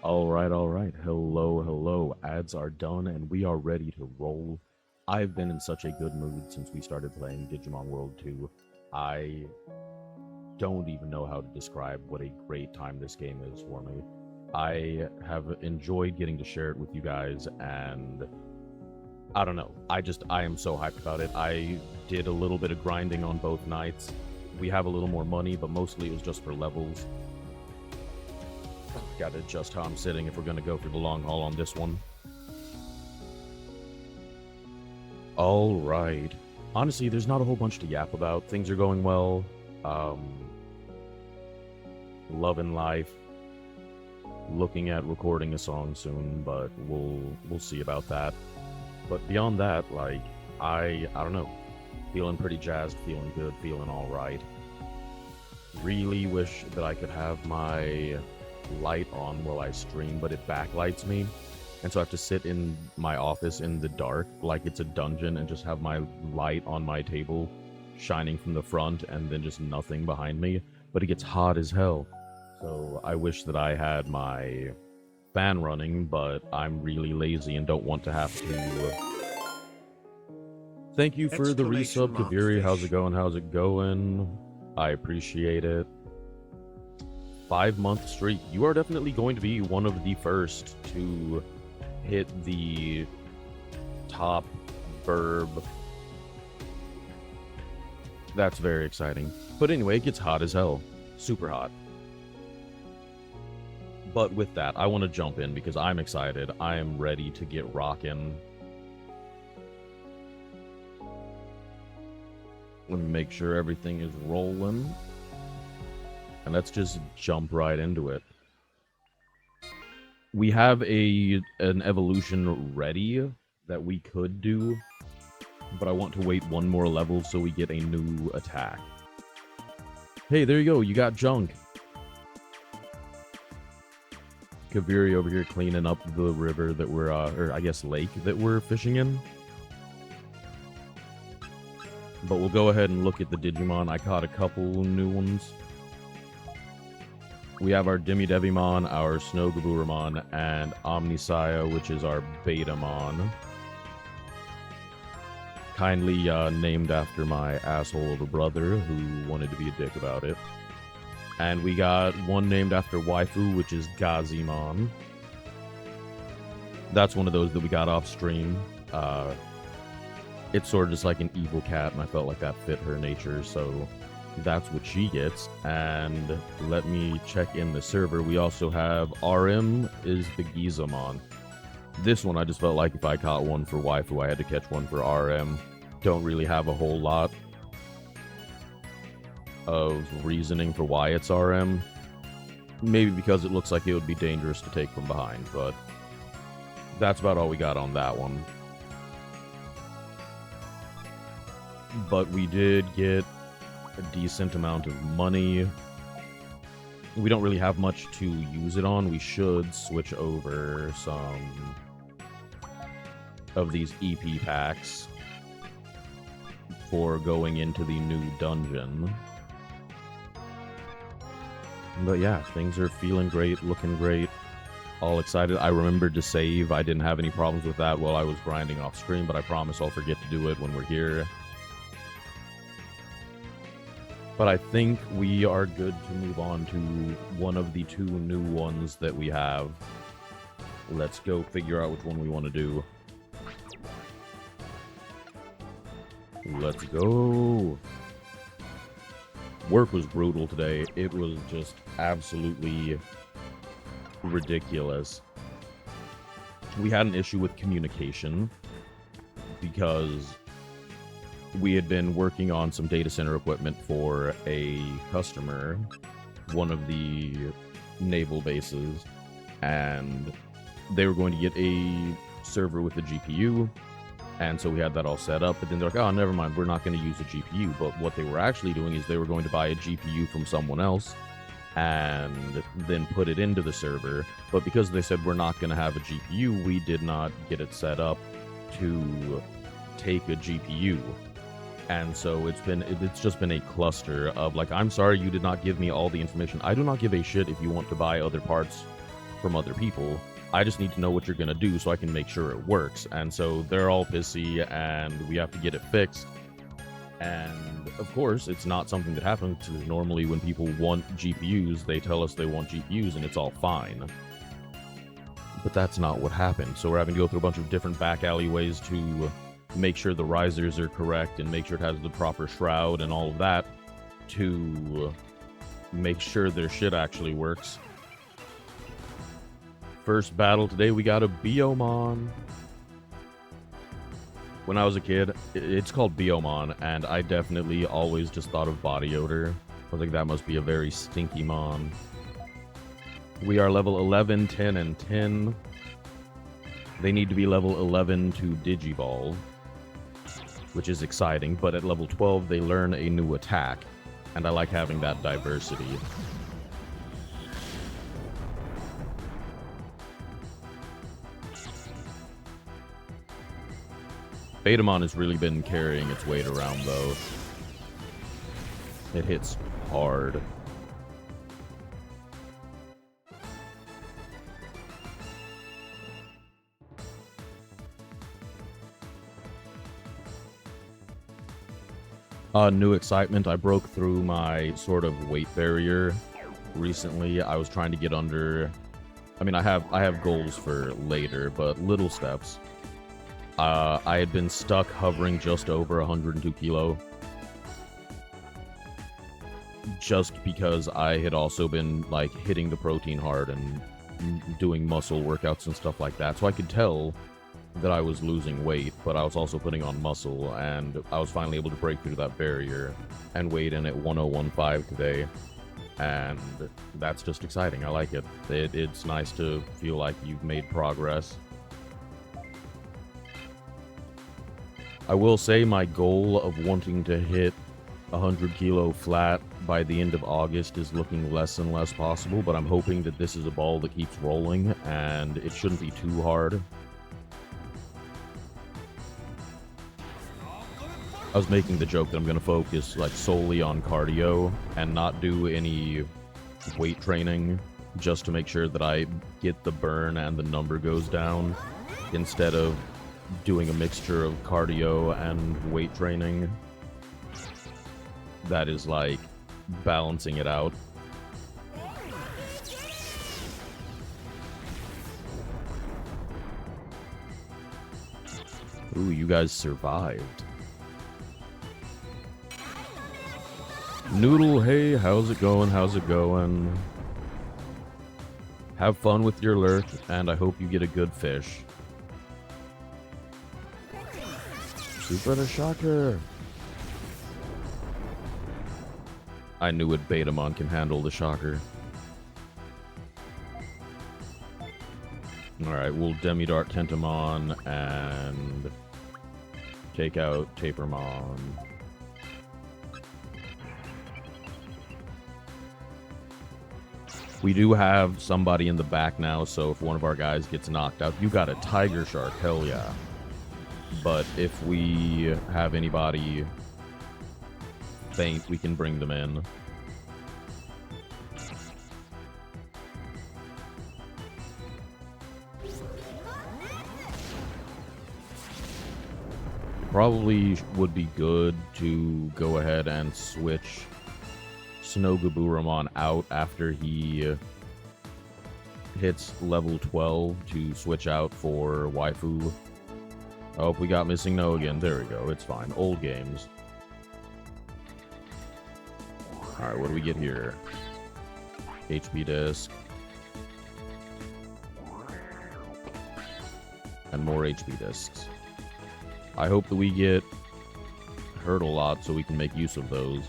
All right. Hello, hello. Ads are done and we are ready to roll. I've been in such a good mood since we started playing Digimon World 2. I don't even know how to describe what a great time this game is for me. I have enjoyed getting to share it with you guys, and I don't know. I am so hyped about it. I did a little bit of grinding on both nights. We have a little more money, but mostly it was just for levels. Gotta adjust how I'm sitting if we're gonna go for the long haul on this one. All right. Honestly, there's not a whole bunch to yap about. Things are going well. Um, love and life. Looking at recording a song soon, but we'll see about that. But beyond that, like I don't know. Feeling pretty jazzed, feeling good, feeling all right. Really wish that I could have my light on while I stream, but it backlights me. And so I have to sit in my office in the dark like it's a dungeon and just have my light on my table shining from the front and then just nothing behind me. But it gets hot as hell. So I wish that I had my fan running, but I'm really lazy and don't want to have to. Thank you for the resub, Kaviri. How's it going? How's it going? I appreciate it. 5-month streak. You are definitely going to be one of the first to hit the top verb. That's very exciting. But anyway, it gets hot as hell. Super hot. But with that, I want to jump in because I'm excited. I am ready to get rocking. Let me make sure everything is rolling. And let's just jump right into it. We have an evolution ready that we could do, but I want to wait one more level so we get a new attack. Hey, there you go. You got junk. Kaviri over here cleaning up the river that we're, or I guess lake that we're fishing in. But we'll go ahead and look at the Digimon. I caught a couple new ones. We have our Demidevimon, our Snowgaburamon, and Omnisaya, which is our Betamon. Kindly named after my asshole of a brother who wanted to be a dick about it. And we got one named after Waifu, which is Gazimon. That's one of those that we got off stream. It's sort of just like an evil cat, and I felt like that fit her nature, so that's what she gets. And let me check in the server. We also have RM is the Gizamon. This one, I just felt like if I caught one for Waifu, I had to catch one for RM. Don't really have a whole lot of reasoning for why it's RM. Maybe because it looks like it would be dangerous to take from behind, but that's about all we got on that one. But we did get a decent amount of money. We don't really have much to use it on. We should switch over some of these EP packs for going into the new dungeon. But yeah, things are feeling great, looking great, all excited. I remembered to save. I didn't have any problems with that while I was grinding off stream, but I promise I'll forget to do it when we're here. But I think we are good to move on to one of the two new ones that we have. Let's go figure out which one we want to do. Let's go. Work was brutal today. It was just absolutely ridiculous. We had an issue with communication because we had been working on some data center equipment for a customer, one of the naval bases, and they were going to get a server with a GPU, and so we had that all set up, but then they're like, oh, never mind, we're not going to use a GPU. But what they were actually doing is they were going to buy a GPU from someone else and then put it into the server, but because they said we're not going to have a GPU, we did not get it set up to take a GPU. And so it's just been a cluster of like, I'm sorry you did not give me all the information. I do not give a shit if you want to buy other parts from other people. I just need to know what you're gonna do so I can make sure it works. And so they're all pissy, and we have to get it fixed. And of course, it's not something that happens, because normally when people want GPUs, they tell us they want GPUs, and it's all fine. But that's not what happened. So we're having to go through a bunch of different back alleyways to make sure the risers are correct and make sure it has the proper shroud and all of that to make sure their shit actually works. First battle today, we got a Biomon. When I was a kid, it's called Biomon, and I definitely always just thought of body odor. I was like, that must be a very stinky mon. We are level 11, 10, and 10. They need to be level 11 to Digivolve, which is exciting, but at level 12, they learn a new attack, and I like having that diversity. Betamon has really been carrying its weight around, though. It hits hard. New excitement. I broke through my sort of weight barrier recently. I was trying to get under... I mean, I have goals for later, but little steps. I had been stuck hovering just over 102 kilo. Just because I had also been, like, hitting the protein hard and doing muscle workouts and stuff like that. So I could tell that I was losing weight, but I was also putting on muscle, and I was finally able to break through that barrier and weighed in at 1015 today. And that's just exciting. I like it. It's nice to feel like you've made progress. I will say my goal of wanting to hit 100 kilo flat by the end of August is looking less and less possible, but I'm hoping that this is a ball that keeps rolling, and it shouldn't be too hard. I was making the joke that I'm going to focus like solely on cardio and not do any weight training, just to make sure that I get the burn and the number goes down, instead of doing a mixture of cardio and weight training. That is like balancing it out. Ooh, you guys survived. Noodle, hey, how's it going? How's it going? Have fun with your lurk, and I hope you get a good fish. Super the shocker. I knew it. Betamon can handle the shocker. Alright, we'll Demi-Dart Tentamon and take out Tapermon. We do have somebody in the back now, so if one of our guys gets knocked out... You got a Tiger Shark, hell yeah. But if we have anybody faint, we can bring them in. Probably would be good to go ahead and switch Snogaburamon out after he hits level 12 to switch out for Waifu. Oh, we got Missing No again. There we go. It's fine. Old games. Alright, what do we get here? HP disc. And more HP discs. I hope that we get hurt a lot so we can make use of those.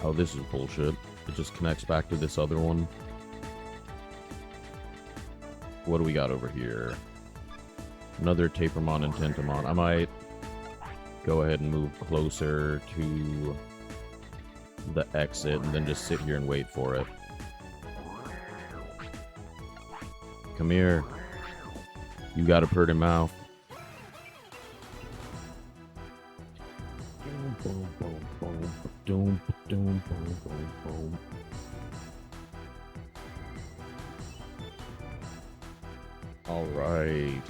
Oh, this is bullshit. It just connects back to this other one. What do we got over here? Another Tapermon and Tentamon. I might go ahead and move closer to the exit and then just sit here and wait for it. Come here. You got a pretty mouth. Boom, boom, boom, boom, boom, Boom, boom, boom, boom. All right.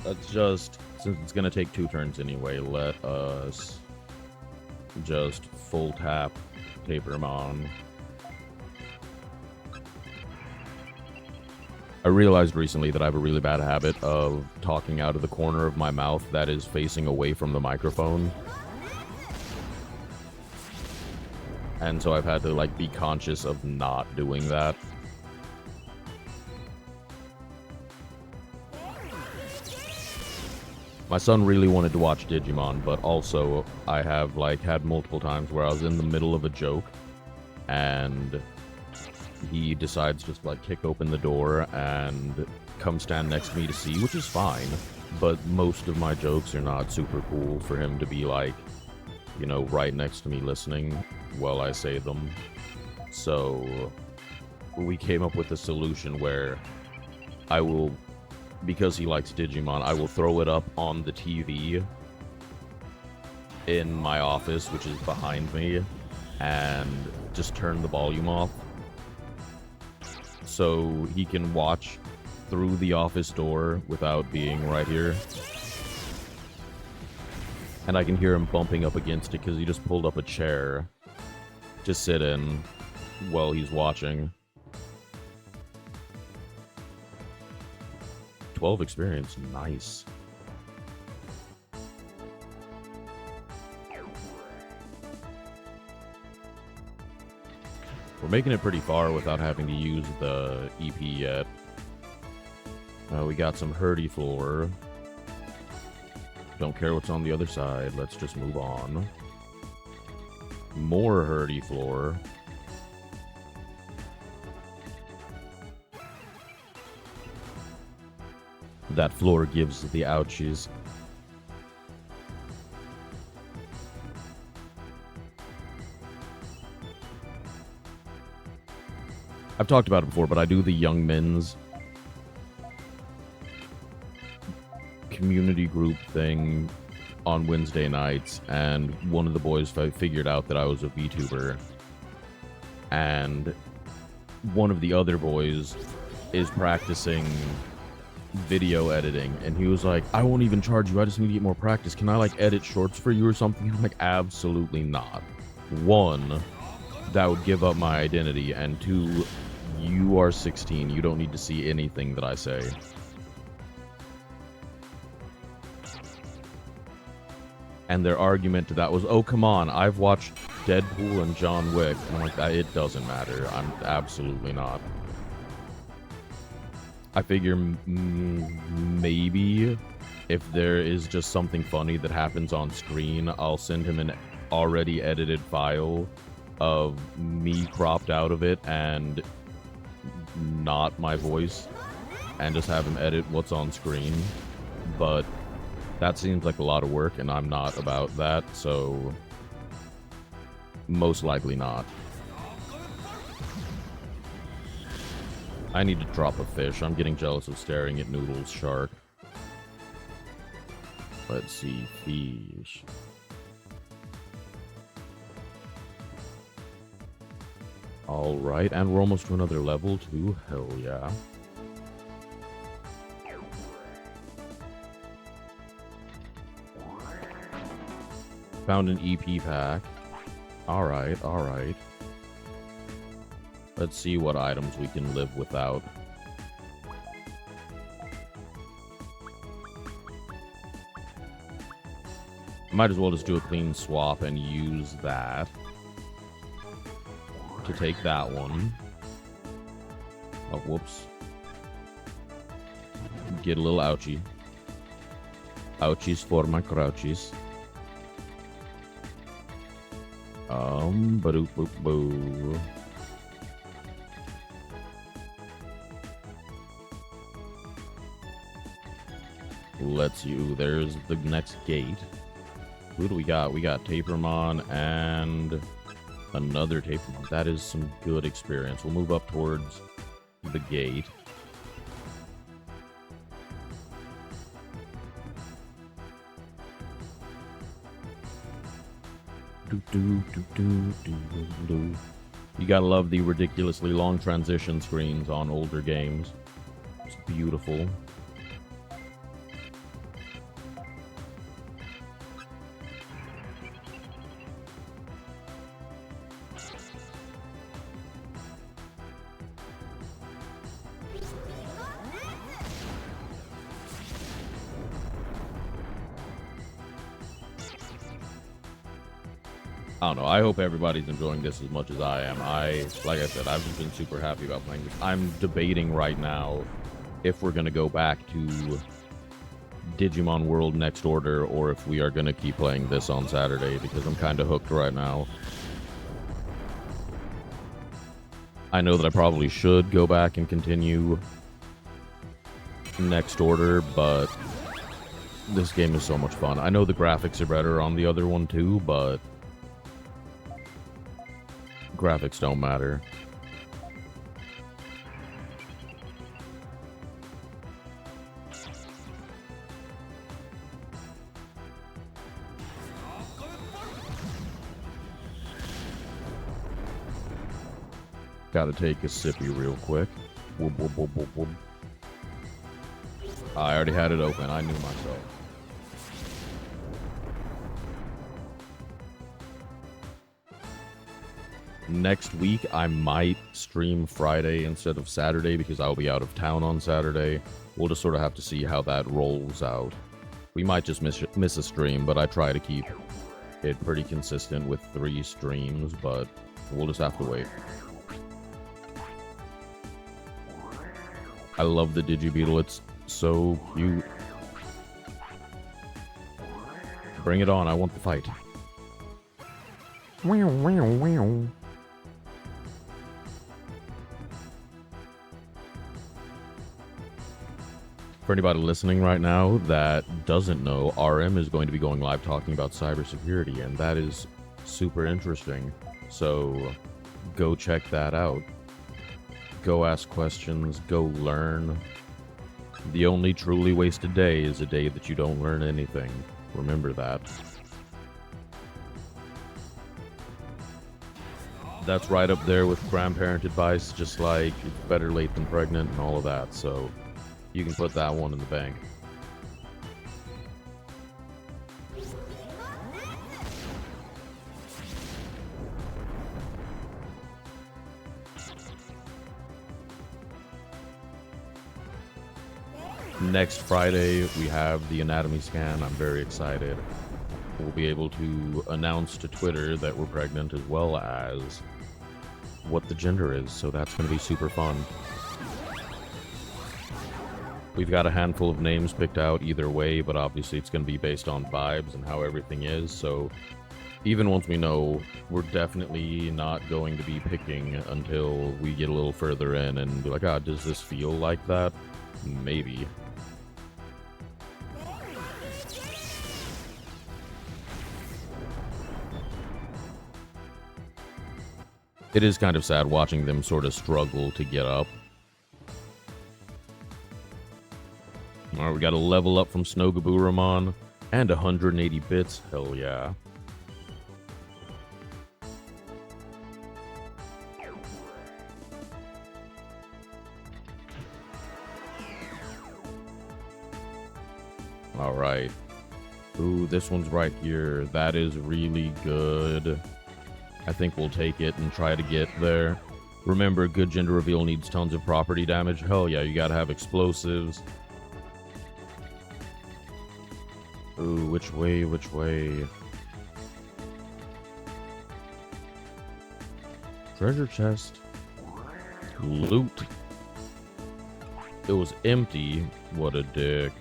Let's just, since it's gonna take 2 turns anyway, let us just full tap Tapermon. I realized recently that I have a really bad habit of talking out of the corner of my mouth that is facing away from the microphone. And so I've had to, like, be conscious of not doing that. My son really wanted to watch Digimon, but also I have, like, had multiple times where I was in the middle of a joke and he decides just to, like, kick open the door and come stand next to me to see, which is fine. But most of my jokes are not super cool for him to be, like, you know, right next to me listening while I say them. So we came up with a solution where I will, because he likes Digimon, I will throw it up on the TV in my office, which is behind me, and just turn the volume off so he can watch through the office door without being right here. And I can hear him bumping up against it because he just pulled up a chair to sit in while he's watching. 12 experience, nice. We're making it pretty far without having to use the EP yet. We got some Hurdy Floor. Don't care what's on the other side. Let's just move on. More Hurdy Floor. That floor gives the ouchies. I've talked about it before, but I do the Young Men's community group thing on Wednesday nights, and one of the boys figured out that I was a VTuber, and one of the other boys is practicing video editing, and he was like, I won't even charge you, I just need to get more practice. Can I, like, edit shorts for you or something? I'm like, absolutely not. One, that would give up my identity, and two, you are 16. You don't need to see anything that I say. And their argument to that was, oh, come on, I've watched Deadpool and John Wick. And I'm like, it doesn't matter. I'm absolutely not. I figure maybe if there is just something funny that happens on screen, I'll send him an already edited file of me cropped out of it and not my voice, and just have him edit what's on screen. But that seems like a lot of work, and I'm not about that, so most likely not. I need to drop a fish. I'm getting jealous of staring at Noodle's shark. Let's see, fish. Alright, and we're almost to another level too. Hell yeah. Found an EP pack. Alright, alright. Let's see what items we can live without. Might as well just do a clean swap and use that to take that one. Oh, whoops. Get a little ouchie. Ouchies for my crouchies. Ba-doop boop boo. Let's see. There's the next gate. Who do we got? We got Tapermon and another Tapermon. That is some good experience. We'll move up towards the gate. Do, do, do, do, do, do. You gotta love the ridiculously long transition screens on older games. It's beautiful. I don't know. I hope everybody's enjoying this as much as I am. Like I said, I've just been super happy about playing this. I'm debating right now if we're going to go back to Digimon World Next Order or if we are going to keep playing this on Saturday because I'm kind of hooked right now. I know that I probably should go back and continue Next Order, but this game is so much fun. I know the graphics are better on the other one too, but graphics don't matter. Gotta take a sippy real quick. Whoop, whoop, whoop, whoop, whoop. I already had it open. I knew myself. Next week, I might stream Friday instead of Saturday because I'll be out of town on Saturday. We'll just sort of have to see how that rolls out. We might just miss a stream, but I try to keep it pretty consistent with 3 streams, but we'll just have to wait. I love the Digibeetle. It's so cute. Bring it on. I want the fight. Wow, wow, wow. For anybody listening right now that doesn't know, RM is going to be going live talking about cybersecurity, and that is super interesting. So go check that out. Go ask questions, go learn. The only truly wasted day is a day that you don't learn anything. Remember that. That's right up there with grandparent advice, just like it's better late than pregnant and all of that, so you can put that one in the bank. Next Friday, we have the anatomy scan. I'm very excited. We'll be able to announce to Twitter that we're pregnant as well as what the gender is, so that's going to be super fun. We've got a handful of names picked out either way, but obviously it's going to be based on vibes and how everything is, so even once we know, we're definitely not going to be picking until we get a little further in and be like, ah, does this feel like that? Maybe. It is kind of sad watching them sort of struggle to get up. Alright, we got a level up from Snogaburamon and 180 bits. Hell yeah. Alright. Ooh, this one's right here. That is really good. I think we'll take it and try to get there. Remember, good gender reveal needs tons of property damage. Hell yeah, you gotta have explosives. Ooh, which way, which way? Treasure chest. Loot. It was empty. What a dick.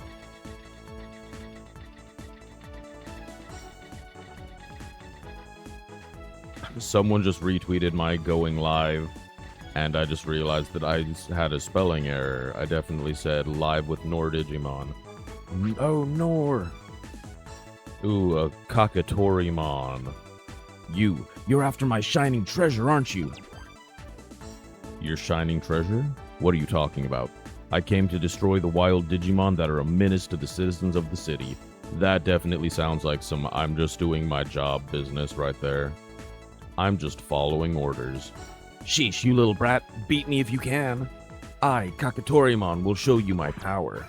Someone just retweeted my going live, and I just realized that I had a spelling error. I definitely said live with Nor Digimon. Oh, Nor! Ooh, a Kakatorimon. You're after my shining treasure, aren't you? Your shining treasure? What are you talking about? I came to destroy the wild Digimon that are a menace to the citizens of the city. That definitely sounds like some I'm just doing my job business right there. I'm just following orders. Sheesh, you little brat, beat me if you can. I, Kakatoriamon, will show you my power.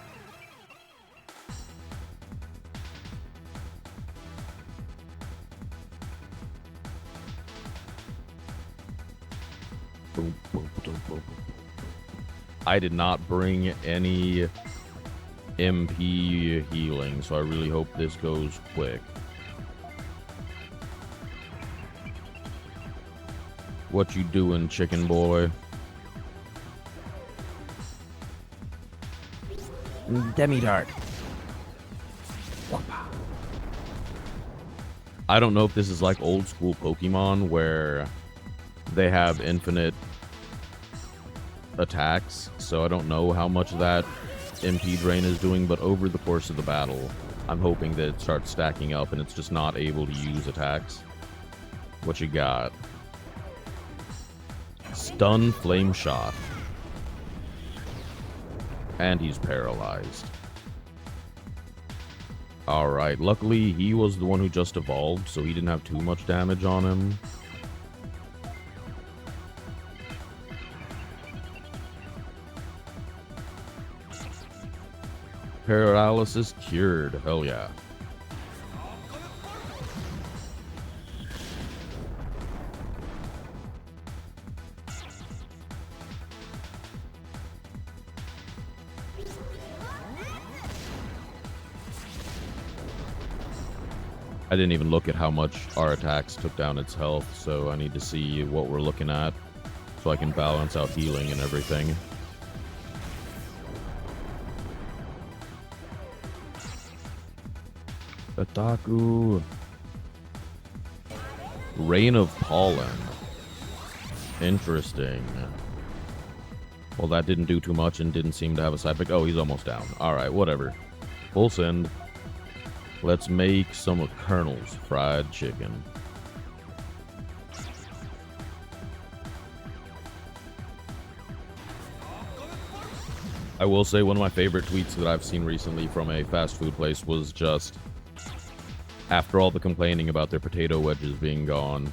Boom, boom, boom, boom. I did not bring any MP healing, so I really hope this goes quick. What you doing, chicken boy? Demi-Dart. I don't know if this is like old school Pokemon where they have infinite attacks, so I don't know how much that MP drain is doing, but over the course of the battle, I'm hoping that it starts stacking up and it's just not able to use attacks. What you got? Stun Flame Shot. And he's paralyzed. Alright, luckily he was the one who just evolved, so he didn't have too much damage on him. Paralysis cured. Hell yeah. I didn't even look at how much our attacks took down its health, so I need to see what we're looking at so I can balance out healing and everything. Ataku. Rain of Pollen. Interesting. Well, that didn't do too much and didn't seem to have a side pick. Oh, he's almost down. Alright, whatever. Full send. Let's make some of Colonel's fried chicken. I will say one of my favorite tweets that I've seen recently from a fast food place was just, after all the complaining about their potato wedges being gone,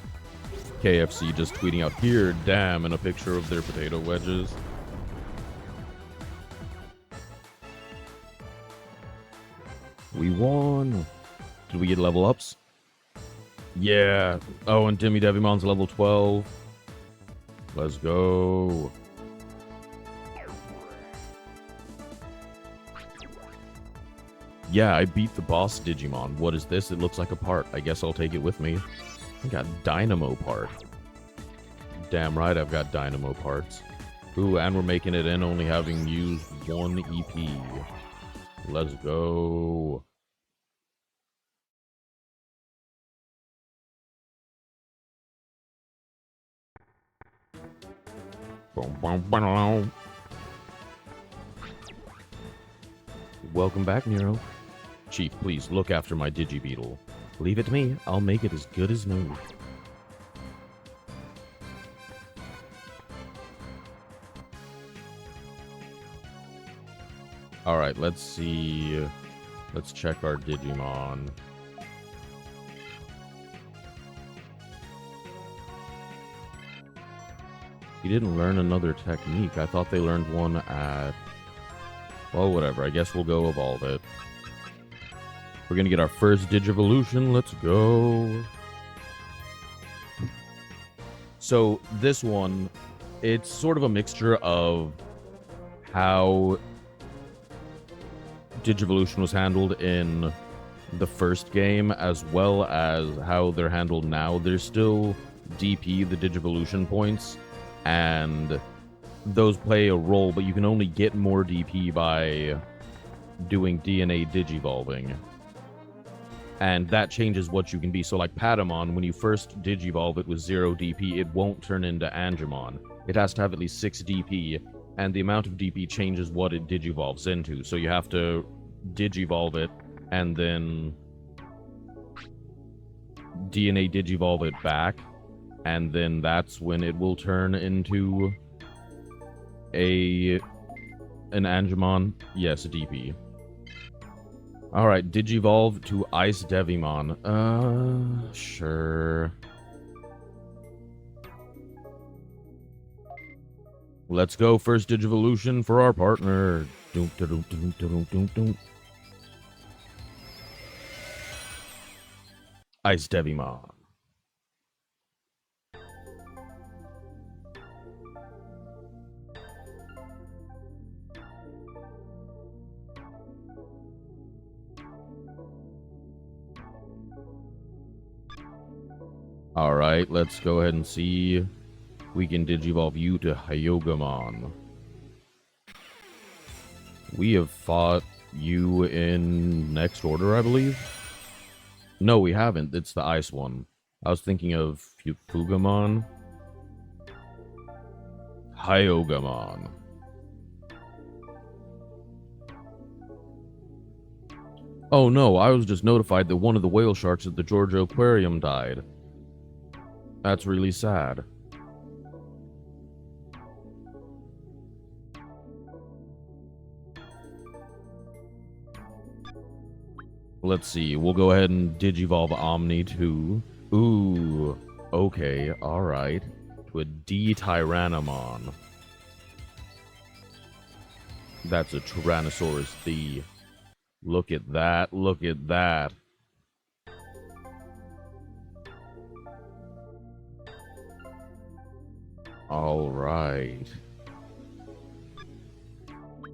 KFC just tweeting out, "Here, damn," and a picture of their potato wedges. We won. Did we get level ups? Yeah. Oh, and Timmy Devimon's level 12. Let's go. Yeah, I beat the boss Digimon. What is this? It looks like a part. I guess I'll take it with me. I got Dynamo part. Damn right I've got Dynamo parts. Ooh, and we're making it in only having used 1 EP. Let's go. Welcome back, Nero. Chief, please look after my Digibeetle. Leave it to me. I'll make it as good as new. Alright, let's see. Let's check our Digimon. He didn't learn another technique. I thought they learned one at... Well, whatever. I guess we'll go evolve it. We're gonna get our first Digivolution. Let's go. So, this one, it's sort of a mixture of how Digivolution was handled in the first game, as well as how they're handled now. There's still DP, the Digivolution points, and those play a role, but you can only get more DP by doing DNA Digivolving. And that changes what you can be. So like Patamon, when you first Digivolve it with 0 DP, it won't turn into Angemon. It has to have at least 6 DP, and the amount of DP changes what it Digivolves into. So you have to Digivolve it, and then DNA Digivolve it back, and then that's when it will turn into an Angemon. Yes, DP. Alright, Digivolve to Ice Devimon. Sure. Let's go first Digivolution for our partner. Doom, doom, doom, doom, doom, doom. Ice Devimon. Alright, let's go ahead and see. We can Digivolve you to Hyogamon. We have fought you in next order, I believe. No, we haven't. It's the ice one. I was thinking of Fugamon. Hyogamon. Oh no, I was just notified that one of the whale sharks at the Georgia Aquarium died. That's really sad. Let's see, we'll go ahead and Digivolve Omni to... Ooh, okay, alright. To a D-Tyrannomon. That's a Tyrannosaurus D. Look at that, look at that. Alright.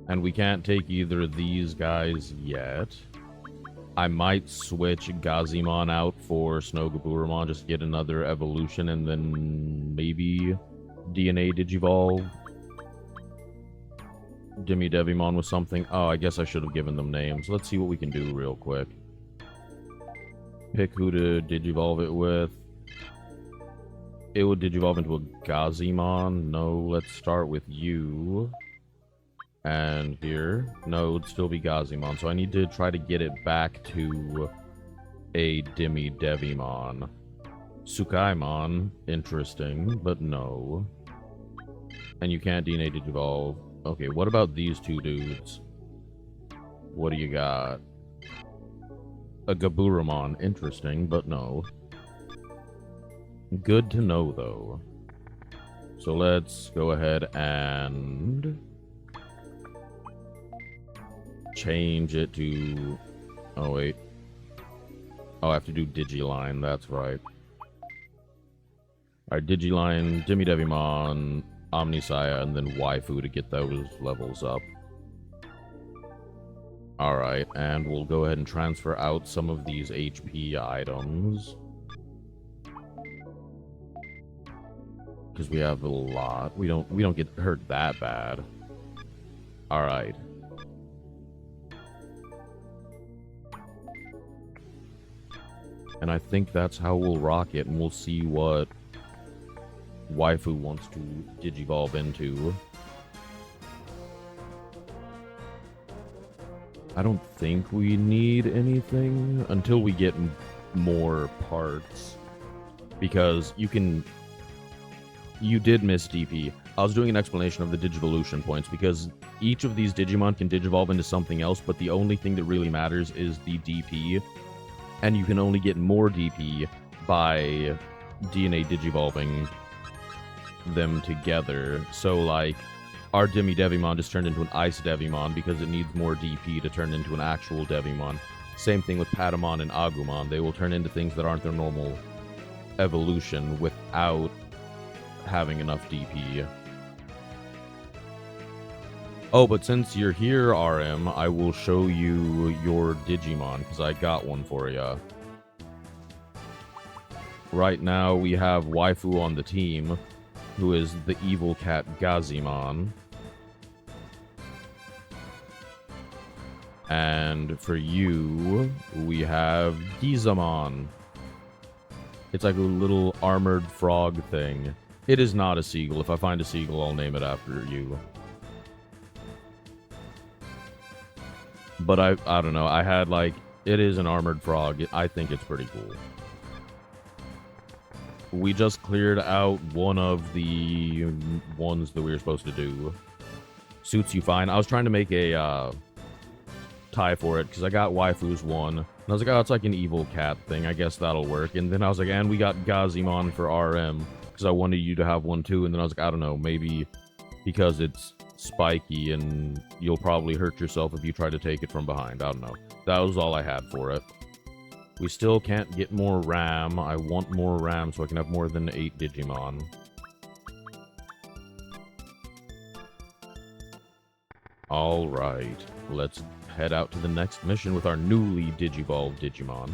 And we can't take either of these guys yet. I might switch Gazimon out for Snogaburamon, just get another evolution, and then maybe DNA Digivolve Devimon with something. Oh, I guess I should have given them names. Let's see what we can do real quick. Pick who to Digivolve it with. It would Digivolve into a Gazimon. No, let's start with you. And here. No, it would still be Gazimon. So I need to try to get it back to a Devimon. Tsukaimon. Interesting, but no. And you can't DNA Digivolve. Okay, what about these two dudes? What do you got? A Gaburamon. Interesting, but no. Good to know, though. So let's go ahead and change it to... Oh, wait. Oh, I have to do Digiline. That's right. Alright, Digiline, Devimon, Omnisaya, and then Waifu to get those levels up. Alright, and we'll go ahead and transfer out some of these HP items. Because we have a lot. We don't get hurt that bad. Alright. And I think that's how we'll rock it, and we'll see what Waifu wants to Digivolve into. I don't think we need anything until we get more parts. Because you can... You did miss DP. I was doing an explanation of the Digivolution points, because each of these Digimon can Digivolve into something else, but the only thing that really matters is the DP. And you can only get more DP by DNA Digivolving them together. So, like, our Devimon just turned into an Ice Devimon because it needs more DP to turn into an actual Devimon. Same thing with Patamon and Agumon. They will turn into things that aren't their normal evolution without having enough DP. Oh, but since you're here, RM, I will show you your Digimon, because I got one for you. Right now, we have Waifu on the team, who is the evil cat Gazimon. And for you, we have Gizamon. It's like a little armored frog thing. It is not a seagull. If I find a seagull, I'll name it after you. But I don't know. I had, like, it is an armored frog. I think it's pretty cool. We just cleared out one of the ones that we were supposed to do. Suits you fine. I was trying to make a tie for it because I got waifus 1. And I was like, oh, it's like an evil cat thing. I guess that'll work. And then I was like, and we got Gazimon for RM because I wanted you to have one too. And then I was like, I don't know, maybe because it's spiky and you'll probably hurt yourself if you try to take it from behind. I don't know. That was all I had for it. We still can't get more RAM. I want more RAM so I can have more than 8 Digimon. Alright, let's head out to the next mission with our newly Digivolved Digimon.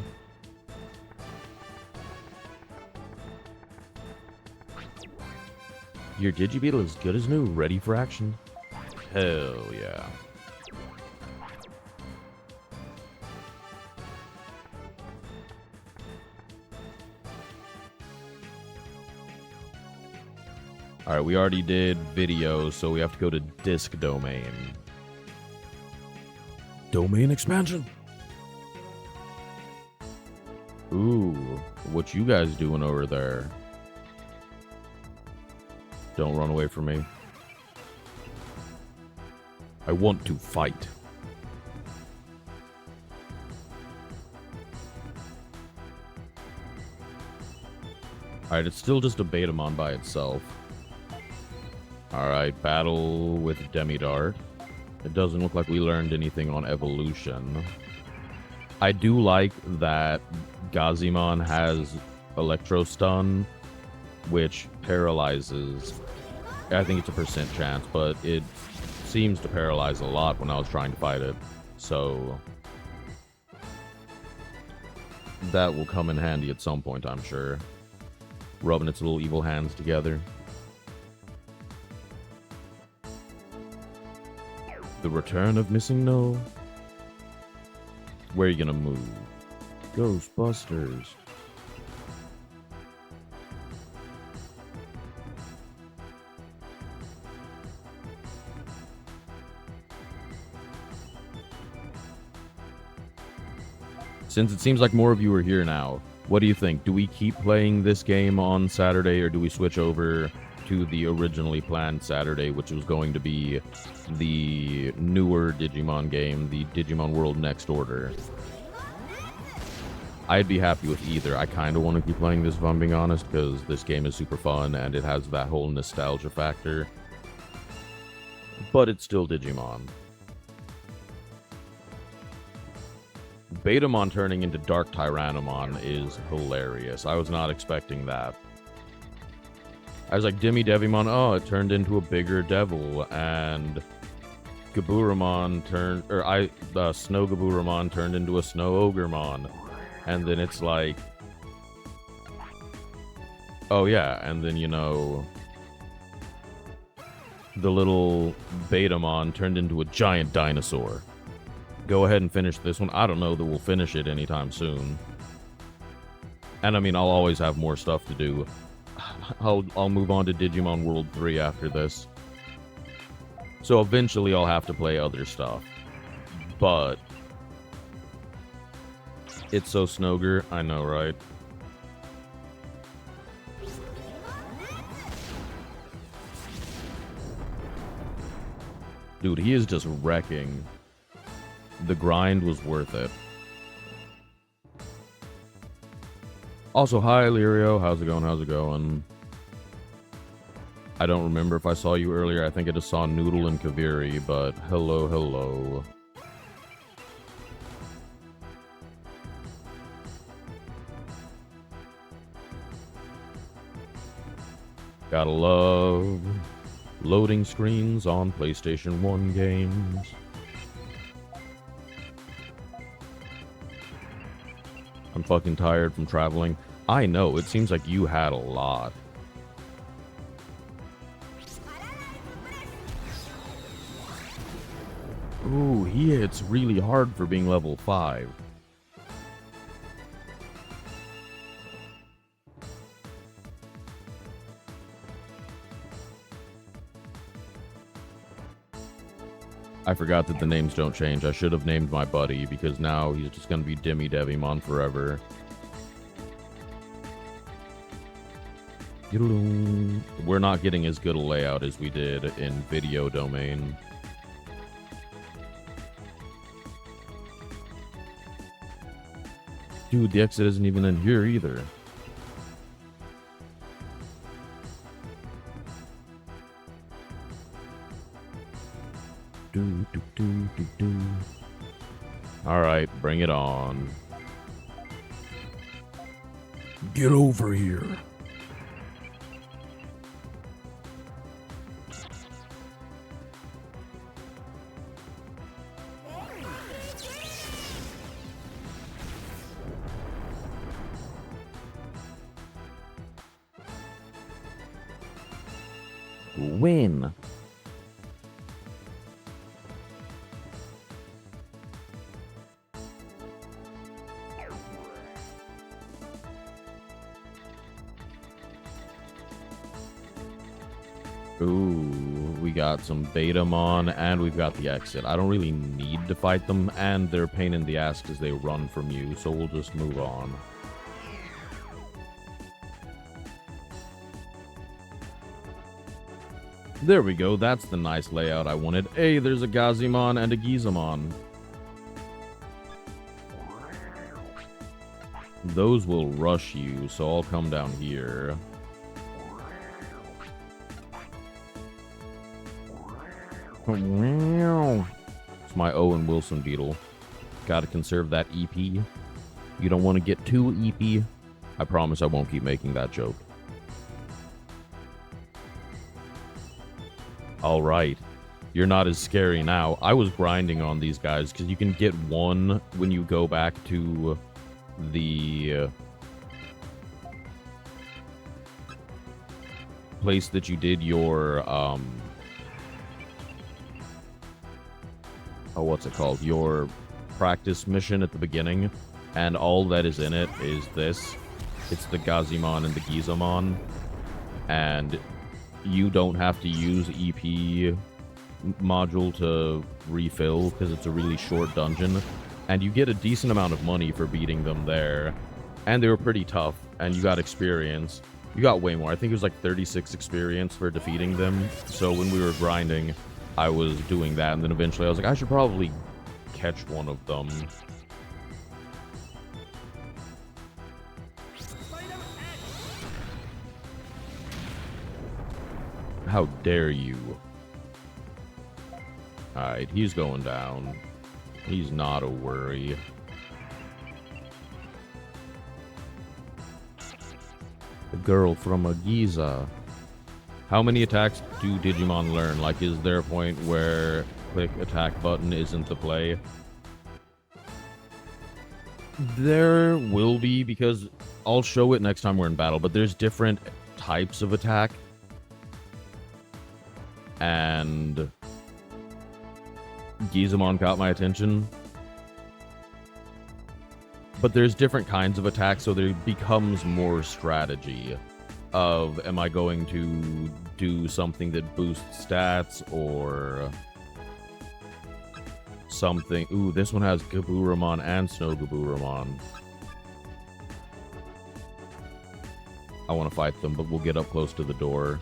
Your Digibeetle is good as new, ready for action. Hell yeah. Alright, we already did video, so we have to go to disk domain. Domain expansion! Ooh, what you guys doing over there? Don't run away from me. I want to fight. Alright, it's still just a Betamon by itself. Alright, battle with Demidart. It doesn't look like we learned anything on evolution. I do like that Gazimon has Electro Stun, which paralyzes. I think it's a % chance, but it seems to paralyze a lot when I was trying to fight it. So that will come in handy at some point, I'm sure. Rubbing its little evil hands together. The return of Missing No. Where are you gonna move? Ghostbusters. Since it seems like more of you are here now, what do you think? Do we keep playing this game on Saturday, or do we switch over to the originally planned Saturday, which was going to be the newer Digimon game, the Digimon World Next Order? I'd be happy with either. I kind of want to keep playing this, if I'm being honest, because this game is super fun, and it has that whole nostalgia factor. But it's still Digimon. Betamon turning into Dark Tyrannomon is hilarious. I was not expecting that. I was like, Devimon, oh, it turned into a bigger devil, and Gaburamon turned, Snow Gaburamon turned into a Snow Ogremon, and then it's like, oh yeah, and then, you know, the little Betamon turned into a giant dinosaur. Go ahead and finish this one. I don't know that we'll finish it anytime soon. And I mean, I'll always have more stuff to do. I'll move on to Digimon World 3 after this. So eventually I'll have to play other stuff. But it's so Snoger, I know, right? Dude, he is just wrecking. The grind was worth it. Also, hi, Lirio. How's it going? How's it going? I don't remember if I saw you earlier. I think I just saw Noodle and Kaviri, but hello, hello. Gotta love loading screens on PlayStation 1 games. I'm fucking tired from traveling. I know, it seems like you had a lot. Ooh, he hits really hard for being level 5. I forgot that the names don't change. I should have named my buddy, because now he's just going to be Devimon forever. We're not getting as good a layout as we did in video domain. Dude, the exit isn't even in here either. Alright, bring it on. Get over here. Win. Ooh, we got some Betamon, and we've got the exit. I don't really need to fight them, and they're a pain in the ass because they run from you, so we'll just move on. There we go, that's the nice layout I wanted. Hey, there's a Gazimon and a Gizamon. Those will rush you, so I'll come down here. It's my Owen Wilson beetle. Gotta conserve that EP. You don't want to get too EP. I promise I won't keep making that joke. Alright. You're not as scary now. I was grinding on these guys, because you can get one when you go back to the place that you did your, what's it called? Your practice mission at the beginning, and all that is in it is this. It's the Gazimon and the Gizamon, and you don't have to use EP module to refill, because it's a really short dungeon, and you get a decent amount of money for beating them there, and they were pretty tough, and you got experience. You got way more. I think it was like 36 experience for defeating them, so when we were grinding, I was doing that, and then eventually I was like, I should probably catch one of them. How dare you? Alright, he's going down. He's not a worry. The girl from Agiza. How many attacks do Digimon learn? Like, is there a point where click attack button isn't the play? There will be, because I'll show it next time we're in battle, but there's different types of attack. And Gizamon caught my attention. But there's different kinds of attacks, so there becomes more strategy of, am I going to do something that boosts stats, or something. Ooh, this one has Gaburamon and Snow Gaburamon. I want to fight them, but we'll get up close to the door.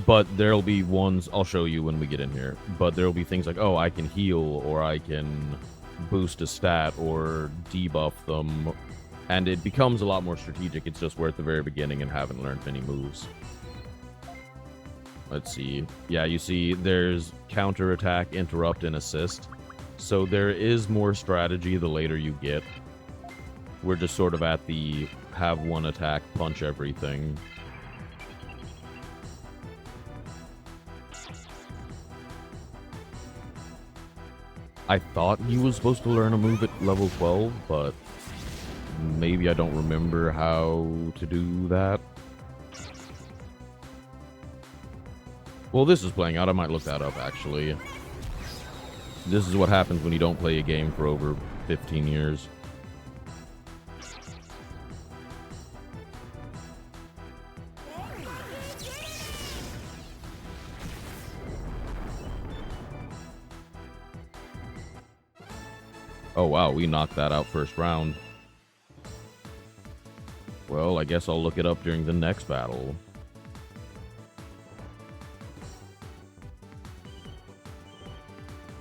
But there'll be ones, I'll show you when we get in here, but there'll be things like, oh, I can heal, or I can boost a stat, or debuff them, and it becomes a lot more strategic. It's just we're at the very beginning and haven't learned many moves. Let's see. Yeah, you see, there's counterattack, interrupt, and assist. So there is more strategy the later you get. We're just sort of at the have one attack, punch everything. I thought he was supposed to learn a move at level 12, but maybe I don't remember how to do that. Well, this is playing out. I might look that up, actually. This is what happens when you don't play a game for over 15 years. Oh, wow, we knocked that out first round. Well, I guess I'll look it up during the next battle.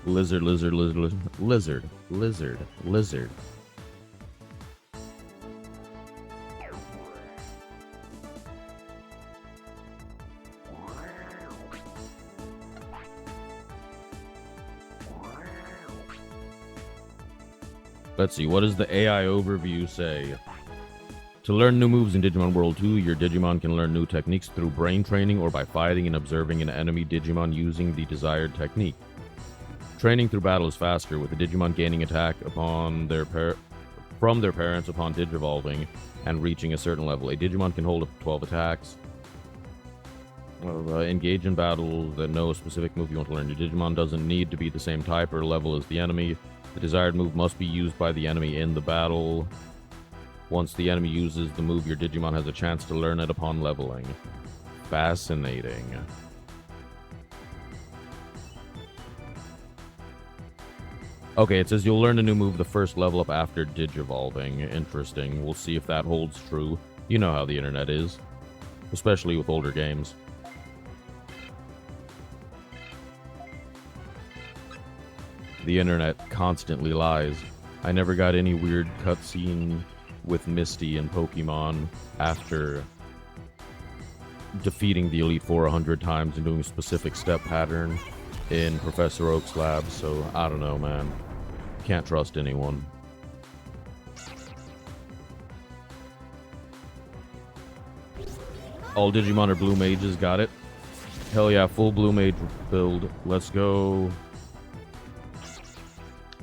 Lizard, lizard, lizard, lizard, lizard, lizard, lizard. Let's see, what does the AI overview say? To learn new moves in Digimon World 2, your Digimon can learn new techniques through brain training or by fighting and observing an enemy Digimon using the desired technique. Training through battle is faster, with the Digimon gaining attack upon from their parents upon Digivolving and reaching a certain level. A Digimon can hold up to 12 attacks. Engage in battles that know a specific move you want to learn. Your Digimon doesn't need to be the same type or level as the enemy. The desired move must be used by the enemy in the battle. Once the enemy uses the move, your Digimon has a chance to learn it upon leveling. Fascinating. Okay, it says you'll learn a new move the first level up after Digivolving. Interesting. We'll see if that holds true. You know how the internet is. Especially with older games. The internet constantly lies. I never got any weird cutscene with Misty and Pokemon after defeating the Elite Four 100 times and doing a specific step pattern in Professor Oak's lab, so I don't know, man. Can't trust anyone. All Digimon are Blue Mages, got it. Hell yeah, full Blue Mage build. Let's go.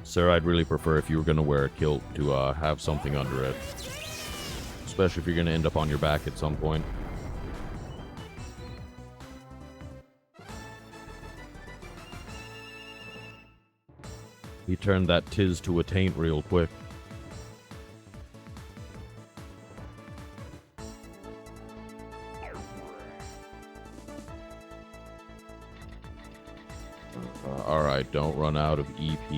Sir, I'd really prefer if you were going to wear a kilt to have something under it. Especially if you're going to end up on your back at some point. He turned that tiz to a taint real quick. Alright, don't run out of EP.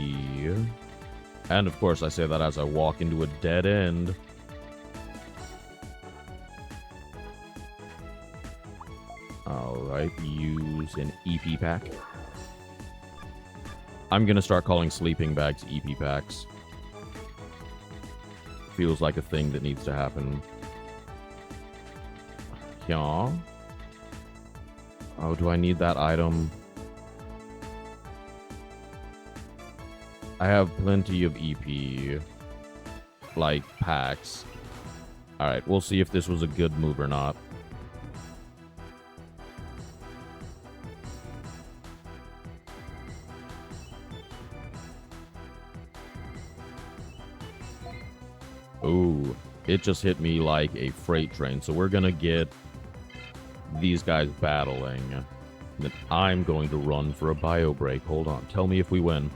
And of course I say that as I walk into a dead end. Alright, use an EP pack. I'm gonna start calling sleeping bags EP packs. Feels like a thing that needs to happen. Yeah. Oh, do I need that item? I have plenty of EP, like, packs. Alright, we'll see if this was a good move or not. Ooh, it just hit me like a freight train. So we're gonna get these guys battling. Then I'm going to run for a bio break. Hold on, tell me if we win.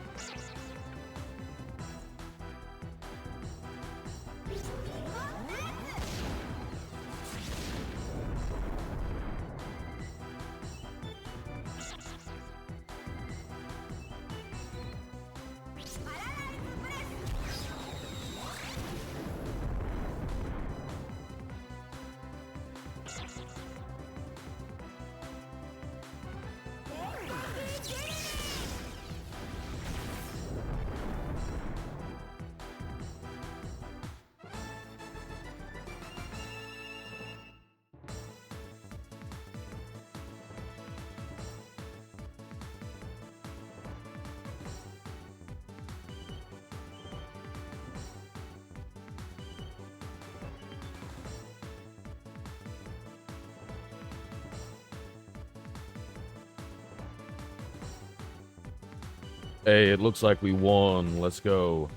Hey, it looks like we won. Let's go.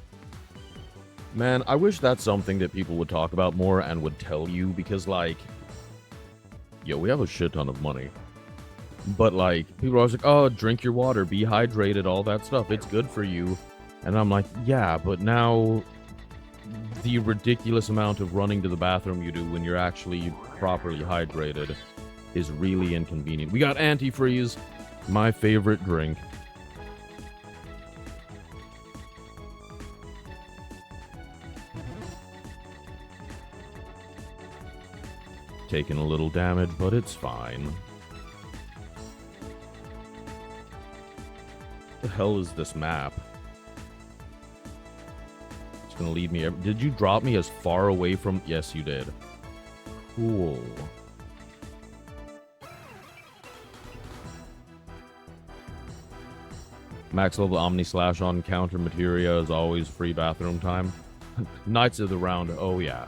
Man, I wish that's something that people would talk about more and would tell you, because, like, yo, we have a shit ton of money. But, like, people are always like, oh, drink your water, be hydrated, all that stuff. It's good for you. And I'm like, yeah, but now the ridiculous amount of running to the bathroom you do when you're actually properly hydrated is really inconvenient. We got antifreeze, my favorite drink. Taking a little damage, but it's fine. The hell is this map? It's gonna lead me. Did you drop me as far away from? Yes, you did. Cool. Max level Omni Slash on counter materia is always free bathroom time. Knights of the round. Oh yeah.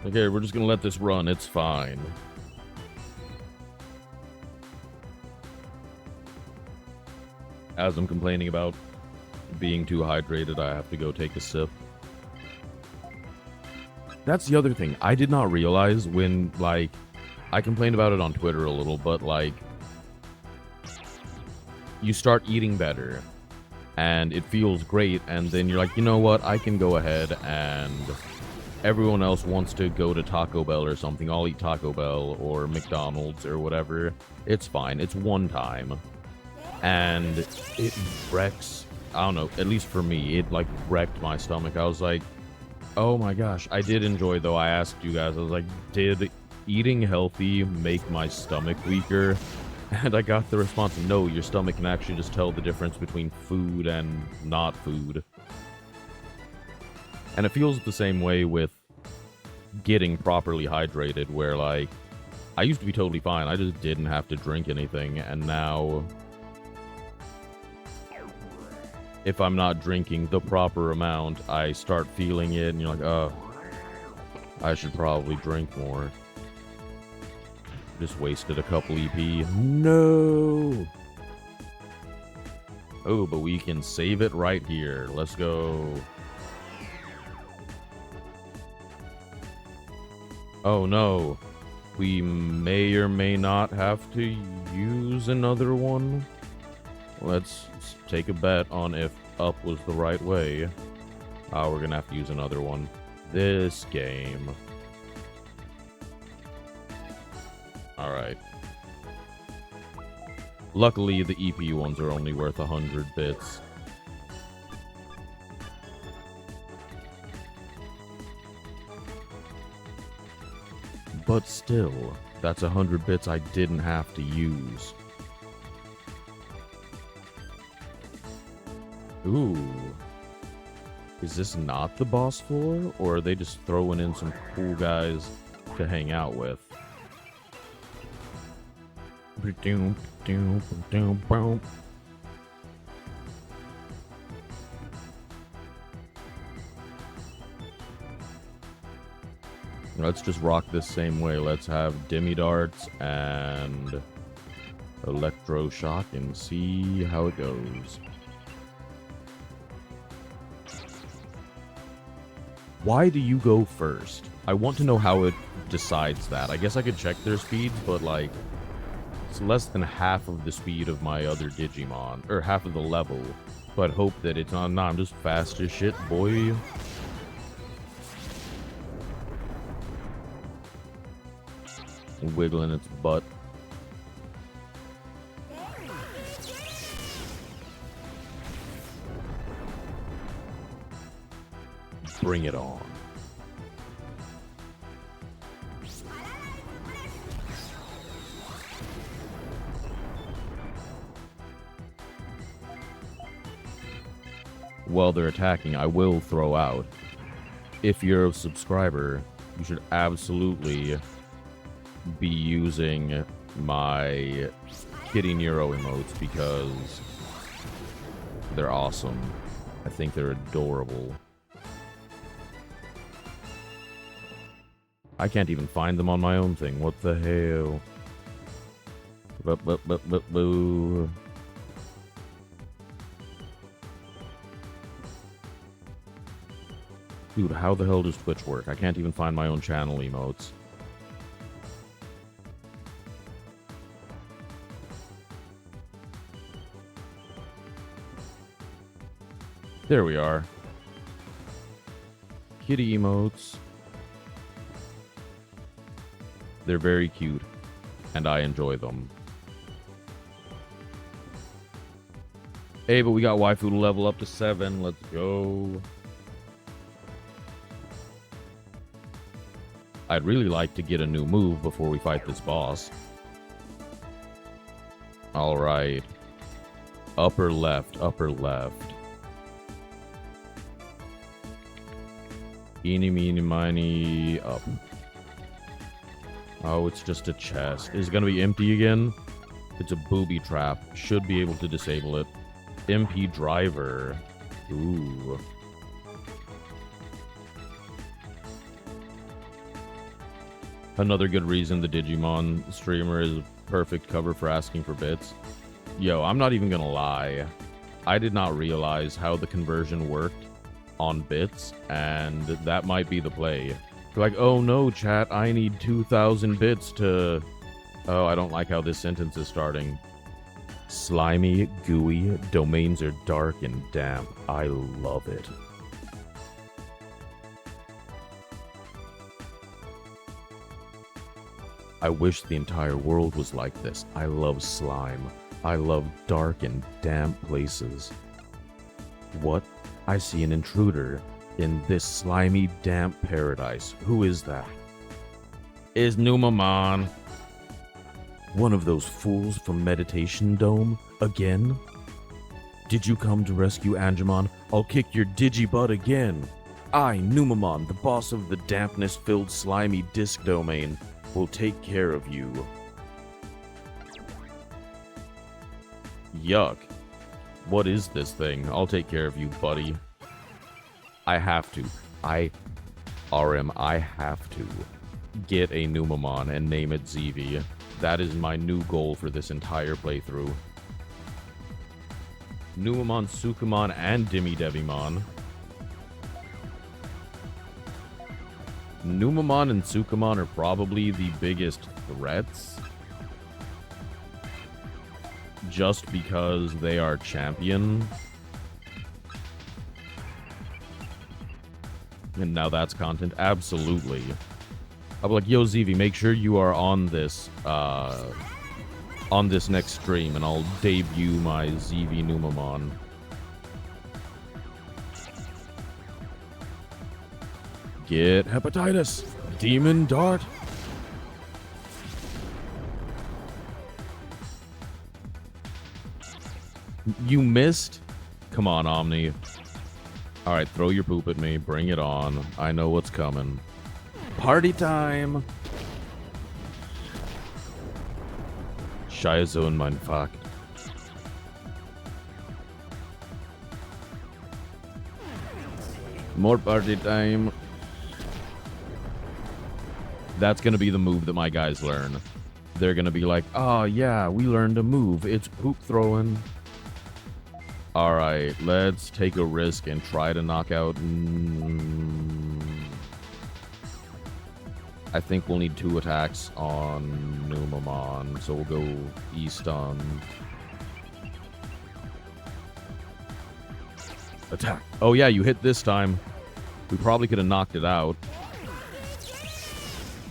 Okay, we're just gonna let this run. It's fine. As I'm complaining about being too hydrated, I have to go take a sip. That's the other thing. I did not realize when, like, I complained about it on Twitter a little, but, like, you start eating better, and it feels great, and then you're like, you know what, I can go ahead, and everyone else wants to go to Taco Bell or something. I'll eat Taco Bell or McDonald's or whatever. It's fine. It's one time. And it wrecks, I don't know, at least for me, it, like, wrecked my stomach. I was like, oh my gosh. I did enjoy, though. I asked you guys, I was like, did eating healthy make my stomach weaker? And I got the response, no, your stomach can actually just tell the difference between food and not food. And it feels the same way with getting properly hydrated, where, like, I used to be totally fine. I just didn't have to drink anything, and now if I'm not drinking the proper amount, I start feeling it, and you're like, oh, I should probably drink more. Just wasted a couple EP. No! Oh, but we can save it right here. Let's go. Oh no. We may or may not have to use another one. Let's take a bet on if up was the right way. Oh, we're gonna have to use another one. This game. Alright. Luckily, the EP ones are only worth 100 bits. But still, that's 100 bits I didn't have to use. Ooh. Is this not the boss floor? Or are they just throwing in some cool guys to hang out with? Let's just rock this same way. Let's have Demi Darts and Electroshock and see how it goes. Why do you go first? I want to know how it decides that. I guess I could check their speeds, but, like, it's less than half of the speed of my other Digimon, or half of the level. But hope that it's not. Nah, I'm just fast as shit, boy. Wiggling its butt. Bring it on. While they're attacking, I will throw out. If you're a subscriber, you should absolutely be using my Kitty Nero emotes because they're awesome. I think they're adorable. I can't even find them on my own thing. What the hell? Boo. Dude, how the hell does Twitch work? I can't even find my own channel emotes. There we are. Kitty emotes. They're very cute, and I enjoy them. Hey, but we got waifu to level up to 7. Let's go. I'd really like to get a new move before we fight this boss. Alright. Upper left, upper left. Eeny, meeny, miny, up. Oh, it's just a chest. Is it gonna be empty again? It's a booby trap. Should be able to disable it. MP driver. Ooh. Another good reason the Digimon streamer is perfect cover for asking for bits. Yo, I'm not even gonna lie. I did not realize how the conversion worked on bits, and that might be the play. Like, oh no, chat, I need 2,000 bits to... Oh, I don't like how this sentence is starting. Slimy, gooey, domains are dark and damp. I love it. I wish the entire world was like this. I love slime. I love dark and damp places. What? I see an intruder in this slimy, damp paradise. Who is that? Is Numamon. One of those fools from Meditation Dome? Again? Did you come to rescue Angemon? I'll kick your digibutt again. I, Numamon, the boss of the dampness-filled slimy disc domain, will take care of you. Yuck. What is this thing? I'll take care of you, buddy. I have to. I have to get a Numamon and name it ZV. That is my new goal for this entire playthrough. Numamon, Sukumon, and Dimidevimon. Numamon and Sukumon are probably the biggest threats. Just because they are champion. And now that's content. Absolutely. I'll be like, yo, ZV, make sure you are on this next stream, and I'll debut my ZV Numamon. Get hepatitis! Demon Dart! You missed? Come on, Omni. Alright, throw your poop at me. Bring it on. I know what's coming. Party time! Scheiße und mein Fuck. More party time. That's gonna be the move that my guys learn. They're gonna be like, oh yeah, we learned a move. It's poop throwing. Alright, let's take a risk and try to knock out... I think we'll need 2 attacks on Numamon, so we'll go E-stun. Attack. Oh yeah, you hit this time. We probably could have knocked it out.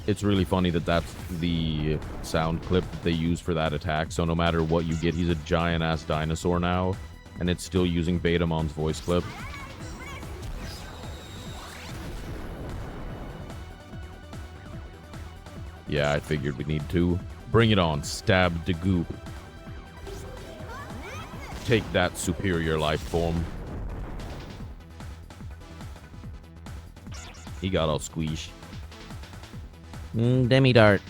It's really funny that that's the sound clip that they use for that attack, so no matter what you get, he's a giant-ass dinosaur now, and it's still using Betamon's voice clip. Yeah, I figured we'd need 2. Bring it on, stab de goop. Take that, superior life form. He got all squeesh. Demi-dart.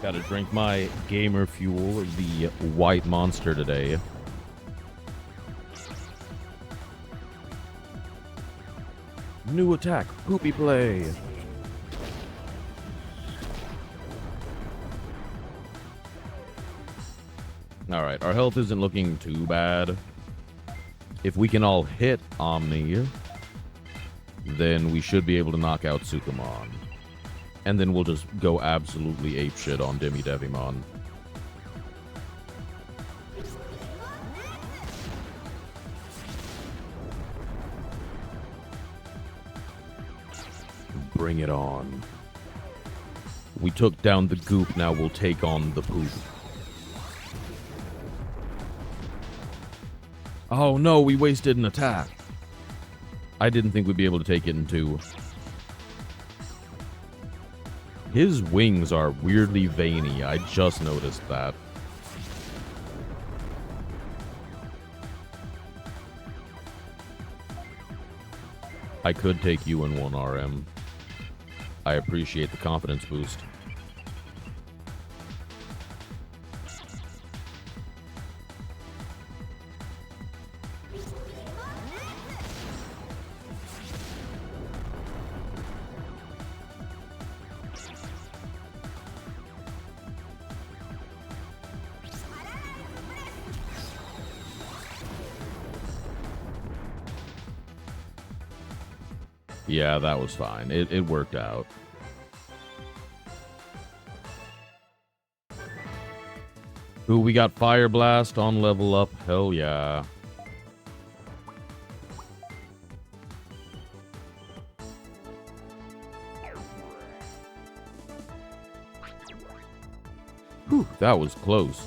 Gotta drink my gamer fuel, the white monster today. New attack, poopy play. Alright, our health isn't looking too bad. If we can all hit Omni, then we should be able to knock out Sukumon. And then we'll just go absolutely apeshit on Dimidevimon. Bring it on. We took down the goop, now we'll take on the poop. Oh no, we wasted an attack. I didn't think we'd be able to take it in 2. His wings are weirdly veiny. I just noticed that. I could take you in one, RM. I appreciate the confidence boost. Yeah, that was fine. It worked out. Ooh, we got Fire Blast on level up. Hell yeah. Whew, that was close.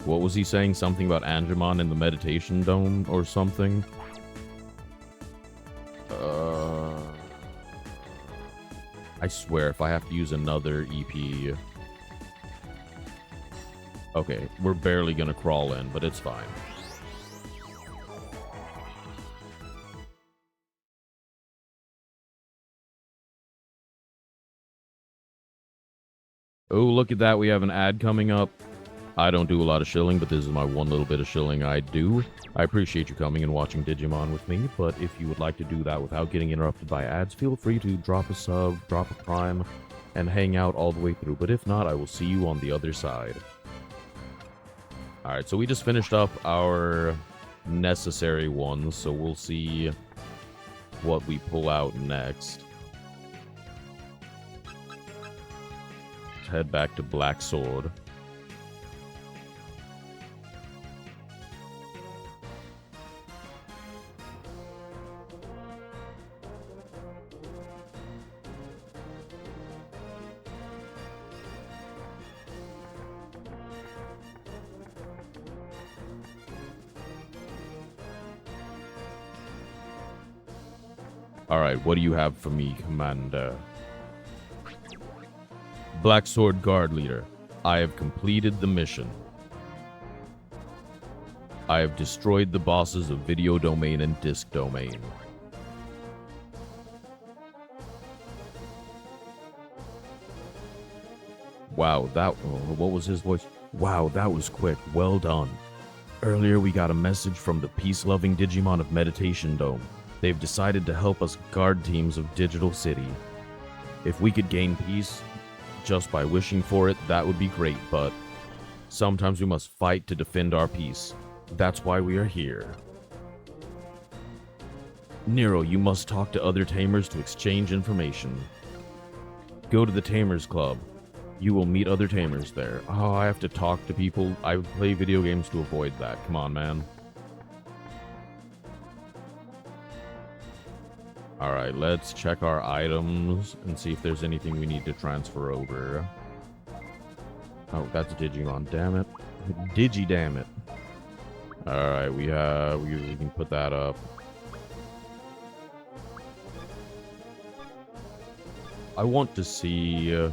What was he saying? Something about Angemon in the meditation dome or something? I swear, if I have to use another EP... Okay, we're barely gonna crawl in, but it's fine. Oh, look at that, we have an ad coming up. I don't do a lot of shilling, but this is my one little bit of shilling I do. I appreciate you coming and watching Digimon with me, but if you would like to do that without getting interrupted by ads, feel free to drop a sub, drop a prime, and hang out all the way through. But if not, I will see you on the other side. Alright, so we just finished up our necessary ones, so we'll see what we pull out next. Let's head back to Black Sword. Alright, what do you have for me, Commander? Black Sword Guard Leader, I have completed the mission. I have destroyed the bosses of Video Domain and Disk Domain. Wow, what was his voice? Wow, that was quick. Well done. Earlier we got a message from the peace-loving Digimon of Meditation Dome. They've decided to help us guard teams of Digital City. If we could gain peace just by wishing for it, that would be great, but sometimes we must fight to defend our peace. That's why we are here. Nero, you must talk to other Tamers to exchange information. Go to the Tamers Club. You will meet other Tamers there. Oh, I have to talk to people. I play video games to avoid that. Come on, man. Alright, let's check our items and see if there's anything we need to transfer over. Oh, that's Digimon, damn it. Damn it. Alright, we can put that up. I want to see...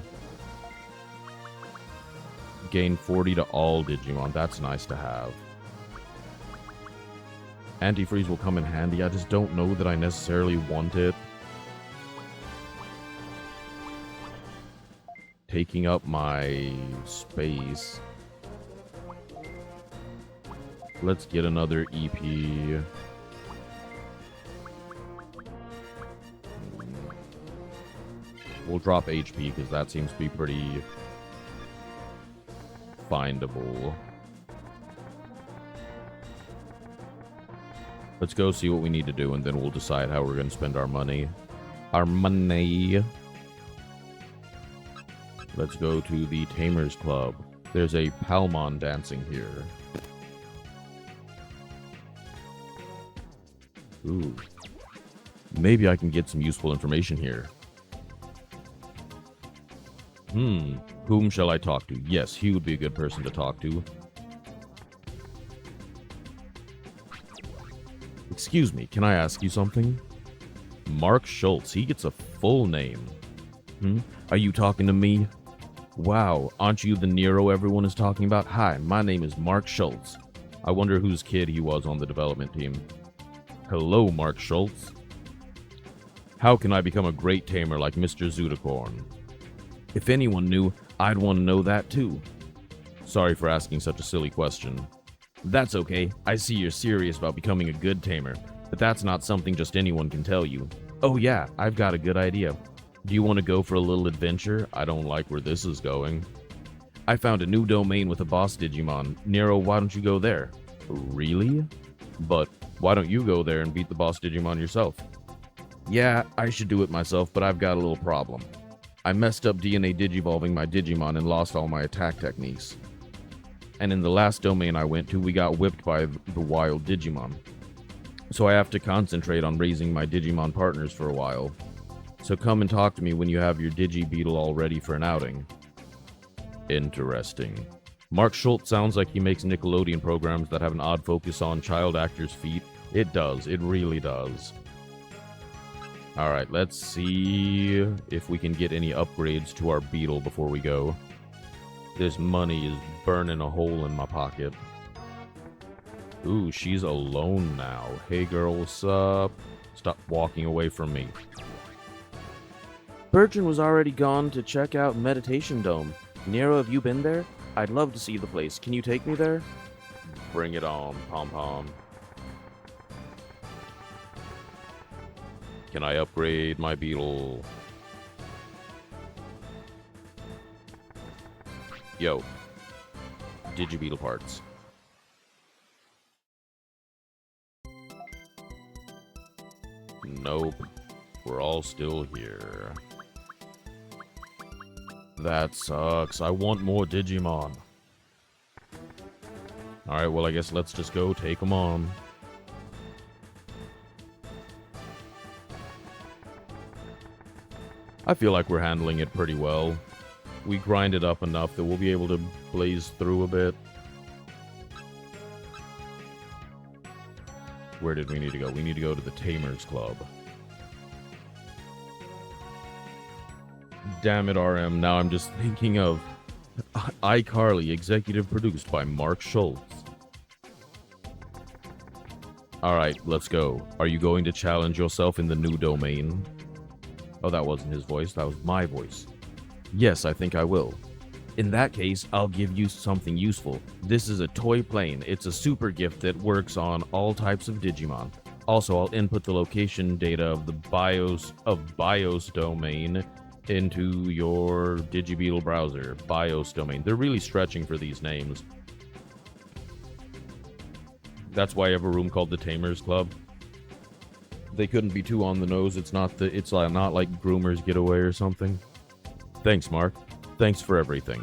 gain 40 to all Digimon. That's nice to have. Antifreeze will come in handy. I just don't know that I necessarily want it. Taking up my space. Let's get another EP. We'll drop HP because that seems to be pretty findable. Let's go see what we need to do, and then we'll decide how we're going to spend our money. Let's go to the Tamers Club. There's a Palmon dancing here. Ooh. Maybe I can get some useful information here. Whom shall I talk to? Yes, he would be a good person to talk to. Excuse me, can I ask you something? Mark Schultz, he gets a full name. Are you talking to me? Wow, aren't you the Nero everyone is talking about? Hi, my name is Mark Schultz. I wonder whose kid he was on the development team. Hello, Mark Schultz. How can I become a great tamer like Mr. Zooticorn? If anyone knew, I'd want to know that too. Sorry for asking such a silly question. That's okay. I see you're serious about becoming a good tamer, but that's not something just anyone can tell you. Oh yeah, I've got a good idea. Do you want to go for a little adventure? I don't like where this is going. I found a new domain with a boss Digimon. Nero, why don't you go there? Really? But why don't you go there and beat the boss Digimon yourself? Yeah, I should do it myself, but I've got a little problem. I messed up DNA digivolving my Digimon and lost all my attack techniques. And in the last domain I went to, we got whipped by the wild Digimon. So I have to concentrate on raising my Digimon partners for a while. So come and talk to me when you have your Digibeetle all ready for an outing. Interesting. Mark Schultz sounds like he makes Nickelodeon programs that have an odd focus on child actors' feet. It does. It really does. Alright, let's see if we can get any upgrades to our Beetle before we go. This money is burning a hole in my pocket. Ooh, she's alone now. Hey girl, what's up? Stop walking away from me. Bertrand was already gone to check out Meditation Dome. Nero, have you been there? I'd love to see the place. Can you take me there? Bring it on, pom-pom. Can I upgrade my Beetle? Yo. Digibeetle parts. Nope. We're all still here. That sucks. I want more Digimon. Alright, well, I guess let's just go take them on. I feel like we're handling it pretty well. We grind it up enough that we'll be able to blaze through a bit. Where did we need to go? We need to go to the Tamers Club. Damn it, RM. Now I'm just thinking of iCarly, executive produced by Mark Schultz. Alright, let's go. Are you going to challenge yourself in the new domain? Oh, that wasn't his voice. That was my voice. Yes, I think I will. In that case, I'll give you something useful. This is a toy plane. It's a super gift that works on all types of Digimon. Also, I'll input the location data of the BIOS domain into your Digibeetle browser. BIOS domain. They're really stretching for these names. That's why I have a room called the Tamers Club. They couldn't be too on the nose. It's not like Groomer's Getaway or something. Thanks, Mark. Thanks for everything.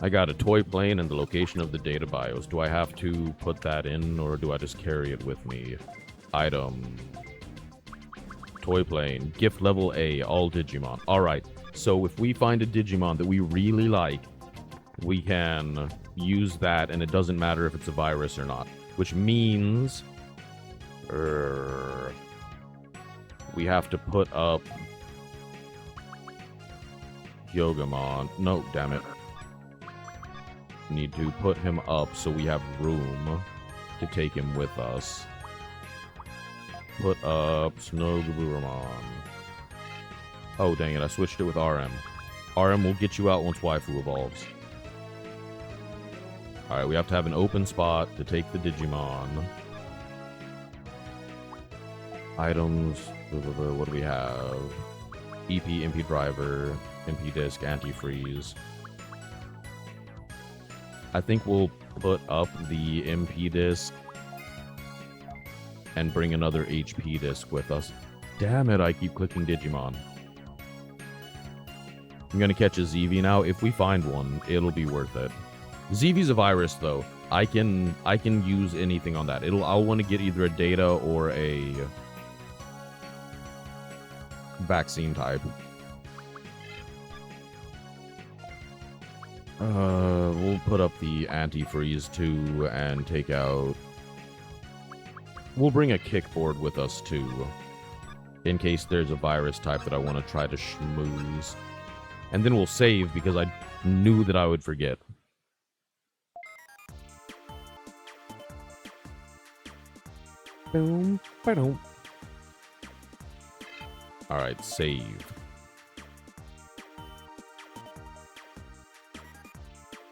I got a toy plane and the location of the data BIOS. Do I have to put that in, or do I just carry it with me? Item. Toy plane. Gift level A. All Digimon. Alright, so if we find a Digimon that we really like, we can use that, and it doesn't matter if it's a virus or not. Which means... we have to put up... Yogamon. No, damn it. Need to put him up so we have room to take him with us. Put up Snogaburamon. Oh, dang it. I switched it with RM. RM will get you out once Waifu evolves. Alright, we have to have an open spot to take the Digimon. Items. What do we have? EP, MP driver, MP disc, antifreeze. I think we'll put up the MP disc and bring another HP disc with us. Damn it, I keep clicking Digimon. I'm gonna catch a ZV now. If we find one, it'll be worth it. ZV's a virus, though. I can use anything on that. I'll want to get either a data or a vaccine type. We'll put up the antifreeze too and take out... We'll bring a kickboard with us too, in case there's a virus type that I want to try to schmooze. And then we'll save because I knew that I would forget. Boom, ba-dum. Alright, save.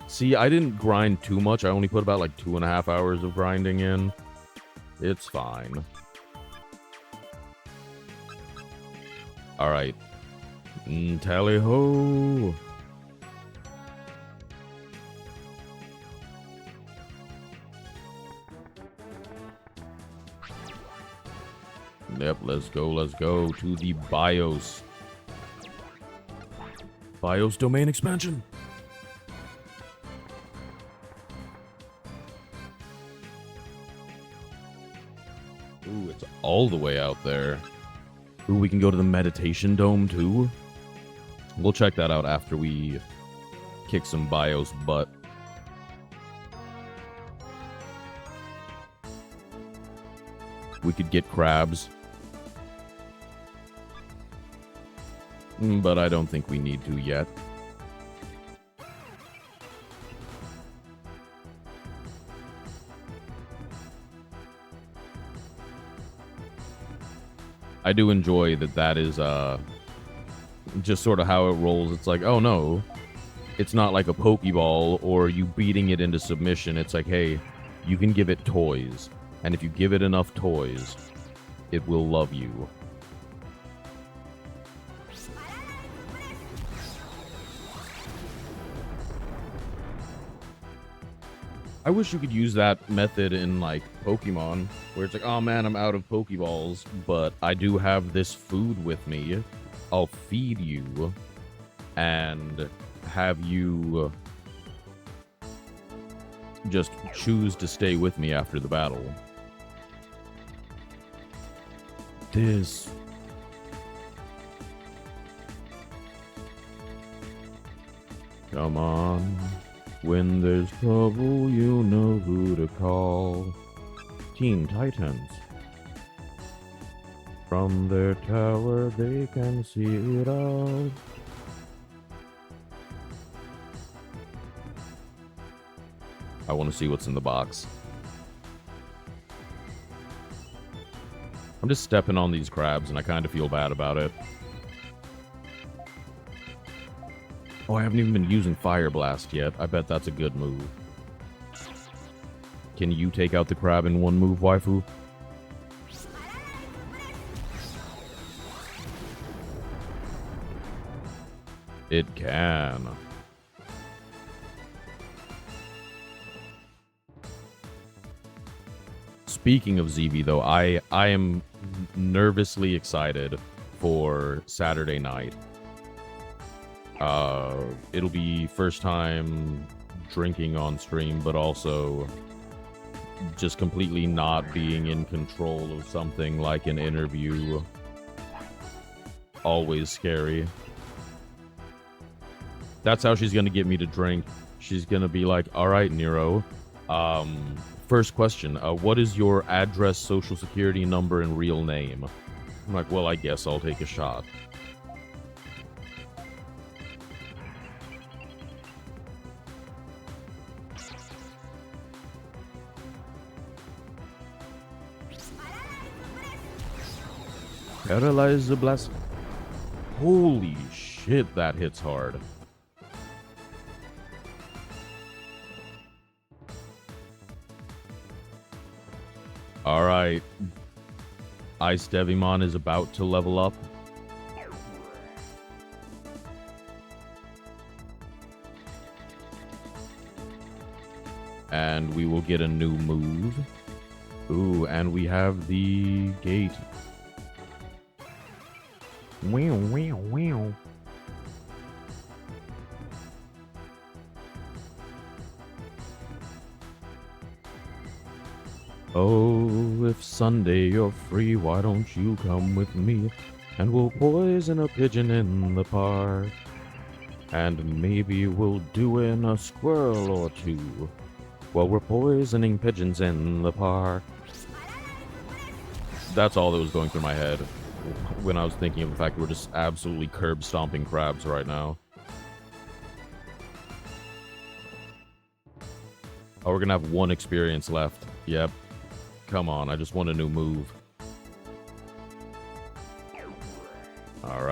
See, I didn't grind too much. I only put about like 2.5 hours of grinding in. It's fine. Alright. Tally ho! Yep, let's go to the BIOS. BIOS domain expansion. Ooh, it's all the way out there. Ooh, we can go to the meditation dome too. We'll check that out after we kick some BIOS butt. We could get crabs. But I don't think we need to yet. I do enjoy that is just sort of how it rolls. It's like, oh no, it's not like a Pokeball or you beating it into submission. It's like, hey, you can give it toys. And if you give it enough toys, it will love you. I wish you could use that method in, like, Pokemon, where it's like, oh man, I'm out of Pokeballs, but I do have this food with me. I'll feed you, and have you just choose to stay with me after the battle. This... Come on. When there's trouble, you know who to call. Teen Titans. From their tower, they can see it all. I want to see what's in the box. I'm just stepping on these crabs, and I kind of feel bad about it. Oh, I haven't even been using Fire Blast yet. I bet that's a good move. Can you take out the crab in one move, waifu? It can. Speaking of ZV, though, I am nervously excited for Saturday night. It'll be first time drinking on stream, but also just completely not being in control of something like an interview. Always scary. That's how she's gonna get me to drink. She's gonna be like, all right, Nero, first question, what is your address, social security number, and real name? I'm like, well, I guess I'll take a shot. Paralyze the blast. Holy shit, that hits hard. Alright. Ice Devimon is about to level up. And we will get a new move. Ooh, and we have the gate. Wow, wow, wow. Oh, if Sunday you're free, why don't you come with me? And we'll poison a pigeon in the park. And maybe we'll do in a squirrel or two while we're poisoning pigeons in the park. That's all that was going through my head when I was thinking of the fact that we're just absolutely curb stomping crabs right now. Oh, we're gonna have one experience left. Yep. Come on, I just want a new move.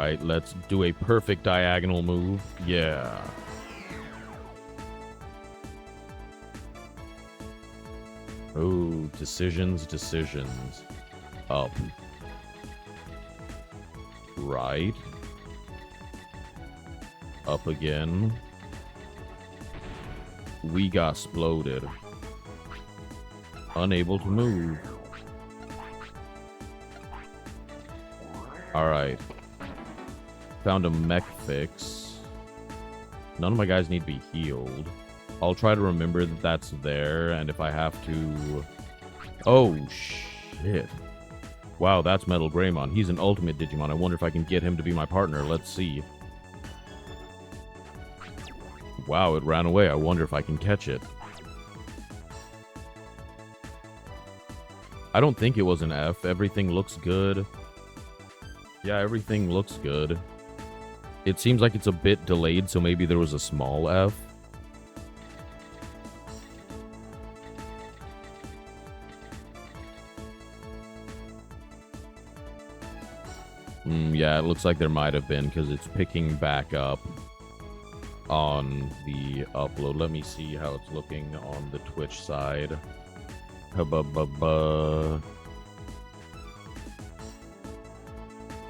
Alright, let's do a perfect diagonal move. Yeah. Oh, decisions. Up. Right. Up again. We got exploded. Unable to move. Alright. Found a mech fix. None of my guys need to be healed. I'll try to remember that that's there, and if I have to... Oh, shit. Wow, that's Metal Greymon. He's an ultimate Digimon. I wonder if I can get him to be my partner. Let's see. Wow, it ran away. I wonder if I can catch it. I don't think it was an F. Everything looks good. Yeah, everything looks good. It seems like it's a bit delayed, so maybe there was a small F. Yeah, it looks like there might have been, because it's picking back up on the upload. Let me see how it's looking on the Twitch side.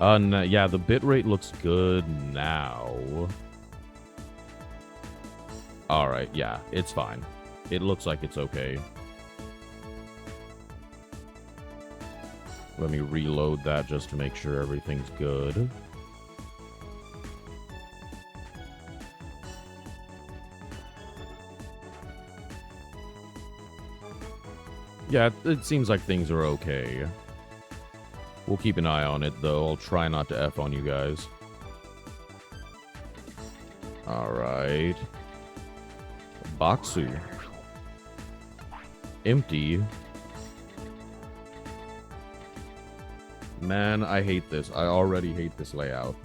Yeah, the bitrate looks good now. Alright, yeah, it's fine. It looks like it's okay. Let me reload that just to make sure everything's good. Yeah, it seems like things are okay. We'll keep an eye on it, though. I'll try not to F on you guys. Alright. Boxu. Empty. Man, I hate this. I already hate this layout.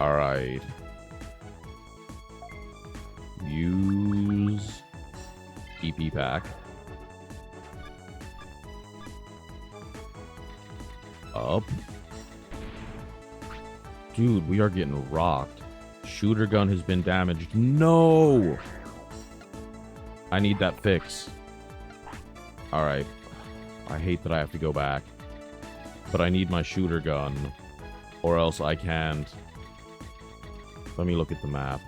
Alright. Use EP pack. Up. Dude, we are getting rocked. Shooter gun has been damaged. No! I need that fix. Alright. I hate that I have to go back. But I need my shooter gun. Or else I can't. Let me look at the map.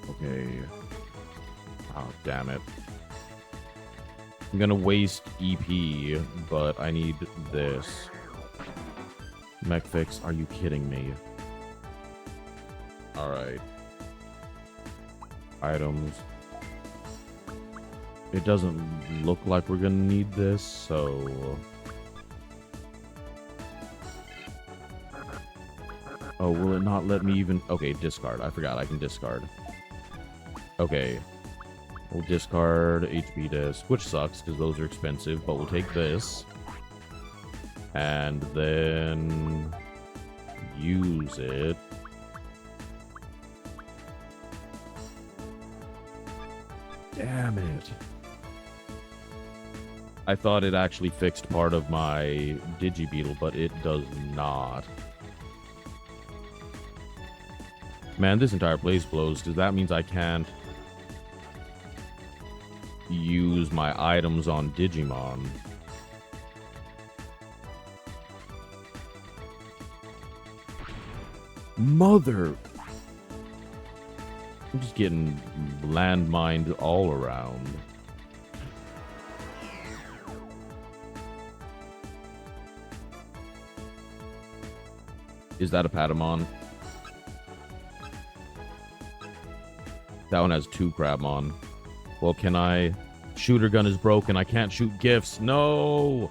Okay. Oh, damn it. I'm gonna waste EP, but I need this. Mech fix, are you kidding me? Alright. Items. It doesn't look like we're gonna need this, so... Oh, will it not let me even... Okay, discard. I forgot I can discard. Okay. We'll discard HP disc, which sucks because those are expensive, but we'll take this. And then... use it. Damn it. I thought it actually fixed part of my Digibeetle, but it does not. Man, this entire place blows, because that means I can't use my items on Digimon. Mother... I'm just getting landmined all around. Is that a Patamon? That one has 2 Crabmon. Well, can I... Shooter gun is broken. I can't shoot gifts. No!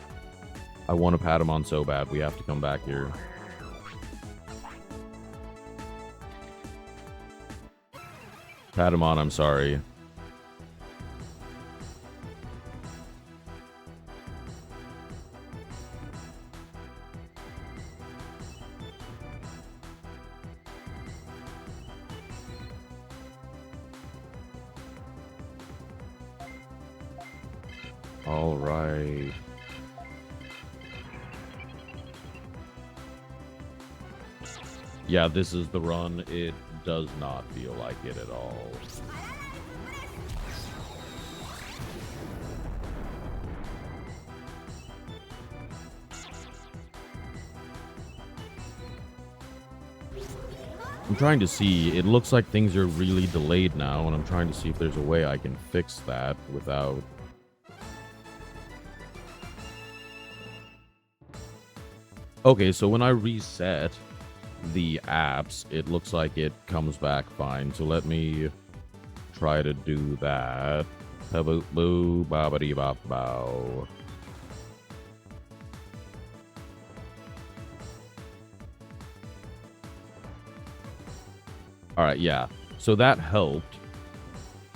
I want a Patamon so bad. We have to come back here. Patamon, I'm sorry. All right. Yeah, this is the run. It does not feel like it at all. I'm trying to see. It looks like things are really delayed now, and I'm trying to see if there's a way I can fix that without... Okay, so when I reset the apps, it looks like it comes back fine. So let me try to do that. Boo boo bobbity bop bow. All right, yeah. So that helped.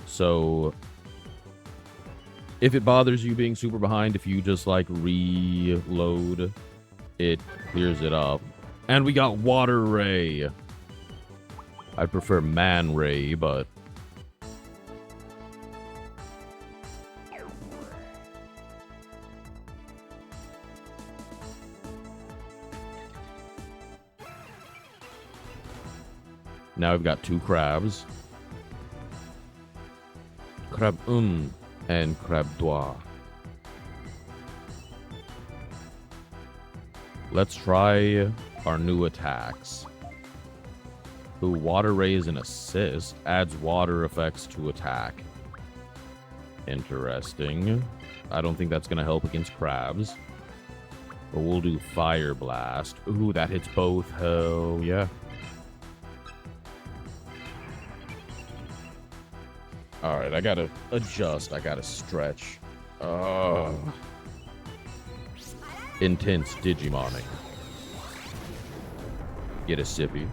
So if it bothers you being super behind, if you just like reload, it clears it up. And we got Water Ray. I prefer Man Ray, but... Now we've got 2 crabs. Crab and Crab Dois. Let's try our new attacks. Ooh, Water Ray is an assist. Adds water effects to attack. Interesting. I don't think that's going to help against crabs. But we'll do Fire Blast. Ooh, that hits both. Hell yeah. Alright, I gotta adjust. I gotta stretch. Intense Digimoning. Get a sippy.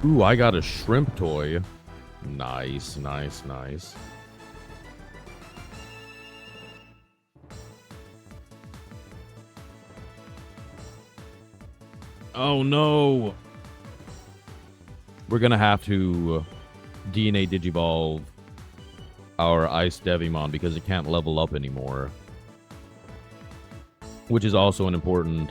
Ooh, I got a shrimp toy. Nice, nice, nice. Oh no! We're gonna have to DNA Digivolve our Ice Devimon because it can't level up anymore. Which is also an important...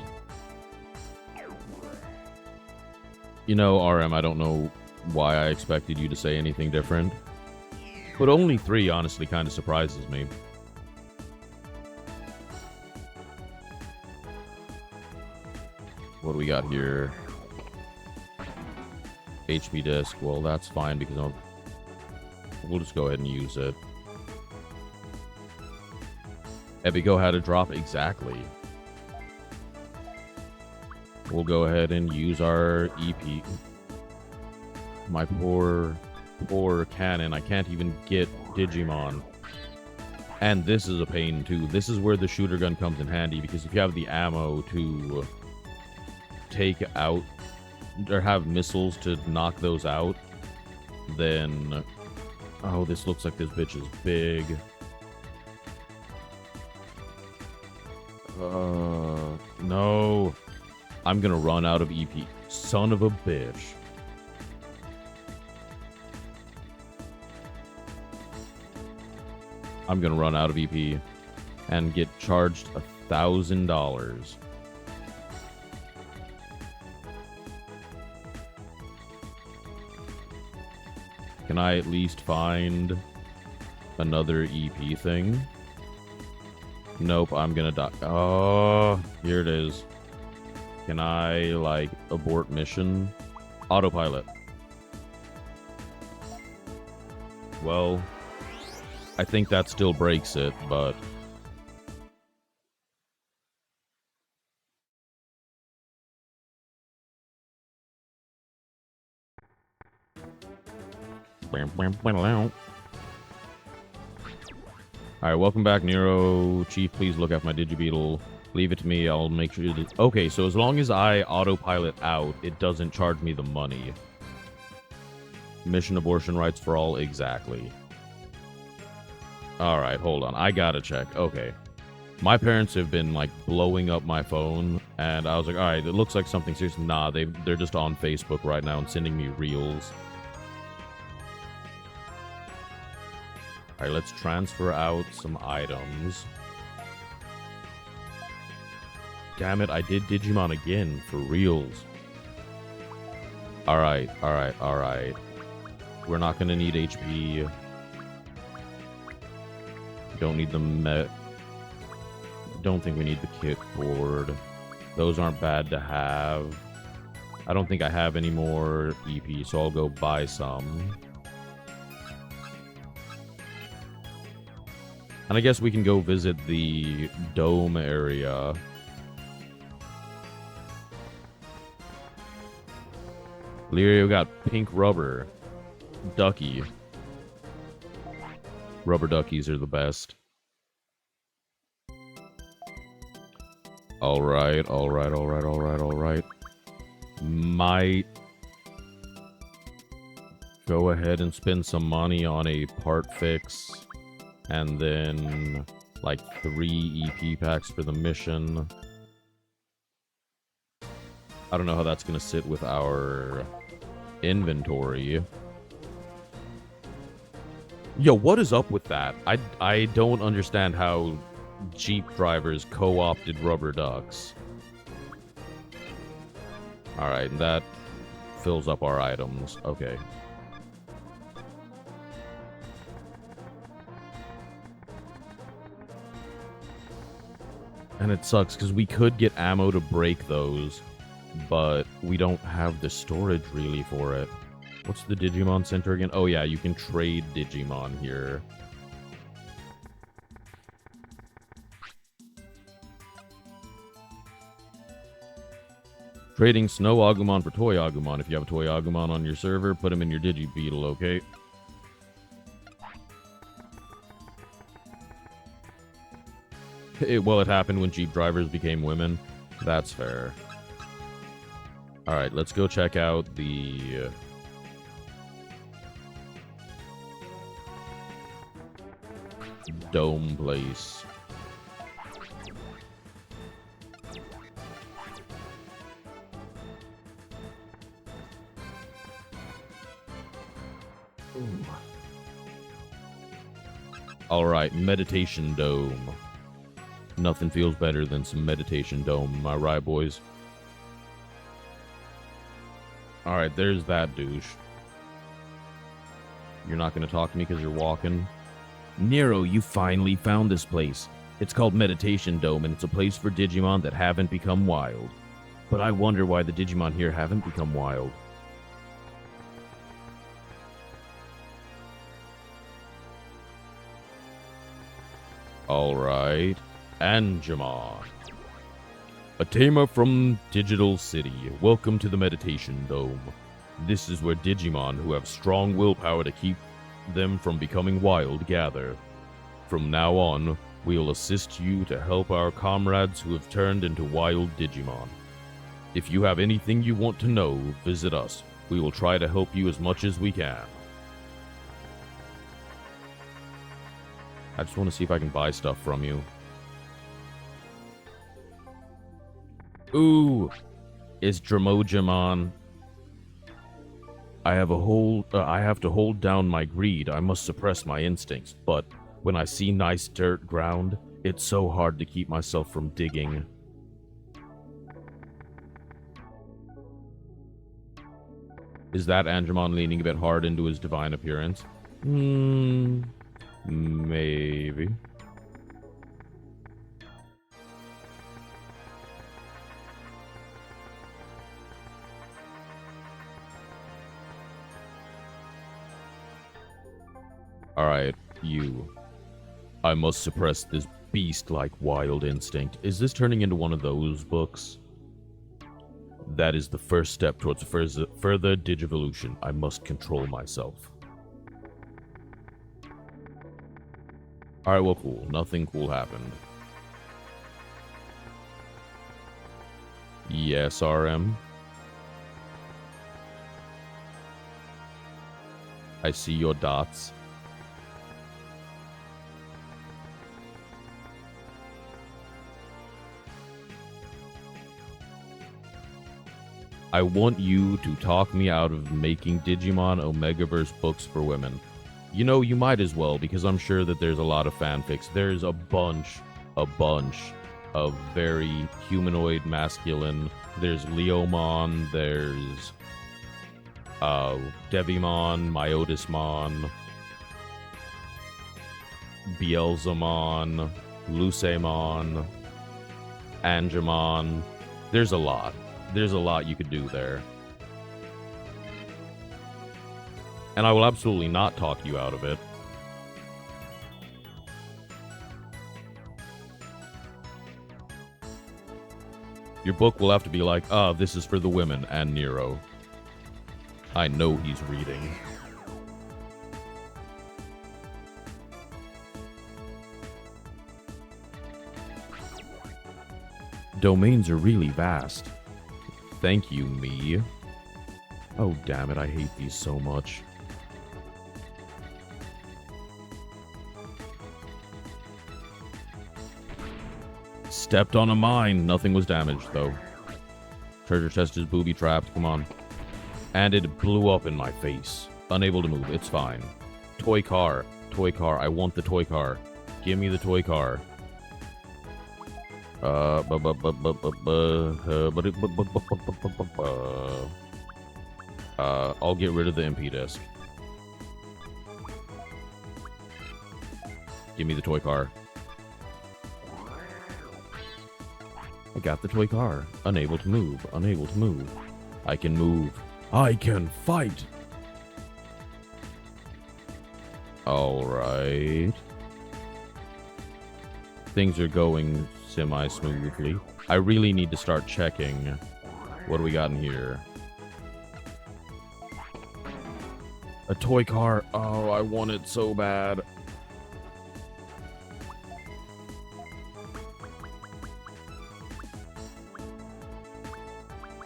You know, RM, I don't know why I expected you to say anything different. But only 3 honestly kind of surprises me. What do we got here? HP disc. Well, that's fine because we'll just go ahead and use it. Epico had a drop exactly. We'll go ahead and use our EP. My poor cannon. I can't even get Digimon. And this is a pain too. This is where the shooter gun comes in handy because if you have the ammo to take out or have missiles to knock those out, then... Oh, this looks like this bitch is big. No. I'm gonna run out of EP. Son of a bitch. I'm gonna run out of EP and get charged $1,000. Can I at least find another EP thing? Nope, I'm gonna die. Oh, here it is. Can I, like, abort mission? Autopilot. Well, I think that still breaks it, but... Alright, welcome back, Nero. Chief, please look after my Digibeetle. Leave it to me, I'll make sure to... Okay, so as long as I autopilot out, it doesn't charge me the money. Mission abortion rights for all, exactly. Alright, hold on. I gotta check. Okay. My parents have been like blowing up my phone, and I was like, all right, it looks like something serious. Nah, they're just on Facebook right now and sending me reels. All right, let's transfer out some items. Damn it, I did Digimon again for reals. All right. We're not gonna need HP. Don't need the Don't think we need the kit board. Those aren't bad to have. I don't think I have any more EP, so I'll go buy some. And I guess we can go visit the dome area. Lirio got pink rubber. Ducky. Rubber duckies are the best. Alright. Might go ahead and spend some money on a part fix. And then, like, 3 EP packs for the mission. I don't know how that's going to sit with our inventory. Yo, what is up with that? I don't understand how Jeep drivers co-opted rubber ducks. Alright, and that fills up our items. Okay. And it sucks, because we could get ammo to break those, but we don't have the storage, really, for it. What's the Digimon Center again? Oh, yeah, you can trade Digimon here. Trading Snow Agumon for Toy Agumon. If you have a Toy Agumon on your server, put him in your Digibeetle, okay? It happened when Jeep drivers became women. That's fair. Alright, let's go check out the dome place. Alright, meditation dome. Nothing feels better than some meditation dome, am I right, boys? Alright, there's that douche. You're not gonna talk to me because you're walking? Nero, you finally found this place. It's called Meditation Dome, and it's a place for Digimon that haven't become wild. But I wonder why the Digimon here haven't become wild. Alright. Angemon. A tamer from Digital City. Welcome to the Meditation Dome. This is where Digimon who have strong willpower to keep them from becoming wild gather. From now on, we'll assist you to help our comrades who have turned into wild Digimon. If you have anything you want to know, visit us. We will try to help you as much as we can. I just want to see if I can buy stuff from you. Ooh, it's Dramojimon. I have to hold down my greed. I must suppress my instincts. But when I see nice dirt ground, it's so hard to keep myself from digging. Is that Angemon leaning a bit hard into his divine appearance? Maybe. Alright, you. I must suppress this beast-like wild instinct. Is this turning into one of those books? That is the first step towards further digivolution. I must control myself. Alright, well, cool. Nothing cool happened. Yes, RM. I see your dots. I want you to talk me out of making Digimon Omegaverse books for women. You know, you might as well, because I'm sure that there's a lot of fanfics. There's a bunch of very humanoid masculine. There's Leomon, there's Devimon, Myotismon, Beelzemon, Lucemon, Angemon. There's a lot. There's a lot you could do there. And I will absolutely not talk you out of it. Your book will have to be like, this is for the women and Nero. I know he's reading. Domains are really vast. Thank you, me. Oh, damn it, I hate these so much. Stepped on a mine. Nothing was damaged, though. Treasure chest is booby-trapped. Come on. And it blew up in my face. Unable to move. It's fine. Toy car. Toy car. I want the toy car. Give me the toy car. I'll get rid of the MP disc. Give me the toy car. I got the toy car. Unable to move. Unable to move. I can move. I can fight! Alright. Things are going semi-smoothly. I really need to start checking. What do we got in here? A toy car. Oh, I want it so bad.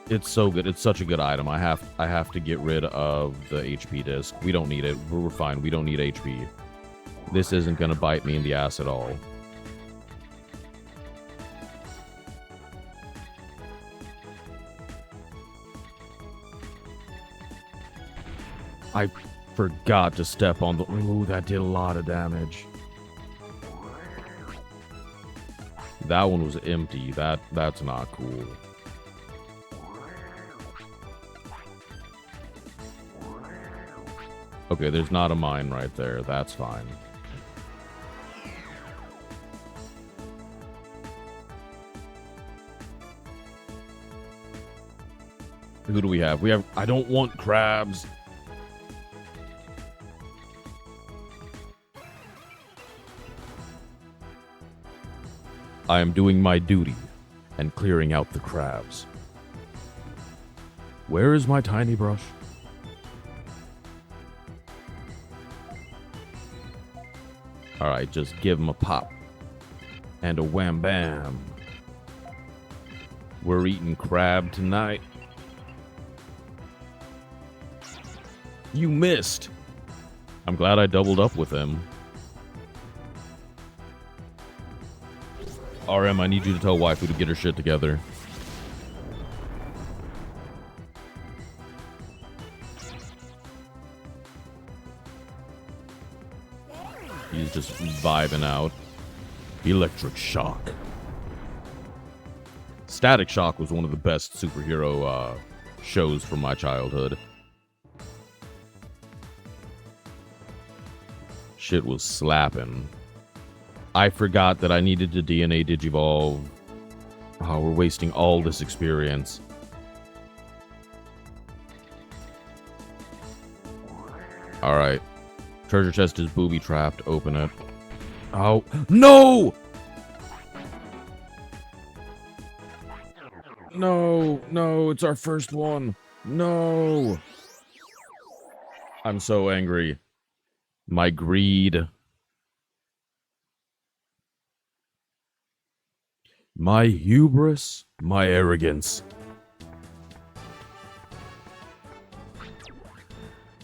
It's so good. It's such a good item. I have to get rid of the HP disc. We don't need it. We're fine. We don't need HP. This isn't going to bite me in the ass at all. I forgot to step on the... Ooh, that did a lot of damage. That one was empty. That's not cool. Okay, there's not a mine right there. That's fine. Who do we have? We have... I don't want crabs. I am doing my duty and clearing out the crabs. Where is my tiny brush? Alright, just give him a pop. And a wham bam. We're eating crab tonight. You missed. I'm glad I doubled up with him. RM, I need you to tell waifu to get her shit together. He's just vibing out. Electric Shock. Static Shock was one of the best superhero shows from my childhood. Shit was slapping. I forgot that I needed to DNA Digivolve. Oh, we're wasting all this experience. Alright. Treasure chest is booby-trapped. Open it. Oh. No! No, no, it's our first one. No. I'm so angry. My greed. My hubris. My arrogance.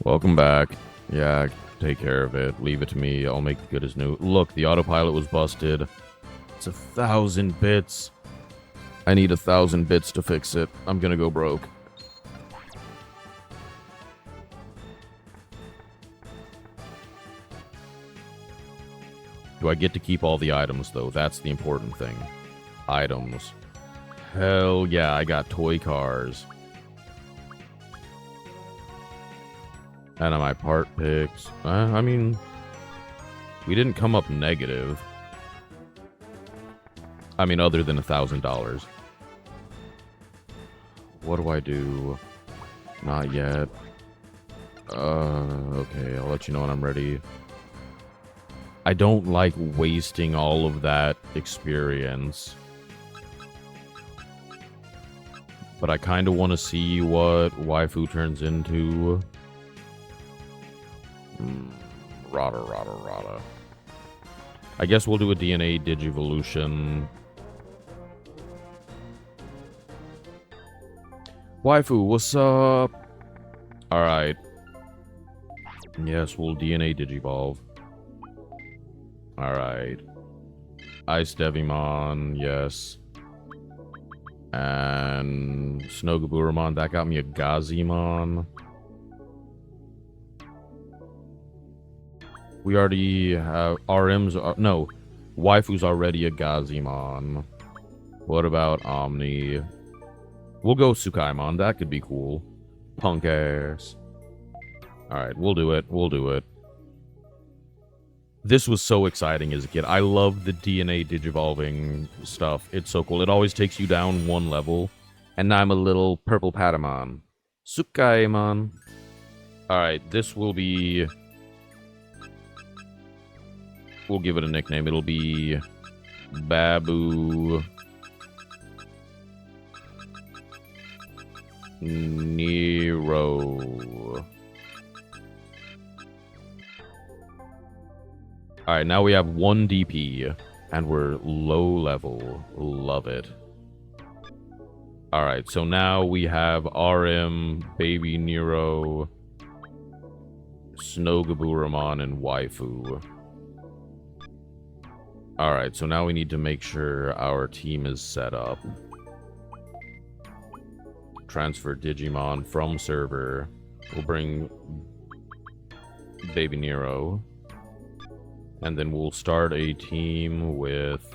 Welcome back. Yeah, take care of it. Leave it to me. I'll make it good as new. Look, the autopilot was busted. It's 1,000 bits. I need 1,000 bits to fix it. I'm gonna go broke. Do I get to keep all the items, though? That's the important thing. Items. Hell yeah, I got toy cars. And my part picks. I mean, we didn't come up negative. I mean, other than $1,000. What do I do? Not yet. Okay, I'll let you know when I'm ready. I don't like wasting all of that experience. But I kind of want to see what waifu turns into. Rada. I guess we'll do a DNA Digivolution. Waifu, what's up? Alright. Yes, we'll DNA Digivolve. Alright. Ice Devimon, yes. And Snogaburamon, that got me a Gazimon. We already have RM's. No, Waifu's already a Gazimon. What about Omni? We'll go Tsukaimon. That could be cool. Punk ass. Alright, we'll do it. We'll do it. This was so exciting as a kid. I love the DNA Digivolving stuff. It's so cool. It always takes you down one level. And now I'm a little purple Patamon. Tsukaimon. Alright, this will be... We'll give it a nickname. It'll be... Babu... Nero. Alright, now we have 1 DP, and we're low level. Love it. Alright, so now we have RM, Baby Nero, Snogaburamon, and Waifu. Alright, so now we need to make sure our team is set up. Transfer Digimon from server. We'll bring Baby Nero. And then we'll start a team with...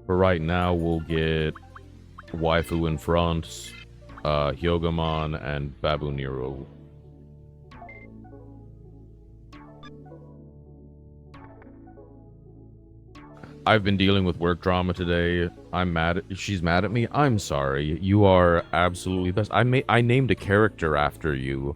For right now, we'll get Waifu in front, Hyogomon, and Babu Nero. I've been dealing with work drama today. She's mad at me. I'm sorry. You are absolutely best. I named a character after you.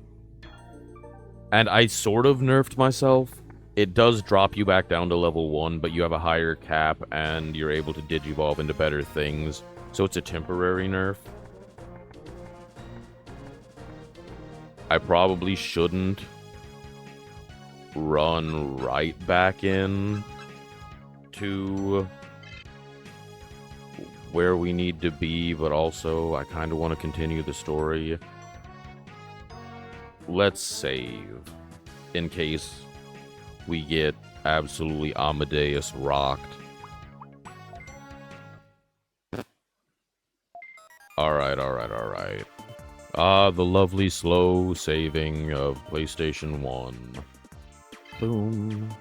And I sort of nerfed myself. It does drop you back down to level 1, but you have a higher cap, and you're able to digivolve into better things. So it's a temporary nerf. I probably shouldn't run right back in to where we need to be, but also I kind of want to continue the story. Let's save in case we get absolutely Amadeus rocked. Alright. The lovely slow saving of PlayStation 1. Boom.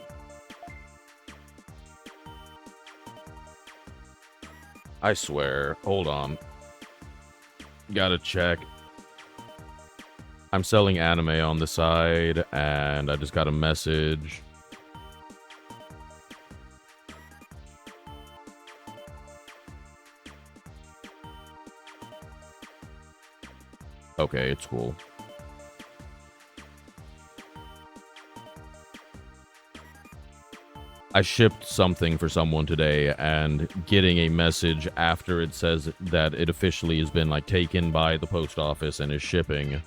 I swear. Hold on. Gotta check. I'm selling anime on the side, and I just got a message. Okay, it's cool. I shipped something for someone today, and getting a message after it says that it officially has been, like, taken by the post office and is shipping.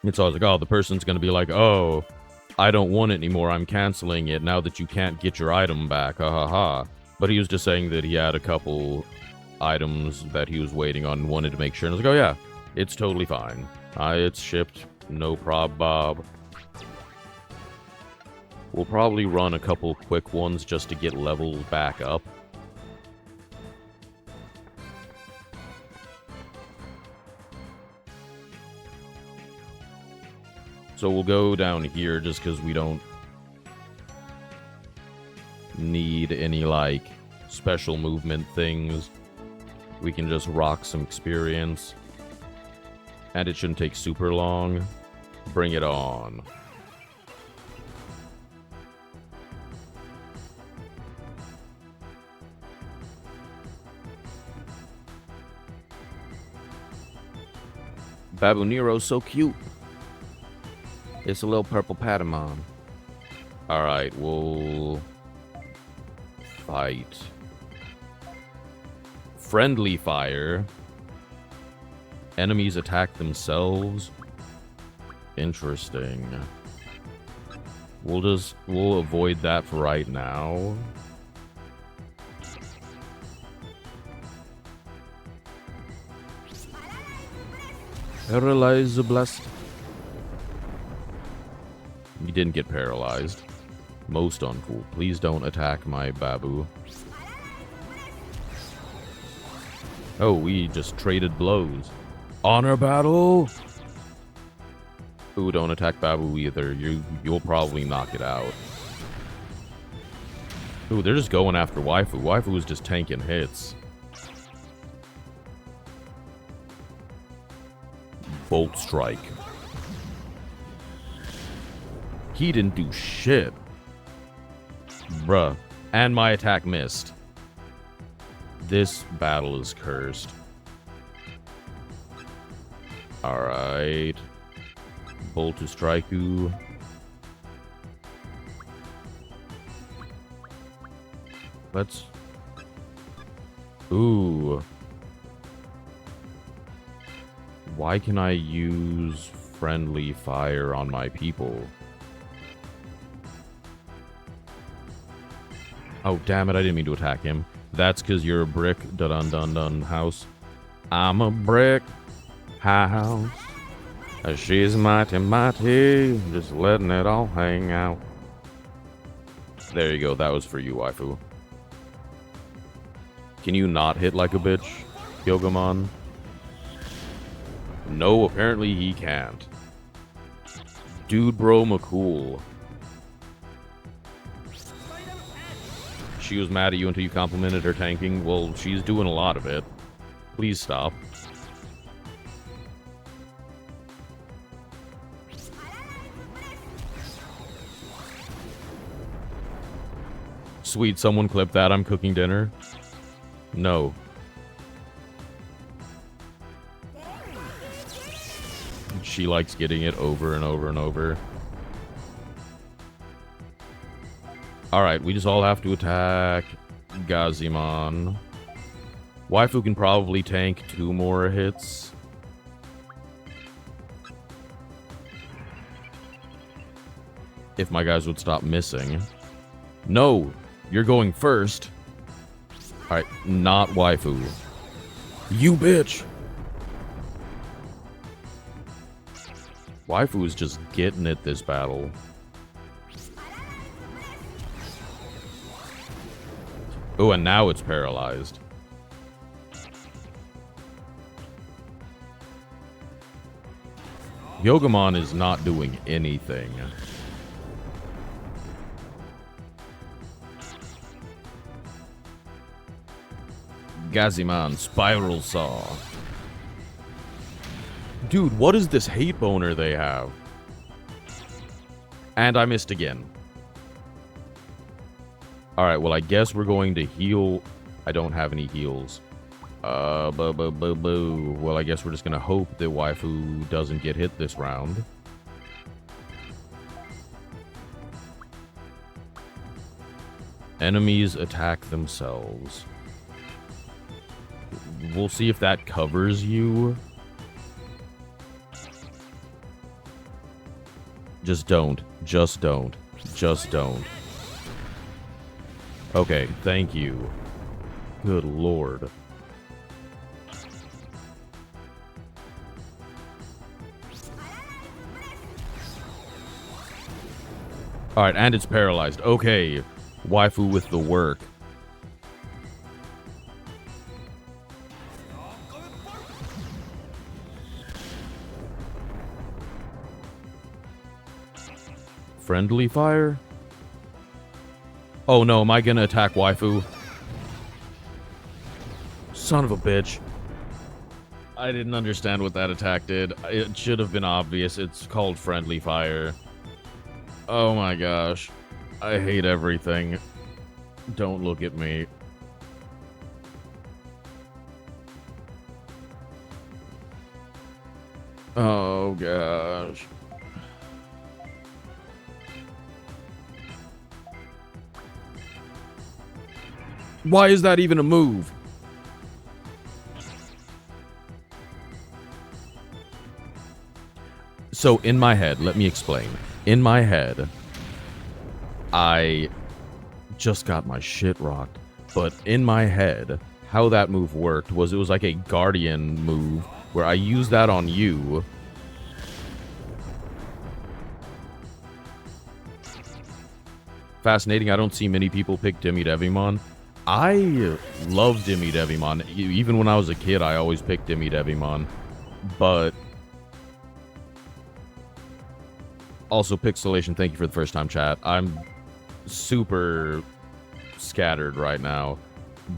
It's always like, oh, the person's gonna be like, oh, I don't want it anymore, I'm canceling it now that you can't get your item back, ha ha ha. But he was just saying that he had a couple items that he was waiting on and wanted to make sure, and I was like, oh yeah, it's totally fine. It's shipped, no prob bob. We'll probably run a couple quick ones just to get levels back up. So we'll go down here just because we don't need any, like, special movement things. We can just rock some experience. And it shouldn't take super long. Bring it on. Babu Nero's so cute. It's a little purple Patamon. Alright, we'll fight. Friendly fire. Enemies attack themselves. Interesting. We'll avoid that for right now. Paralyze the blessed. You didn't get paralyzed. Most uncool. Please don't attack my Babu. Oh, we just traded blows. Honor battle! Ooh, don't attack Babu either. You'll probably knock it out. Ooh, they're just going after Waifu. Waifu is just tanking hits. Bolt strike. He didn't do shit. Bruh. And my attack missed. This battle is cursed. Alright. Bolt to strike you. Let's... Ooh. Why can I use friendly fire on my people? Oh, damn it, I didn't mean to attack him. That's because you're a brick. Dun-dun-dun-dun house. I'm a brick house. She's mighty, mighty. Just letting it all hang out. There you go. That was for you, waifu. Can you not hit like a bitch, Yogamon? No, apparently he can't. Dude, bro, McCool. She was mad at you until you complimented her tanking. Well, she's doing a lot of it. Please stop. Sweet, someone clip that. I'm cooking dinner. No. She likes getting it over and over and over. Alright, we just all have to attack Gazimon. Waifu can probably tank 2 more hits. If my guys would stop missing. No! You're going first. Alright, not Waifu. You bitch! Waifu is just getting it this battle. Oh, and now it's paralyzed. Yogamon is not doing anything. Gazimon, Spiral Saw. Dude, what is this hate boner they have? And I missed again. Alright, well, I guess we're going to heal. I don't have any heals. Boo. Well, I guess we're just gonna hope that Waifu doesn't get hit this round. Enemies attack themselves. We'll see if that covers you. Just don't. Just don't. Just don't. Okay, thank you. Good lord. Alright, and it's paralyzed. Okay, Waifu with the work. Friendly fire? Oh no, am I gonna attack waifu? Son of a bitch. I didn't understand what that attack did. It should have been obvious. It's called friendly fire. Oh my gosh. I hate everything. Don't look at me. Oh gosh. Why is that even a move? So in my head, let me explain. In my head, I just got my shit rocked. But in my head, how that move worked was it was like a guardian move where I used that on you. Fascinating. I don't see many people pick Demi Devimon. I love Demi Devimon. Even when I was a kid, I always picked Demi Devimon. But also, Pixelation, thank you for the first time chat. I'm super scattered right now,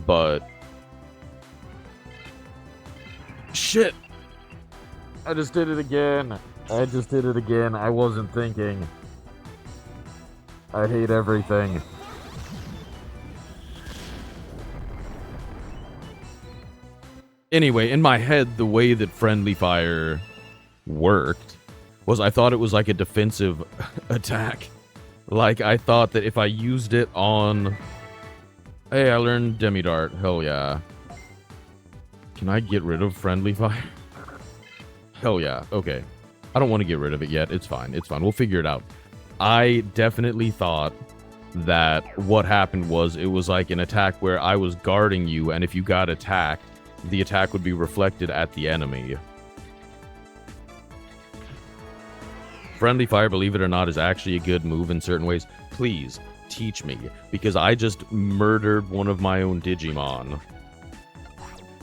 but shit, I just did it again. I wasn't thinking. I hate everything. Anyway, in my head, the way that friendly fire worked was I thought it was like a defensive attack. Like, I thought that if I used it on... Hey, I learned Demi-Dart. Hell yeah. Can I get rid of friendly fire? Hell yeah. Okay. I don't want to get rid of it yet. It's fine. It's fine. We'll figure it out. I definitely thought that what happened was it was like an attack where I was guarding you, and if you got attacked, the attack would be reflected at the enemy. Friendly fire, believe it or not, is actually a good move in certain ways. Please, teach me, because I just murdered one of my own Digimon.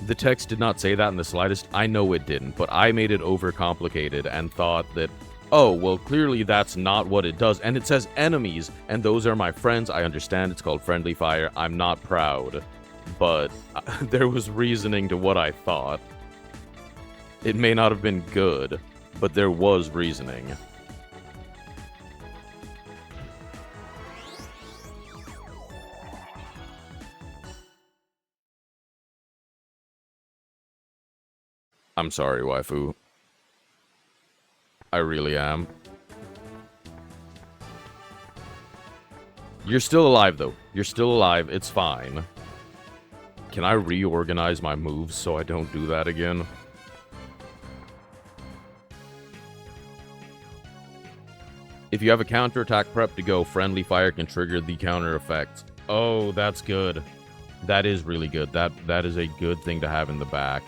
The text did not say that in the slightest. I know it didn't, but I made it overcomplicated and thought that, oh, well, clearly that's not what it does. And it says enemies, and those are my friends. I understand it's called friendly fire. I'm not proud. But there was reasoning to what I thought. It may not have been good, but there was reasoning. I'm sorry, waifu. I really am. You're still alive, though. You're still alive. It's fine. Can I reorganize my moves so I don't do that again? If you have a counterattack prep to go, friendly fire can trigger the counter effect. Oh, that's good. That is really good. That is a good thing to have in the back.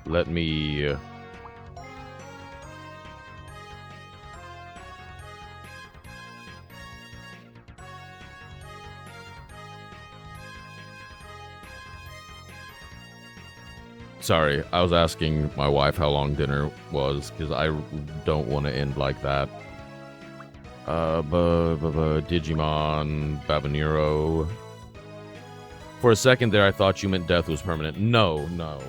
Let me... Sorry, I was asking my wife how long dinner was, because I don't want to end like that. Digimon, Babanero. For a second there, I thought you meant death was permanent. No, no.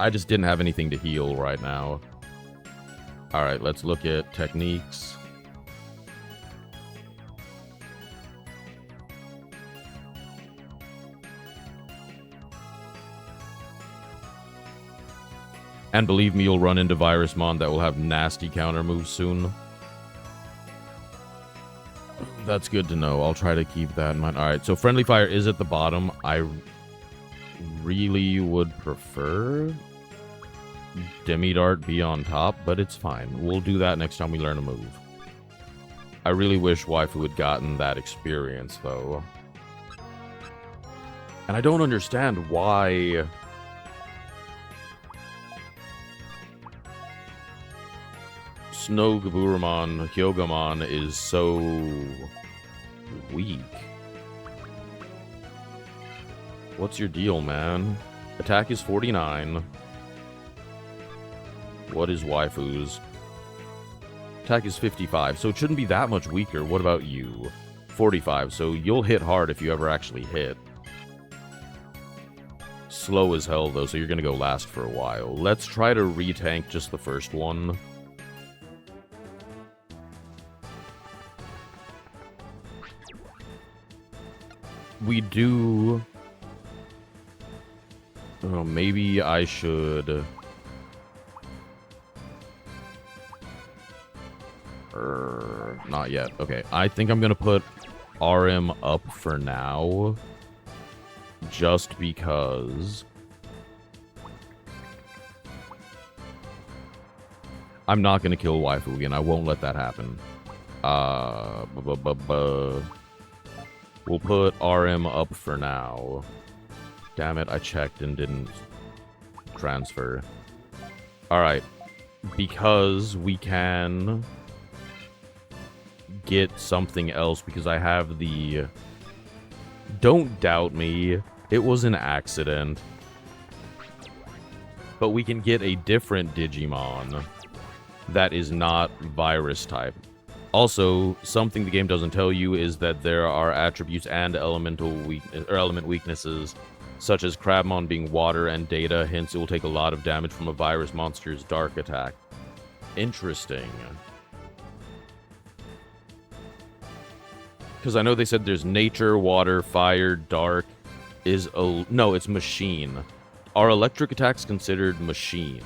I just didn't have anything to heal right now. Alright, let's look at techniques. And believe me, you'll run into Virusmon that will have nasty counter moves soon. That's good to know. I'll try to keep that in mind. Alright, so Friendly Fire is at the bottom. I really would prefer Demi-Dart be on top, but it's fine. We'll do that next time we learn a move. I really wish Waifu had gotten that experience, though. And I don't understand why... Snowgaburamon Hyogamon is so weak. What's your deal, man? Attack is 49. What is Waifu's? Attack is 55, so it shouldn't be that much weaker. What about you? 45, so you'll hit hard if you ever actually hit. Slow as hell, though, so you're gonna go last for a while. Let's try to re-tank just the first one. We do... Oh, maybe I should... Not yet. Okay, I think I'm gonna put RM up for now. Just because... I'm not gonna kill Waifu again. I won't let that happen. We'll put RM up for now. Damn it, I checked and didn't transfer. Alright. Because we can get something else, because I have the... Don't doubt me. It was an accident. But we can get a different Digimon that is not virus type. Also, something the game doesn't tell you is that there are attributes and element weaknesses, such as Crabmon being water and data, hence it will take a lot of damage from a virus monster's dark attack. Interesting. Because I know they said there's nature, water, fire, dark, no, it's machine. Are electric attacks considered machine?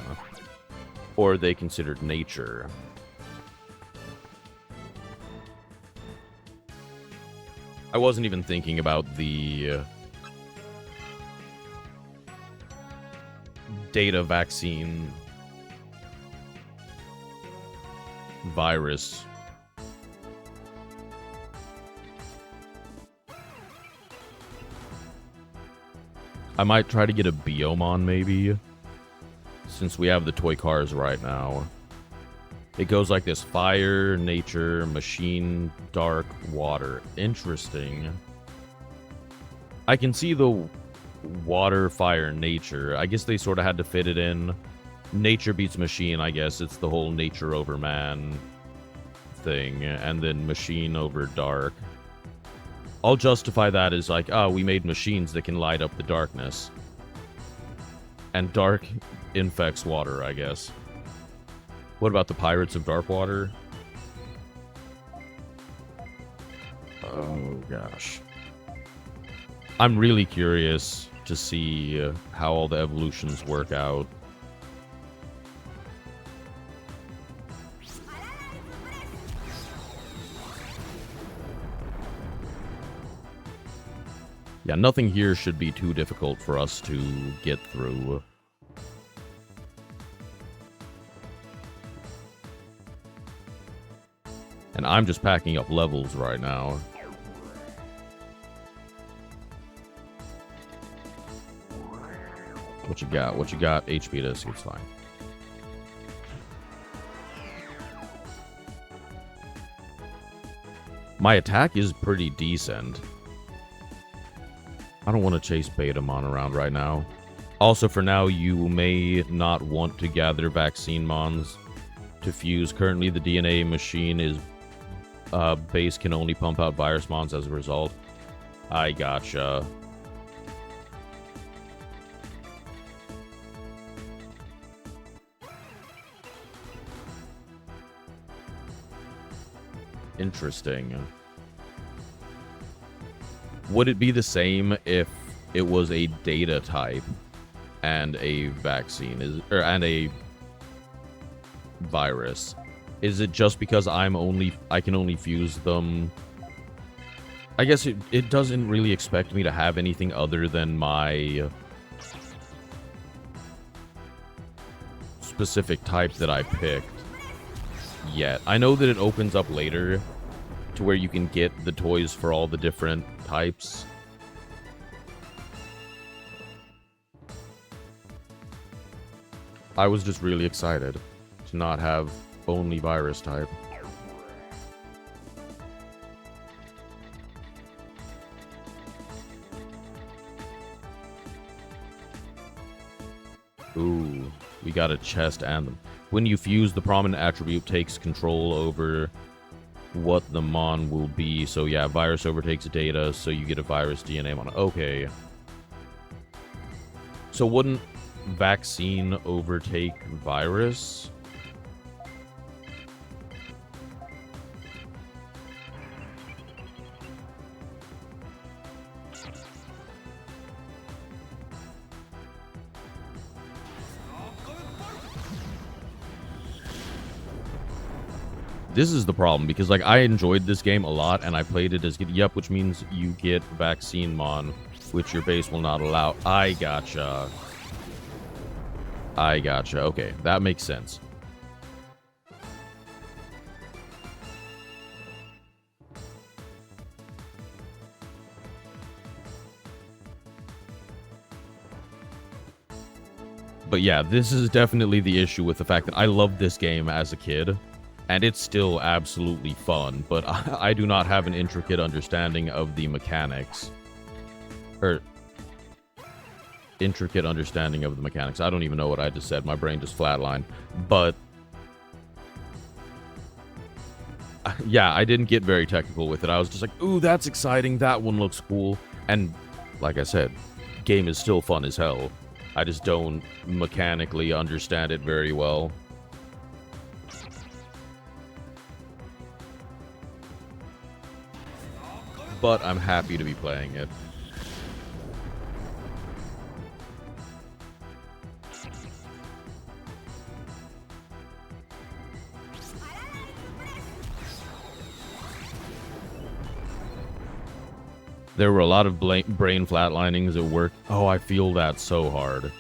Or are they considered nature? I wasn't even thinking about the data vaccine virus. I might try to get a Biomon, maybe, since we have the toy cars right now. It goes like this: fire, nature, machine, dark, water. Interesting. I can see the water, fire, nature. I guess they sort of had to fit it in. Nature beats machine, I guess. It's the whole nature over man thing. And then machine over dark. I'll justify that as like, oh, we made machines that can light up the darkness. And dark infects water, I guess. What about the Pirates of Darkwater? Oh, gosh. I'm really curious to see how all the evolutions work out. Yeah, nothing here should be too difficult for us to get through. And I'm just packing up levels right now. What you got? What you got? HP disc, it's fine. My attack is pretty decent. I don't want to chase Betamon around right now. Also, for now, you may not want to gather vaccine mons to fuse. Currently, the DNA machine is base can only pump out virus mons as a result. I gotcha. Interesting. Would it be the same if it was a data type and a vaccine, and a virus? Is it just because I can only fuse them? I guess it doesn't really expect me to have anything other than my specific type that I picked yet. I know that it opens up later to where you can get the toys for all the different types. I was just really excited to not have only virus type. Ooh, we got a chest and them. When you fuse, the prominent attribute takes control over what the mon will be. So yeah, virus overtakes data, so you get a virus DNA mon. Okay. So wouldn't vaccine overtake virus? This is the problem, because, like, I enjoyed this game a lot, and I played it as... Yep, which means you get Vaccine Mon, which your base will not allow. I gotcha. I gotcha. Okay, that makes sense. But yeah, this is definitely the issue with the fact that I loved this game as a kid. And it's still absolutely fun, but I do not have an intricate understanding of the mechanics. Intricate understanding of the mechanics. I don't even know what I just said. My brain just flatlined. But yeah, I didn't get very technical with it. I was just like, ooh, that's exciting. That one looks cool. And like I said, game is still fun as hell. I just don't mechanically understand it very well. But I'm happy to be playing it. There were a lot of brain flatlinings at work. Oh, I feel that so hard.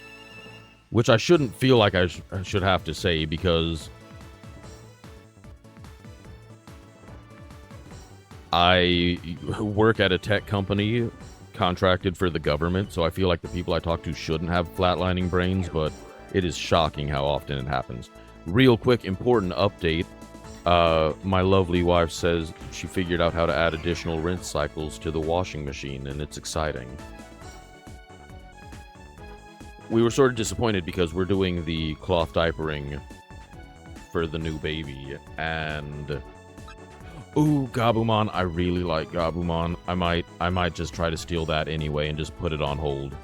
Which I shouldn't feel like I should have to say, because I work at a tech company contracted for the government, so I feel like the people I talk to shouldn't have flatlining brains, but it is shocking how often it happens. Real quick, important update. My lovely wife says she figured out how to add additional rinse cycles to the washing machine, and it's exciting. We were sort of disappointed because we're doing the cloth diapering for the new baby, and... Ooh, Gabumon. I really like Gabumon. I might just try to steal that anyway and just put it on hold.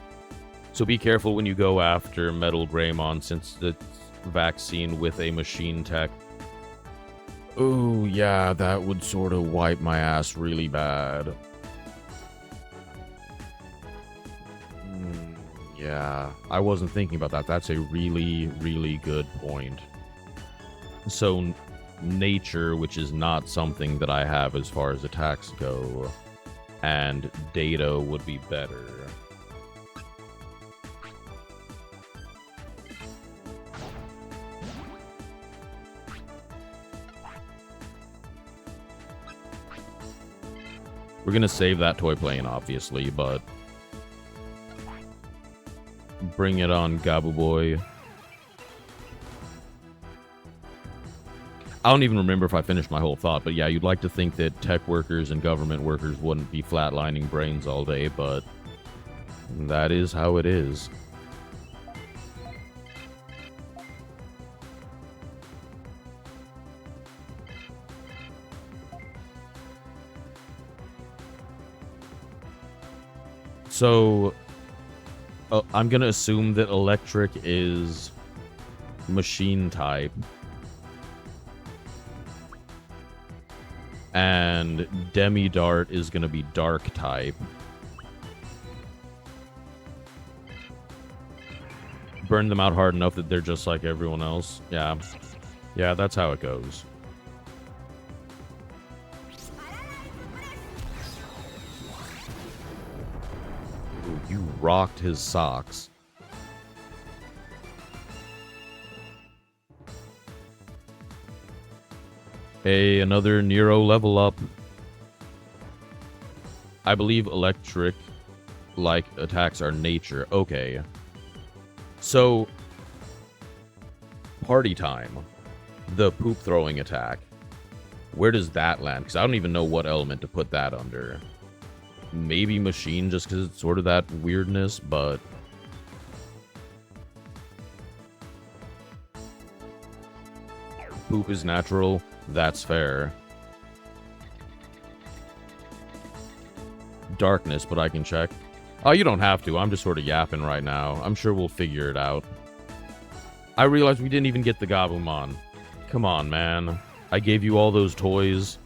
So be careful when you go after Metal Greymon, since it's vaccine with a machine tech. Ooh, yeah, that would sort of wipe my ass really bad. Yeah, I wasn't thinking about that. That's a really, really good point. So... nature, which is not something that I have as far as attacks go, and data would be better. We're gonna save that toy plane, obviously, but bring it on, Gabu Boy. I don't even remember if I finished my whole thought, but yeah, you'd like to think that tech workers and government workers wouldn't be flatlining brains all day, but that is how it is. So, I'm gonna assume that electric is machine type. And Demi-Dart is going to be dark type. Burn them out hard enough that they're just like everyone else. Yeah. Yeah, that's how it goes. Ooh, you rocked his socks. Hey, another Nero level up. I believe electric-like attacks are nature. Okay. So, party time. The poop-throwing attack. Where does that land? Because I don't even know what element to put that under. Maybe machine, just because it's sort of that weirdness, but... Poop is natural, that's fair. Darkness, but I can check. Oh, you don't have to. I'm just sort of yapping right now. I'm sure we'll figure it out. I realized we didn't even get the Gabumon. Come on, man. I gave you all those toys.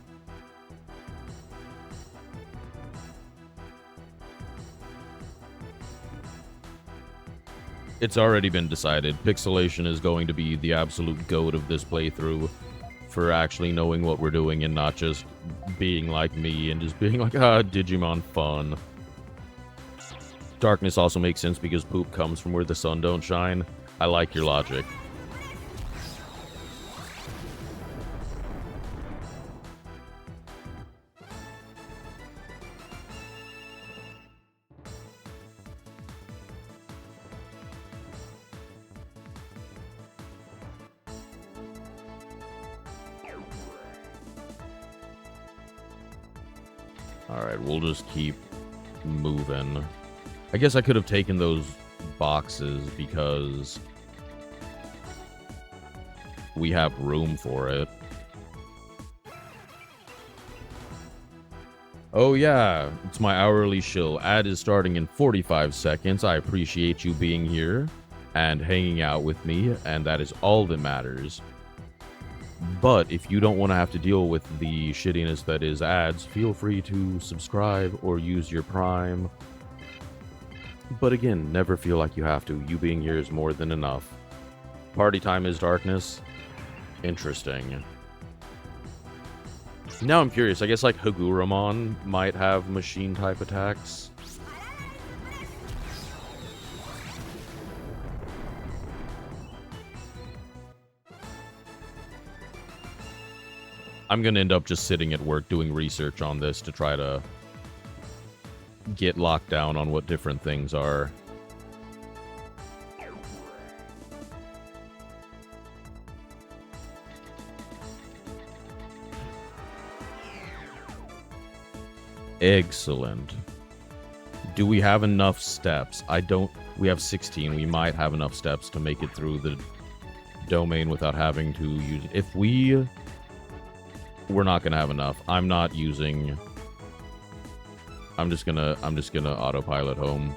It's already been decided. Pixelation is going to be the absolute goat of this playthrough for actually knowing what we're doing and not just being like me and just being like, ah, Digimon fun. Darkness also makes sense because poop comes from where the sun don't shine. I like your logic. Alright, we'll just keep moving. I guess I could have taken those boxes because we have room for it. Oh yeah, it's my hourly shill. Ad is starting in 45 seconds. I appreciate you being here and hanging out with me, and that is all that matters. But if you don't want to have to deal with the shittiness that is ads, feel free to subscribe or use your Prime. But again, never feel like you have to. You being here is more than enough. Party time is darkness. Interesting. Now I'm curious. I guess like Haguramon might have machine type attacks. I'm gonna end up just sitting at work doing research on this to try to get locked down on what different things are. Excellent. Do we have enough steps? We have 16. We might have enough steps to make it through the domain without having to use it. If we're not gonna have enough. I'm not using. I'm just gonna autopilot home.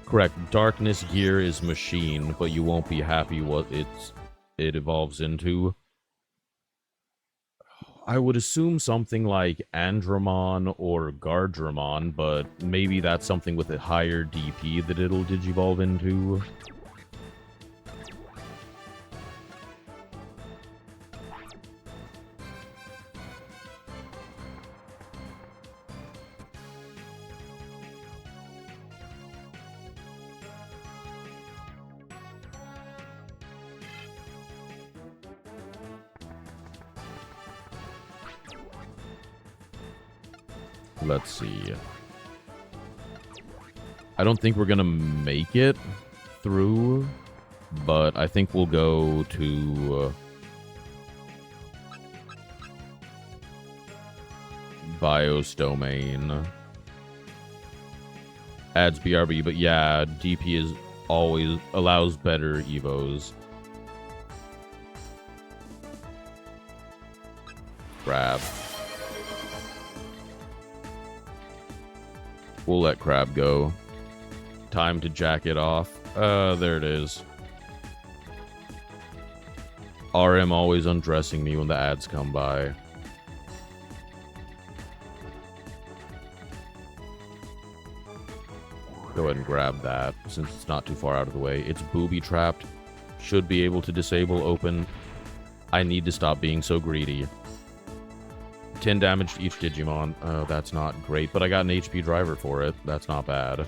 Correct. Darkness gear is machine, but you won't be happy what it evolves into. I would assume something like Andromon or Gardramon, but maybe that's something with a higher DP that it'll digivolve into. Let's see. I don't think we're gonna make it through, but I think we'll go to Bios domain. Adds BRB, but yeah, DP is always allows better evos. Grab. We'll let Crab go. Time to jack it off. There it is. RM always undressing me when the ads come by. Go ahead and grab that, since it's not too far out of the way. It's booby-trapped. Should be able to disable open. I need to stop being so greedy. 10 damage to each Digimon. Oh, that's not great, but I got an HP driver for it. That's not bad.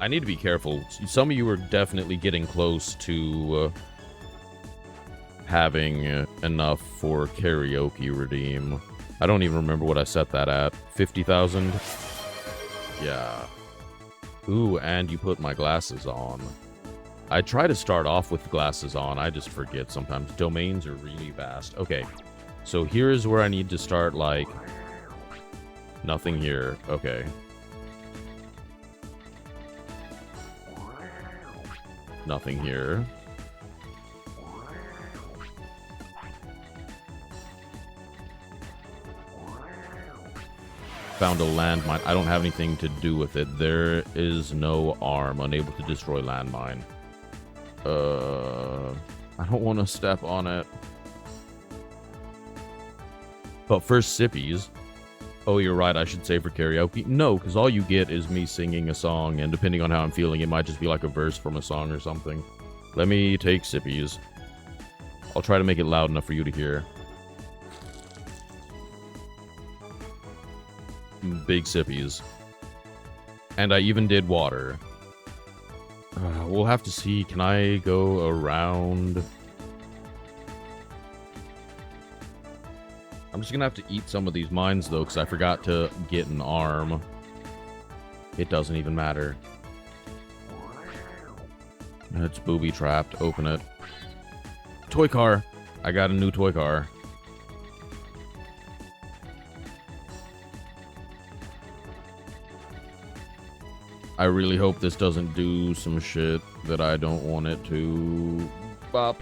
I need to be careful. Some of you are definitely getting close to having enough for karaoke redeem. I don't even remember what I set that at. 50,000? Yeah. Ooh, and you put my glasses on. I try to start off with glasses on. I just forget sometimes. Domains are really vast. Okay. So here's where I need to start, like... Nothing here. Okay. Nothing here. Found a landmine. I don't have anything to do with it. There is no arm. Unable to destroy landmine. I don't want to step on it. But first, sippies. Oh, you're right. I should say for karaoke. No, because all you get is me singing a song, and depending on how I'm feeling, it might just be like a verse from a song or something. Let me take sippies. I'll try to make it loud enough for you to hear. Big sippies. And I even did water. We'll have to see. Can I go around? I'm just gonna have to eat some of these mines, though, because I forgot to get an arm. It doesn't even matter. It's booby-trapped. Open it. Toy car! I got a new toy car. I really hope this doesn't do some shit that I don't want it to. Bop.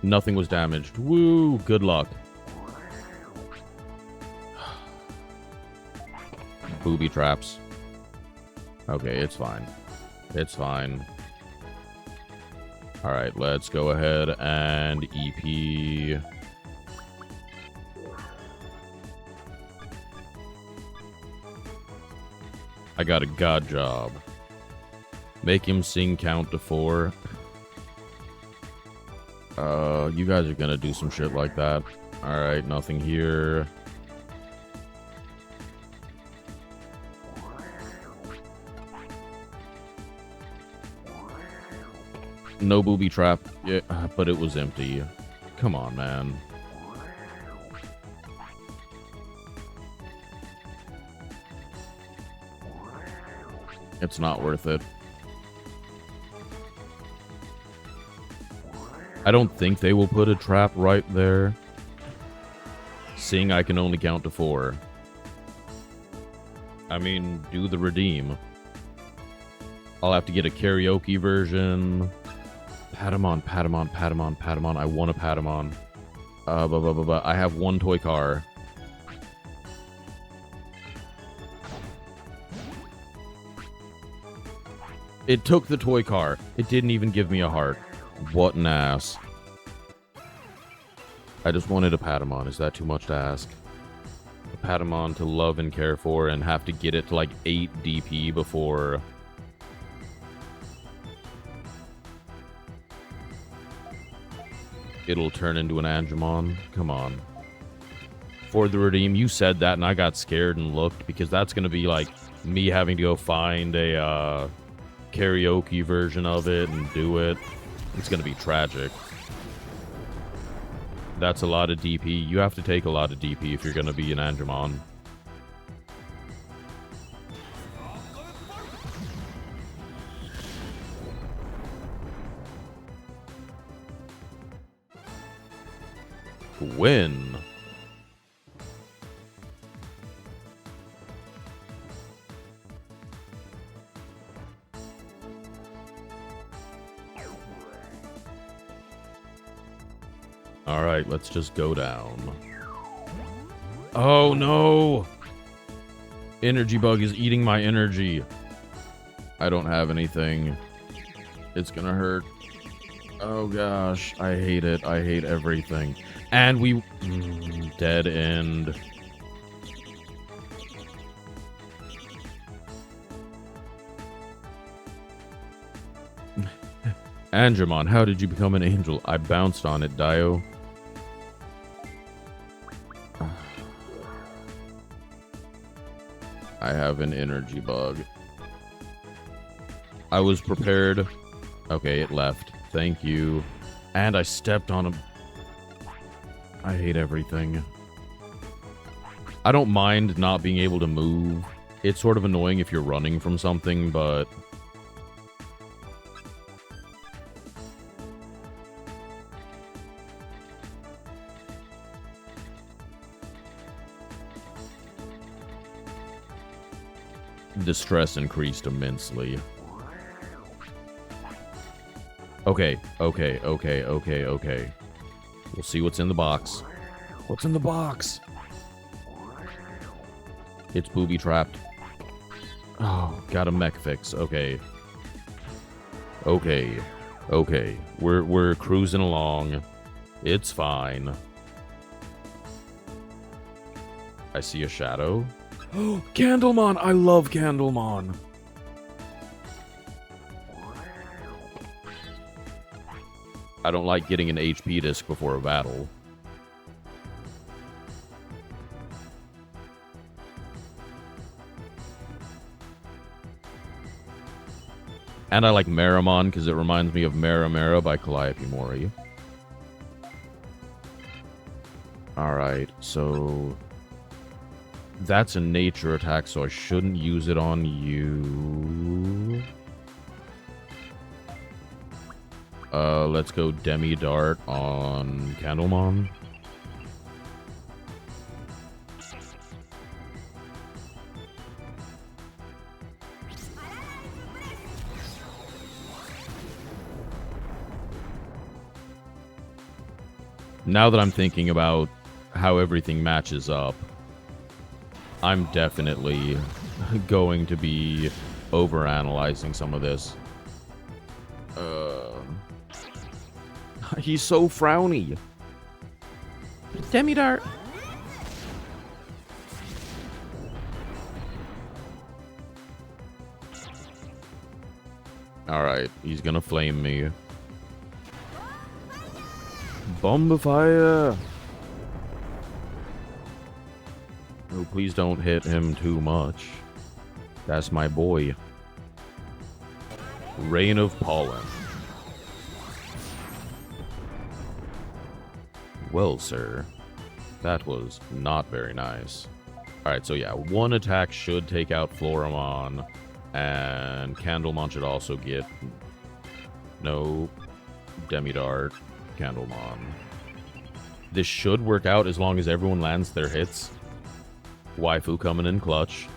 Nothing was damaged. Woo! Good luck. Booby traps. Okay, it's fine. It's fine. Alright, let's go ahead and EP. I got a god job. Make him sing count to 4. You guys are gonna do some shit like that. Alright, nothing here. No booby trap. Yeah, but it was empty. Come on, man. It's not worth it. I don't think they will put a trap right there. Seeing I can only count to 4. I mean, do the redeem. I'll have to get a karaoke version. Patamon, Patamon, Patamon, Patamon. I want a Patamon. I have one toy car. It took the toy car. It didn't even give me a heart. What an ass. I just wanted a Patamon. Is that too much to ask? A Patamon to love and care for and have to get it to like 8 DP before... it'll turn into an Angemon. Come on. For the redeem, you said that and I got scared and looked because that's going to be like me having to go find a karaoke version of it and do it. It's going to be tragic. That's a lot of DP. You have to take a lot of DP if you're going to be an Angemon. Win. Alright, let's just go down. Oh no! Energy bug is eating my energy. I don't have anything. It's gonna hurt. Oh gosh, I hate it. I hate everything. And we... dead end. Angemon, how did you become an angel? I bounced on it, Dio. I have an energy bug. I was prepared. Okay, it left. Thank you. And I stepped on him. I hate everything. I don't mind not being able to move. It's sort of annoying if you're running from something, but... the stress increased immensely. Okay, okay, okay, okay, okay. We'll see what's in the box. What's in the box? It's booby trapped. Oh, got a mech fix. Okay. Okay. Okay. We're cruising along. It's fine. I see a shadow. Oh, Candlemon! I love Candlemon! I don't like getting an HP disc before a battle. And I like Meramon because it reminds me of Mera Mera by Calliope Mori. Alright, so... That's a nature attack, so I shouldn't use it on you. Let's go Demi Dart on Candlemon. Now that I'm thinking about how everything matches up, I'm definitely going to be overanalyzing some of this. He's so frowny. Demi Dart. Alright, he's gonna flame me. Bomb fire! Oh, please don't hit him too much. That's my boy. Rain of Pollen. Well, sir, that was not very nice. Alright, so yeah, one attack should take out Floramon, and Candlemon should also get... No, Demidart, Candlemon. This should work out as long as everyone lands their hits. Waifu coming in clutch.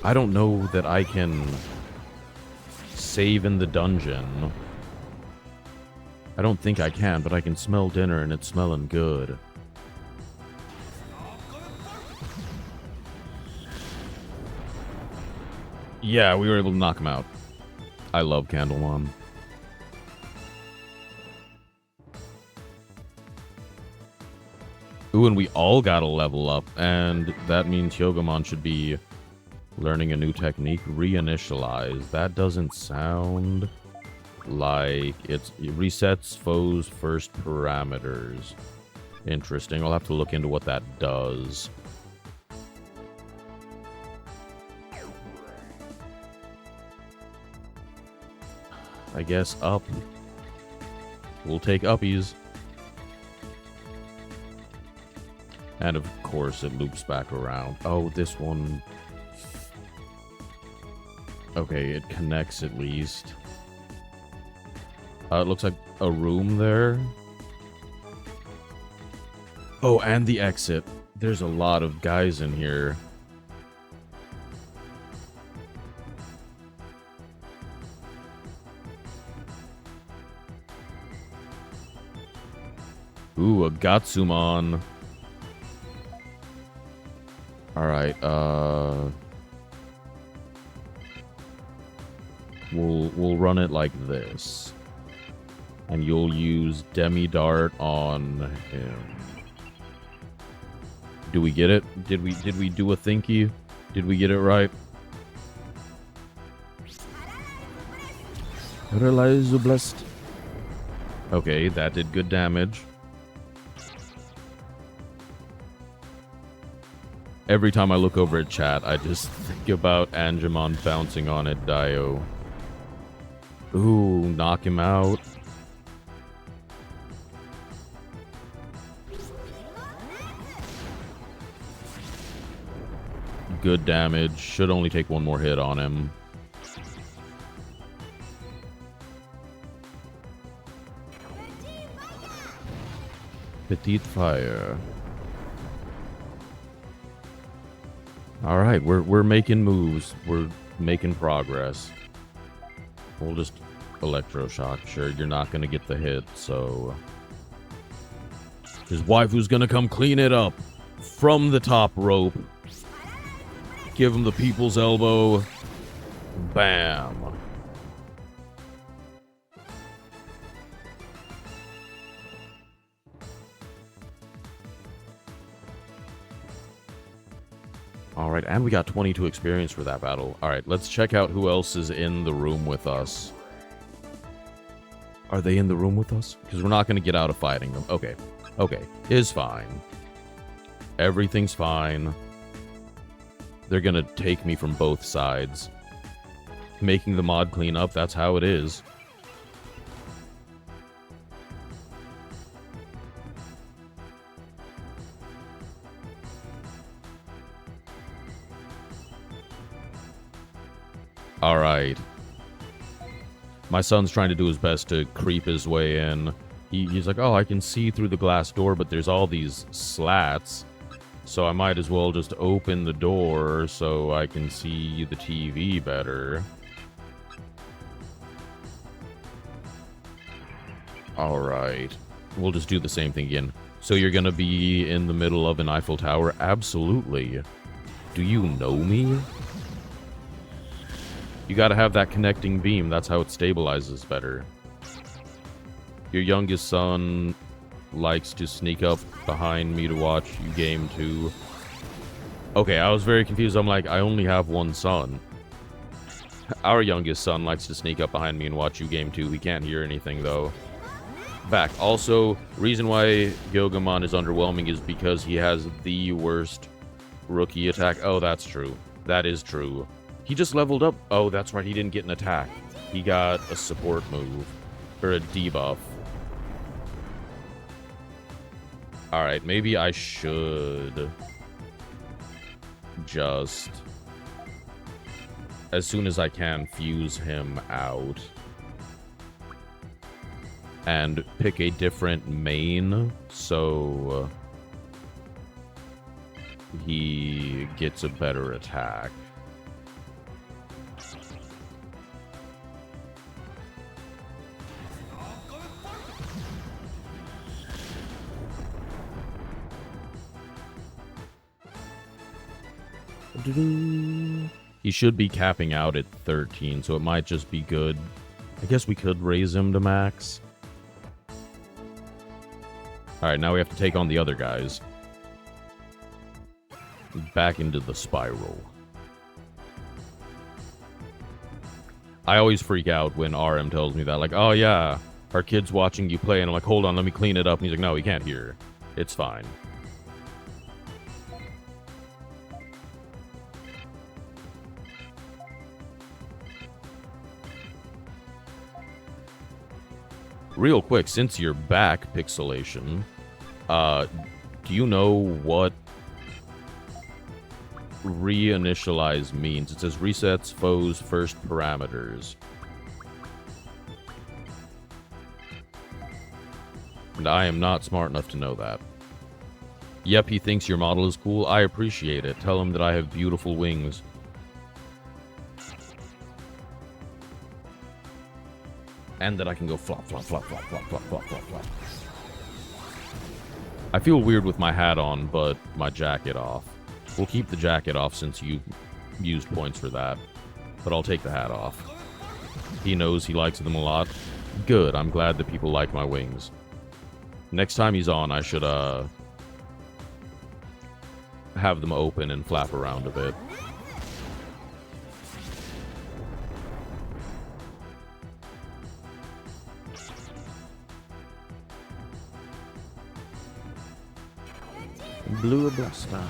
I don't know that I can save in the dungeon. I don't think I can, but I can smell dinner and it's smelling good. Yeah, we were able to knock him out. I love Candlemon. Ooh, and we all got a level up, and that means Hyogomon should be learning a new technique. Reinitialize. That doesn't sound like it resets foes' first parameters. Interesting. I'll have to look into what that does. I guess up. We'll take uppies. And of course it loops back around. Oh, this one... Okay, it connects at least. It looks like a room there. Oh, and the exit. There's a lot of guys in here. Ooh, a Gatsumon. Alright, We'll run it like this. And you'll use Demi Dart on him. Do we get it? Did we do a thinky? Did we get it right? Realize you blessed. Okay, that did good damage. Every time I look over at chat, I just think about Angemon bouncing on it, Dio. Ooh, knock him out. Good damage. Should only take one more hit on him. Petite fire. All right, we're making moves. We're making progress. We'll just electroshock. Sure, you're not gonna get the hit, so his waifu's gonna come clean it up from the top rope. Give him the people's elbow. Bam. All right, and we got 22 experience for that battle. All right, let's check out who else is in the room with us. Are they in the room with us? Because we're not going to get out of fighting them. Okay, okay, is fine. Everything's fine. They're going to take me from both sides. Making the mod clean up, that's how it is. Alright. My son's trying to do his best to creep his way in. He's like, oh, I can see through the glass door, but there's all these slats. So I might as well just open the door so I can see the TV better. Alright. We'll just do the same thing again. So you're gonna be in the middle of an Eiffel Tower? Absolutely. Do you know me? You gotta have that connecting beam. That's how it stabilizes better. Your youngest son likes to sneak up behind me to watch you game too. Okay, I was very confused. I'm like, I only have one son. Our youngest son likes to sneak up behind me and watch you game too. He can't hear anything though. Back. Also, reason why Gilgamon is underwhelming is because he has the worst rookie attack. Oh, that's true. That is true. He just leveled up. Oh, that's right. He didn't get an attack. He got a support move. Or a debuff. Alright, maybe I should just, as soon as I can, fuse him out. And pick a different main, so he gets a better attack. He should be capping out at 13, so it might just be good. I guess we could raise him to max. Alright, now we have to take on the other guys. Back into the spiral. I always freak out when RM tells me that, like, oh yeah, our kid's watching you play, and I'm like, hold on, let me clean it up. And he's like, no, he can't hear. It's fine. Real quick, since you're back, Pixelation, do you know what reinitialize means? It says resets foes' first parameters. And I am not smart enough to know that. Yep, he thinks your model is cool. I appreciate it. Tell him that I have beautiful wings. And that I can go flop, flop, flop, flop, flop, flop, flop, flop, flop. I feel weird with my hat on, but my jacket off. We'll keep the jacket off since you used points for that. But I'll take the hat off. He knows he likes them a lot. Good, I'm glad that people like my wings. Next time he's on, I should, have them open and flap around a bit. Blue Blaster.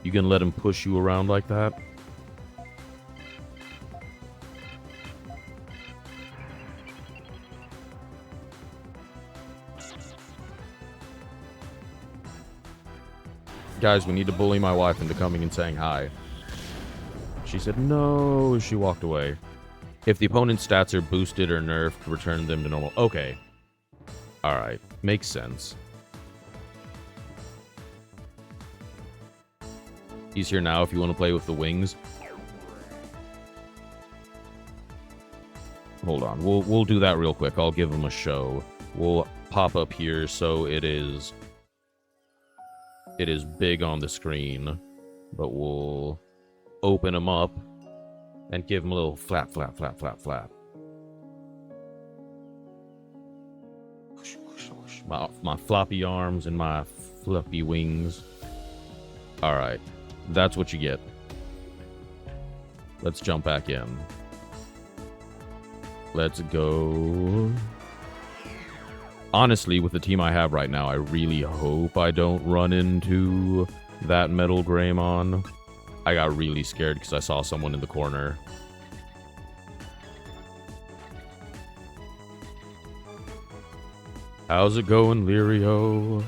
You gonna let him push you around like that? Guys, we need to bully my wife into coming and saying hi. She said no, she walked away. If the opponent's stats are boosted or nerfed, return them to normal. Okay. Alright. Makes sense. He's here now if you want to play with the wings. Hold on. We'll do that real quick. I'll give him a show. We'll pop up here so it is big on the screen. But we'll open him up and give him a little flap, flap, flap, flap, flap. My floppy arms and my fluffy wings. Alright. That's what you get. Let's jump back in. Let's go. Honestly, with the team I have right now, I really hope I don't run into that Metal Greymon. I got really scared because I saw someone in the corner. How's it going, Lirio?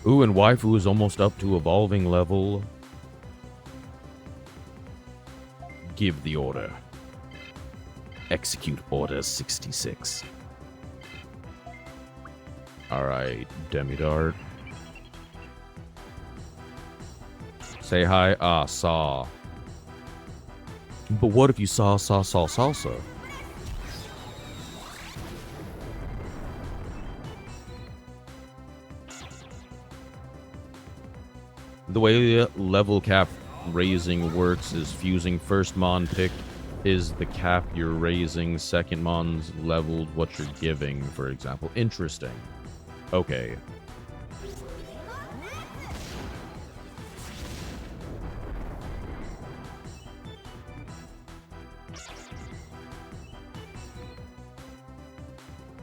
Ooh, and waifu is almost up to evolving level. Give the order. Execute order 66. Alright, Demidart. Say hi. Ah, saw. But what if you saw salsa? The way level cap raising works is fusing first mon picked is the cap you're raising, second mon's leveled what you're giving, for example. Interesting. Okay.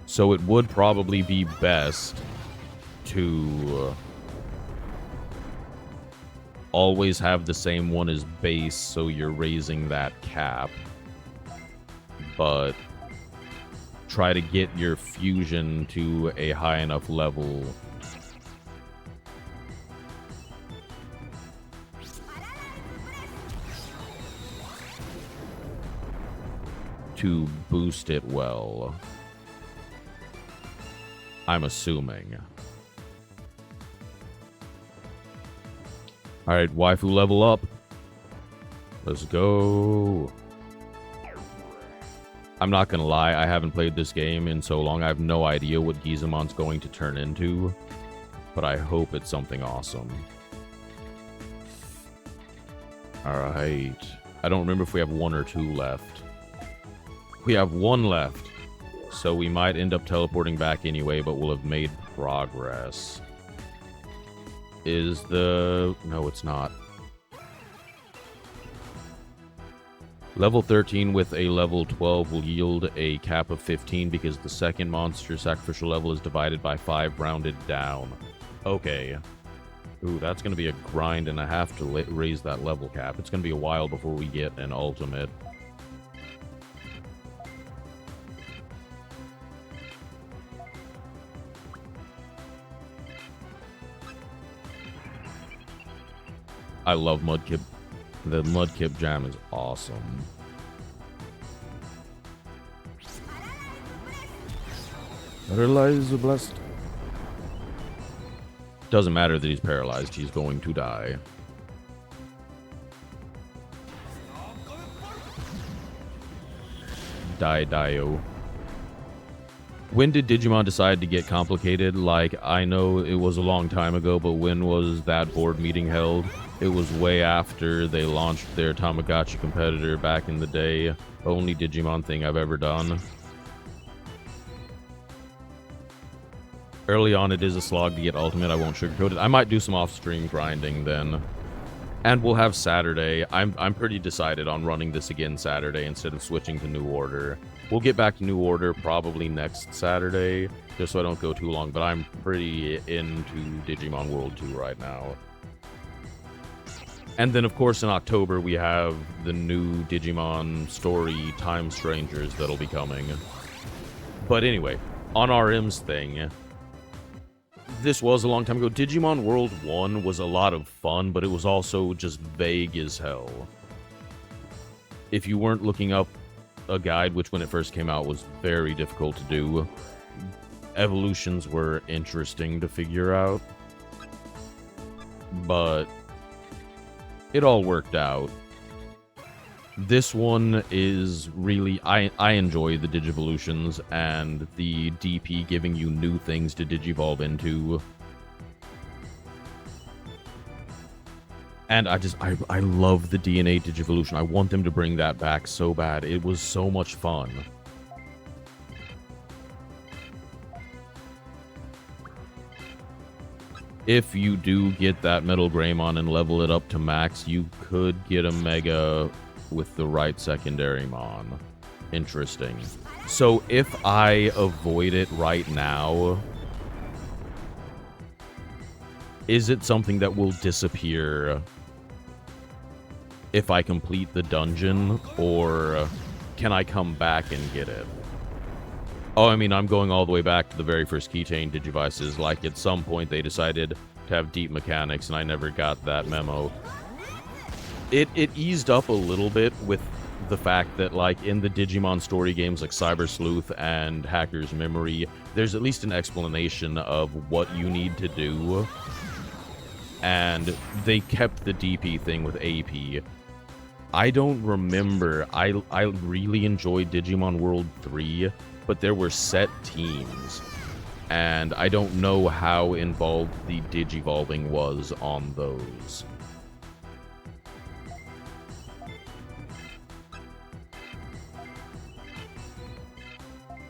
So it would probably be best to always have the same one as base, so you're raising that cap. But try to get your fusion to a high enough level to boost it well. I'm assuming. Alright, waifu level up. Let's go. I'm not gonna lie, I haven't played this game in so long, I have no idea what Gizamon's going to turn into. But I hope it's something awesome. Alright. I don't remember if we have one or two left. We have one left. So we might end up teleporting back anyway, but we'll have made progress. Is the... No, it's not. Level 13 with a level 12 will yield a cap of 15 because the second monster sacrificial level is divided by 5 rounded down. Okay. Ooh, that's going to be a grind and a half to raise that level cap. It's going to be a while before we get an ultimate. I love Mudkip. The Mudkip jam is awesome. Paralyzed, blessed. Doesn't matter that he's paralyzed, he's going to die. Die-dio. When did Digimon decide to get complicated? Like, I know it was a long time ago, but when was that board meeting held? It was way after they launched their Tamagotchi competitor back in the day. Only Digimon thing I've ever done. Early on, it is a slog to get ultimate. I won't sugarcoat it. I might do some off-stream grinding then. And we'll have Saturday. I'm pretty decided on running this again Saturday instead of switching to New Order. We'll get back to New Order probably next Saturday, just so I don't go too long, but I'm pretty into Digimon World 2 right now. And then, of course, in October, we have the new Digimon story, Time Strangers, that'll be coming. But anyway, on RM's thing, this was a long time ago. Digimon World 1 was a lot of fun, but it was also just vague as hell. If you weren't looking up a guide, which when it first came out was very difficult to do, evolutions were interesting to figure out. But it all worked out. This one is really... I enjoy the Digivolutions and the DP giving you new things to Digivolve into. And I love the DNA Digivolution. I want them to bring that back so bad. It was so much fun. If you do get that Metal Greymon and level it up to max, you could get a Mega with the right secondary Mon. Interesting. So if I avoid it right now, is it something that will disappear if I complete the dungeon, or can I come back and get it? Oh, I mean, I'm going all the way back to the very first Keychain Digivices. Like, at some point they decided to have deep mechanics, and I never got that memo. It eased up a little bit with the fact that, like, in the Digimon story games like Cyber Sleuth and Hacker's Memory, there's at least an explanation of what you need to do. And they kept the DP thing with AP. I don't remember. I really enjoyed Digimon World 3, but there were set teams. And I don't know how involved the Digivolving was on those.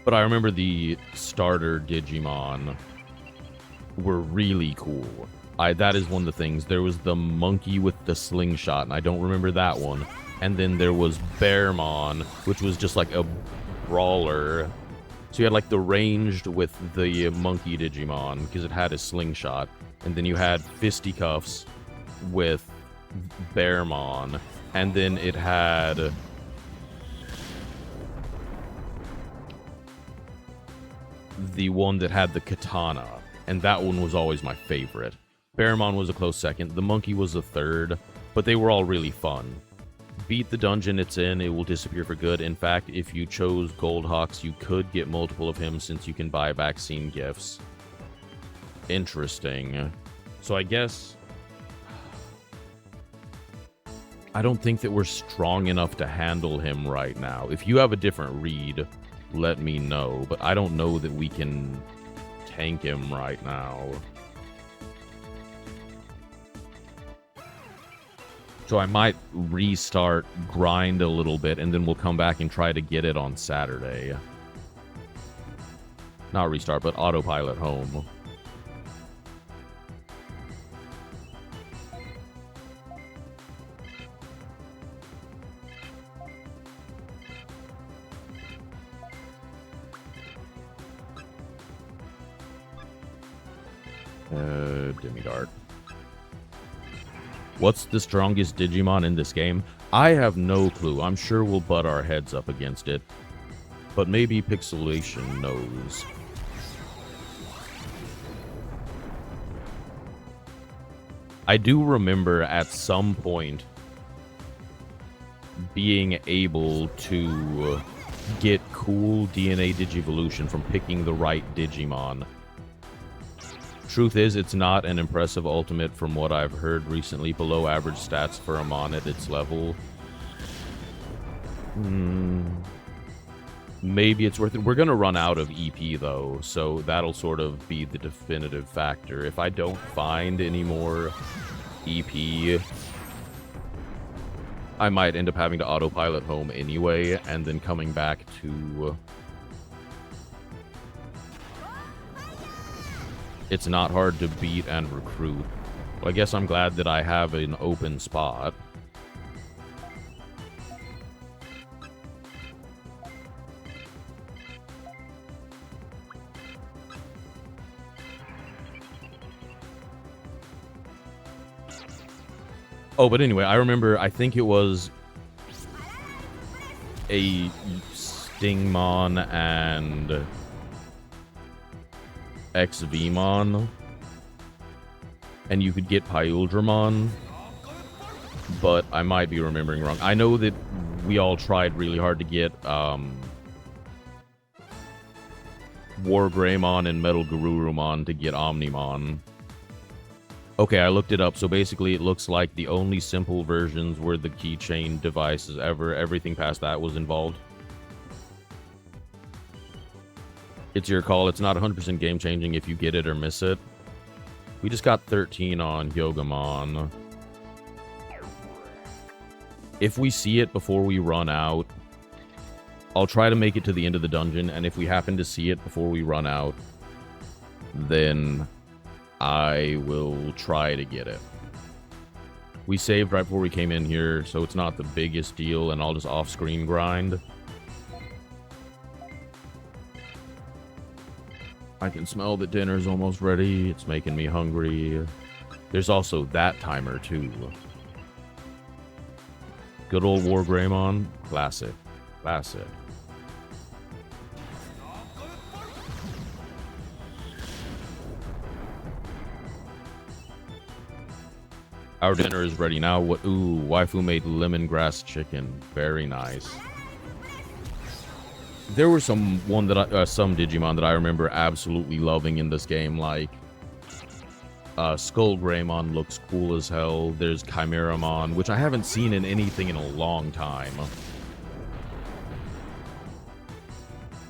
But I remember the starter Digimon were really cool. That is one of the things. There was the monkey with the slingshot, and I don't remember that one. And then there was Bearmon, which was just like a brawler. So you had like the ranged with the monkey Digimon, because it had a slingshot. And then you had Fisticuffs with Bearmon. And then it had... the one that had the katana. And that one was always my favorite. Bearmon was a close second. The monkey was a third. But they were all really fun. Beat the dungeon it's in, it will disappear for good. In fact, if you chose Goldhawks, you could get multiple of him since you can buy vaccine gifts. Interesting. So I guess... I don't think that we're strong enough to handle him right now. If you have a different read, let me know. But I don't know that we can tank him right now. So I might restart, grind a little bit, and then we'll come back and try to get it on Saturday. Not restart, but autopilot home. Dimidart. What's the strongest Digimon in this game? I have no clue. I'm sure we'll butt our heads up against it. But maybe Pixelation knows. I do remember at some point being able to get cool DNA Digivolution from picking the right Digimon. Truth is, it's not an impressive ultimate from what I've heard recently. Below average stats for a mon at its level. Maybe it's worth it. We're going to run out of EP, though, so that'll sort of be the definitive factor. If I don't find any more EP, I might end up having to autopilot home anyway, and then coming back to... It's not hard to beat and recruit. Well, I guess I'm glad that I have an open spot. Oh, but anyway, I remember, I think it was a Stingmon and XVmon, and you could get Pyuldramon, but I might be remembering wrong. I know that we all tried really hard to get Wargreymon and Metal Garurumon to get Omnimon. Okay, I looked it up. So basically, it looks like the only simple versions were the keychain devices ever. Everything past that was involved. It's your call. It's not 100% game-changing if you get it or miss it. We just got 13 on Yogamon. If we see it before we run out, I'll try to make it to the end of the dungeon, and if we happen to see it before we run out, then I will try to get it. We saved right before we came in here, so it's not the biggest deal, and I'll just off-screen grind. I can smell that dinner's almost ready. It's making me hungry. There's also that timer, too. Good old Wargreymon. Classic. Classic. Our dinner is ready now. What? Ooh, waifu made lemongrass chicken. Very nice. There were some Digimon that I remember absolutely loving in this game. Like, Skull Greymon looks cool as hell. There's Chimeramon, which I haven't seen in anything in a long time.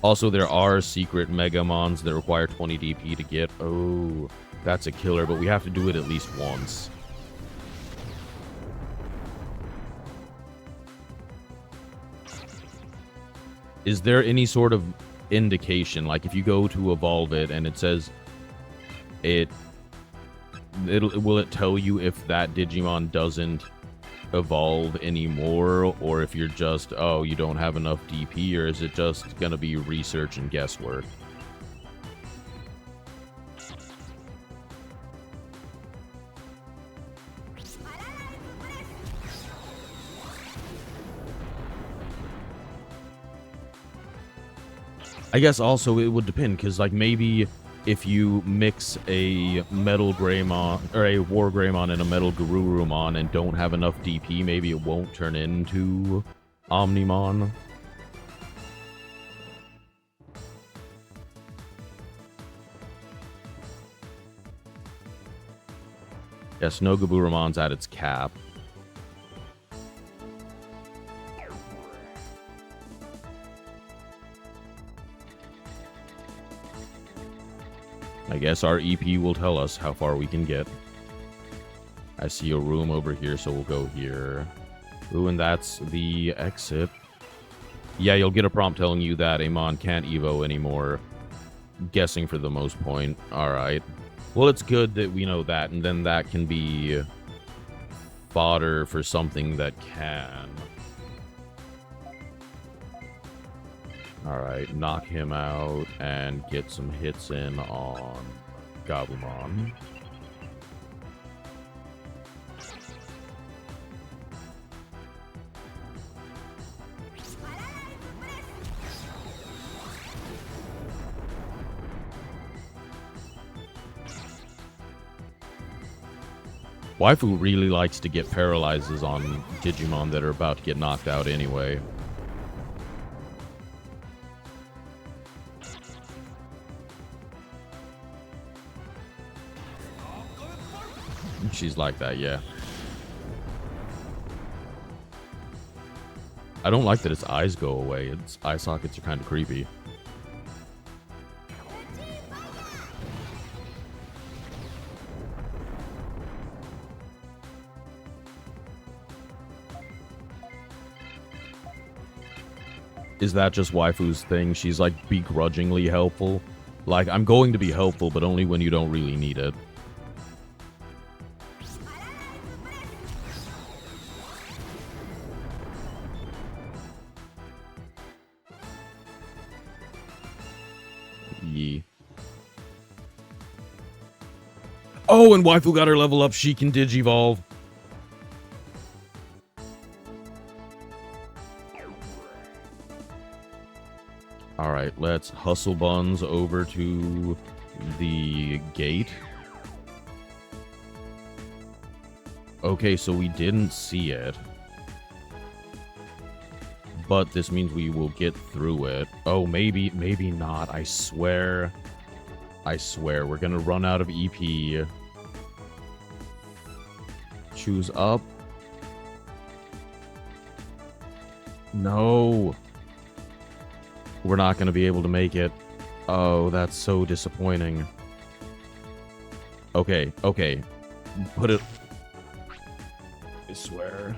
Also, there are secret Megamons that require 20 DP to get. Oh, that's a killer, but we have to do it at least once. Is there any sort of indication, like if you go to evolve it and it says will it tell you if that Digimon doesn't evolve anymore, or if you're just, oh, you don't have enough DP, or is it just gonna be research and guesswork? I guess also it would depend, because like maybe if you mix a Metal Greymon or a War Greymon and a Metal Garurumon and don't have enough DP, maybe it won't turn into Omnimon. Yes, no Gaburumon's at its cap. I guess our EP will tell us how far we can get. I see a room over here, so we'll go here. Ooh, and that's the exit. Yeah, you'll get a prompt telling you that Amon can't Evo anymore. Guessing for the most point. Alright. Well, it's good that we know that, and then that can be fodder for something that can. Alright, knock him out and get some hits in on Gabumon. Waifu really likes to get paralyzes on Digimon that are about to get knocked out anyway. She's like that, yeah. I don't like that its eyes go away. Its eye sockets are kind of creepy. Is that just waifu's thing? She's like begrudgingly helpful? Like, I'm going to be helpful, but only when you don't really need it. Yee. Oh, and waifu got her level up. She can Digivolve. Alright, let's hustle buns over to the gate. Okay, so we didn't see it. But this means we will get through it. Oh, maybe not. I swear, we're gonna run out of EP. Choose up. No. We're not gonna be able to make it. Oh, that's so disappointing. Okay. Put it... I swear.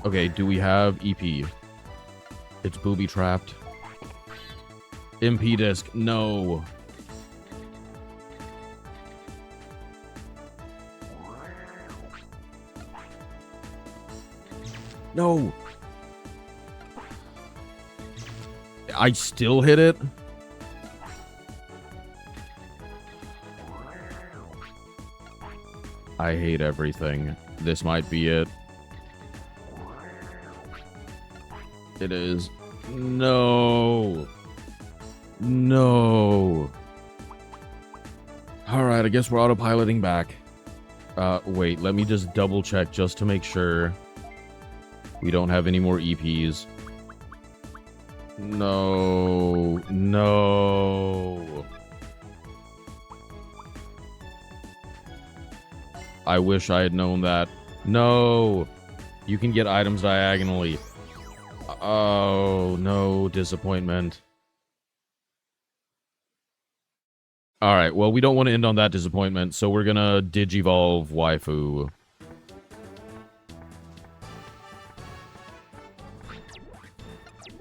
Okay, do we have EP? It's booby trapped. MP disc, no. No. I still hit it? I hate everything. This might be it. It is. No. No. Alright, I guess we're autopiloting back. Wait, let me just double check just to make sure we don't have any more EPs. No. No. I wish I had known that. No. You can get items diagonally. Oh, no. Disappointment. Alright, well, we don't want to end on that disappointment, so we're gonna Digivolve Waifu.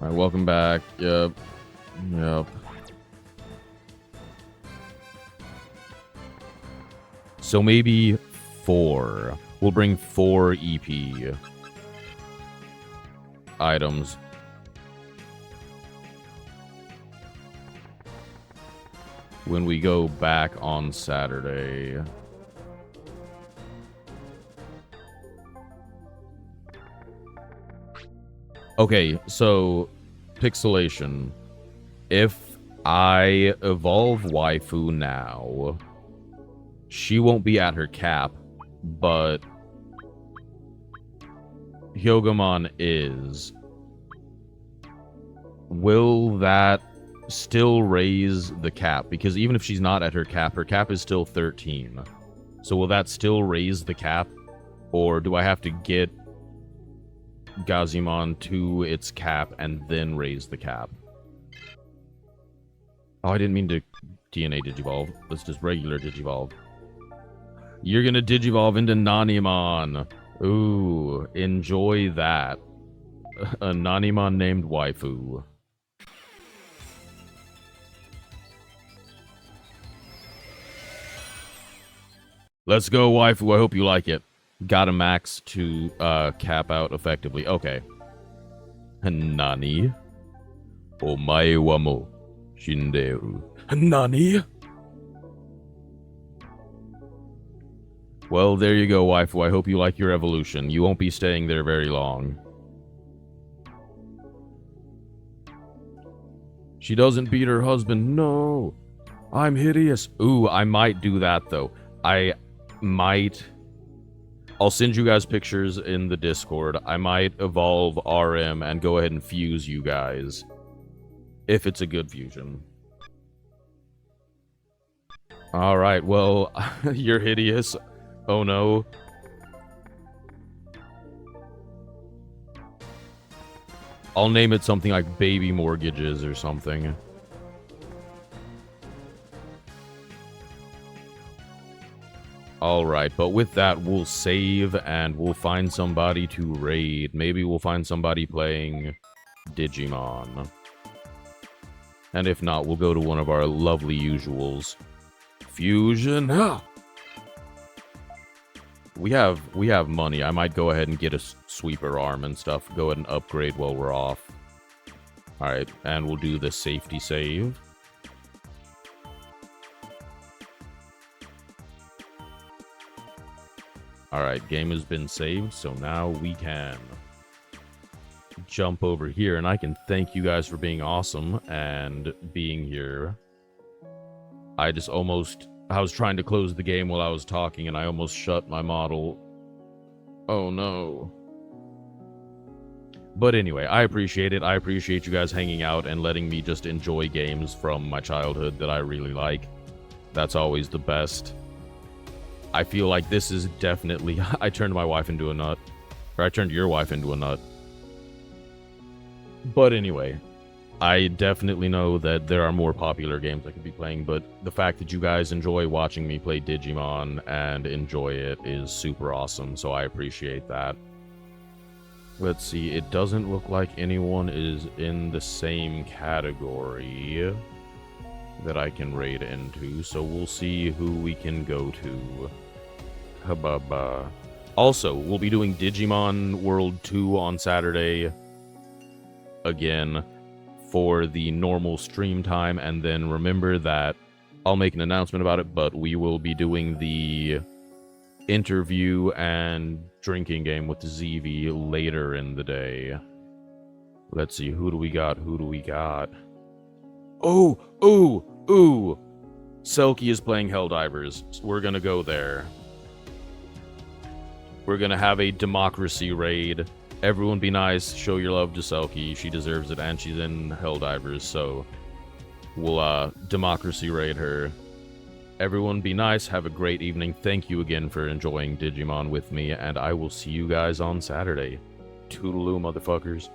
Alright, welcome back. Yep. So maybe 4. We'll bring 4 EP items. When we go back on Saturday. Okay, so pixelation. If I evolve Waifu now, she won't be at her cap, but Hyogomon is. Will that still raise the cap? Because even if she's not at her cap is still 13. So will that still raise the cap? Or do I have to get Gazimon to its cap and then raise the cap? Oh, I didn't mean to DNA Digivolve. Let's just regular Digivolve. You're gonna Digivolve into Nanimon. Ooh, enjoy that. A Nanimon named Waifu. Let's go, Waifu. I hope you like it. Got a max to cap out effectively. Okay. Nani? Omae wa mo shinderu. Nani? Well, there you go, Waifu. I hope you like your evolution. You won't be staying there very long. She doesn't beat her husband. No. I'm hideous. Ooh, I might do that, though. I might... I'll send you guys pictures in the Discord. I might evolve RM and go ahead and fuse you guys. If it's a good fusion. Alright, well, you're hideous. Oh no. I'll name it something like Baby Mortgages or something. Alright, but with that, we'll save and we'll find somebody to raid. Maybe we'll find somebody playing Digimon. And if not, we'll go to one of our lovely usuals. Fusion! Ah! We have money. I might go ahead and get a sweeper arm and stuff. Go ahead and upgrade while we're off. Alright, and we'll do the safety save. Alright, game has been saved, so now we can jump over here, and I can thank you guys for being awesome and being here. I was trying to close the game while I was talking, and I almost shut my model. Oh no. But anyway, I appreciate it. I appreciate you guys hanging out and letting me just enjoy games from my childhood that I really like. That's always the best. I feel like this is definitely... I turned my wife into a nut. Or I turned your wife into a nut. But anyway, I definitely know that there are more popular games I could be playing, but the fact that you guys enjoy watching me play Digimon and enjoy it is super awesome, so I appreciate that. Let's see, it doesn't look like anyone is in the same category that I can raid into, so we'll see who we can go to. Hababa. Also, we'll be doing Digimon World 2 on Saturday again for the normal stream time, and then remember that I'll make an announcement about it, but we will be doing the interview and drinking game with ZV later in the day. Let's see, who do we got? Ooh! Selkie is playing Helldivers. So we're gonna go there. We're gonna have a democracy raid. Everyone be nice, show your love to Selkie. She deserves it, and she's in Helldivers, so we'll democracy raid her. Everyone be nice, have a great evening. Thank you again for enjoying Digimon with me, and I will see you guys on Saturday. Toodaloo, motherfuckers.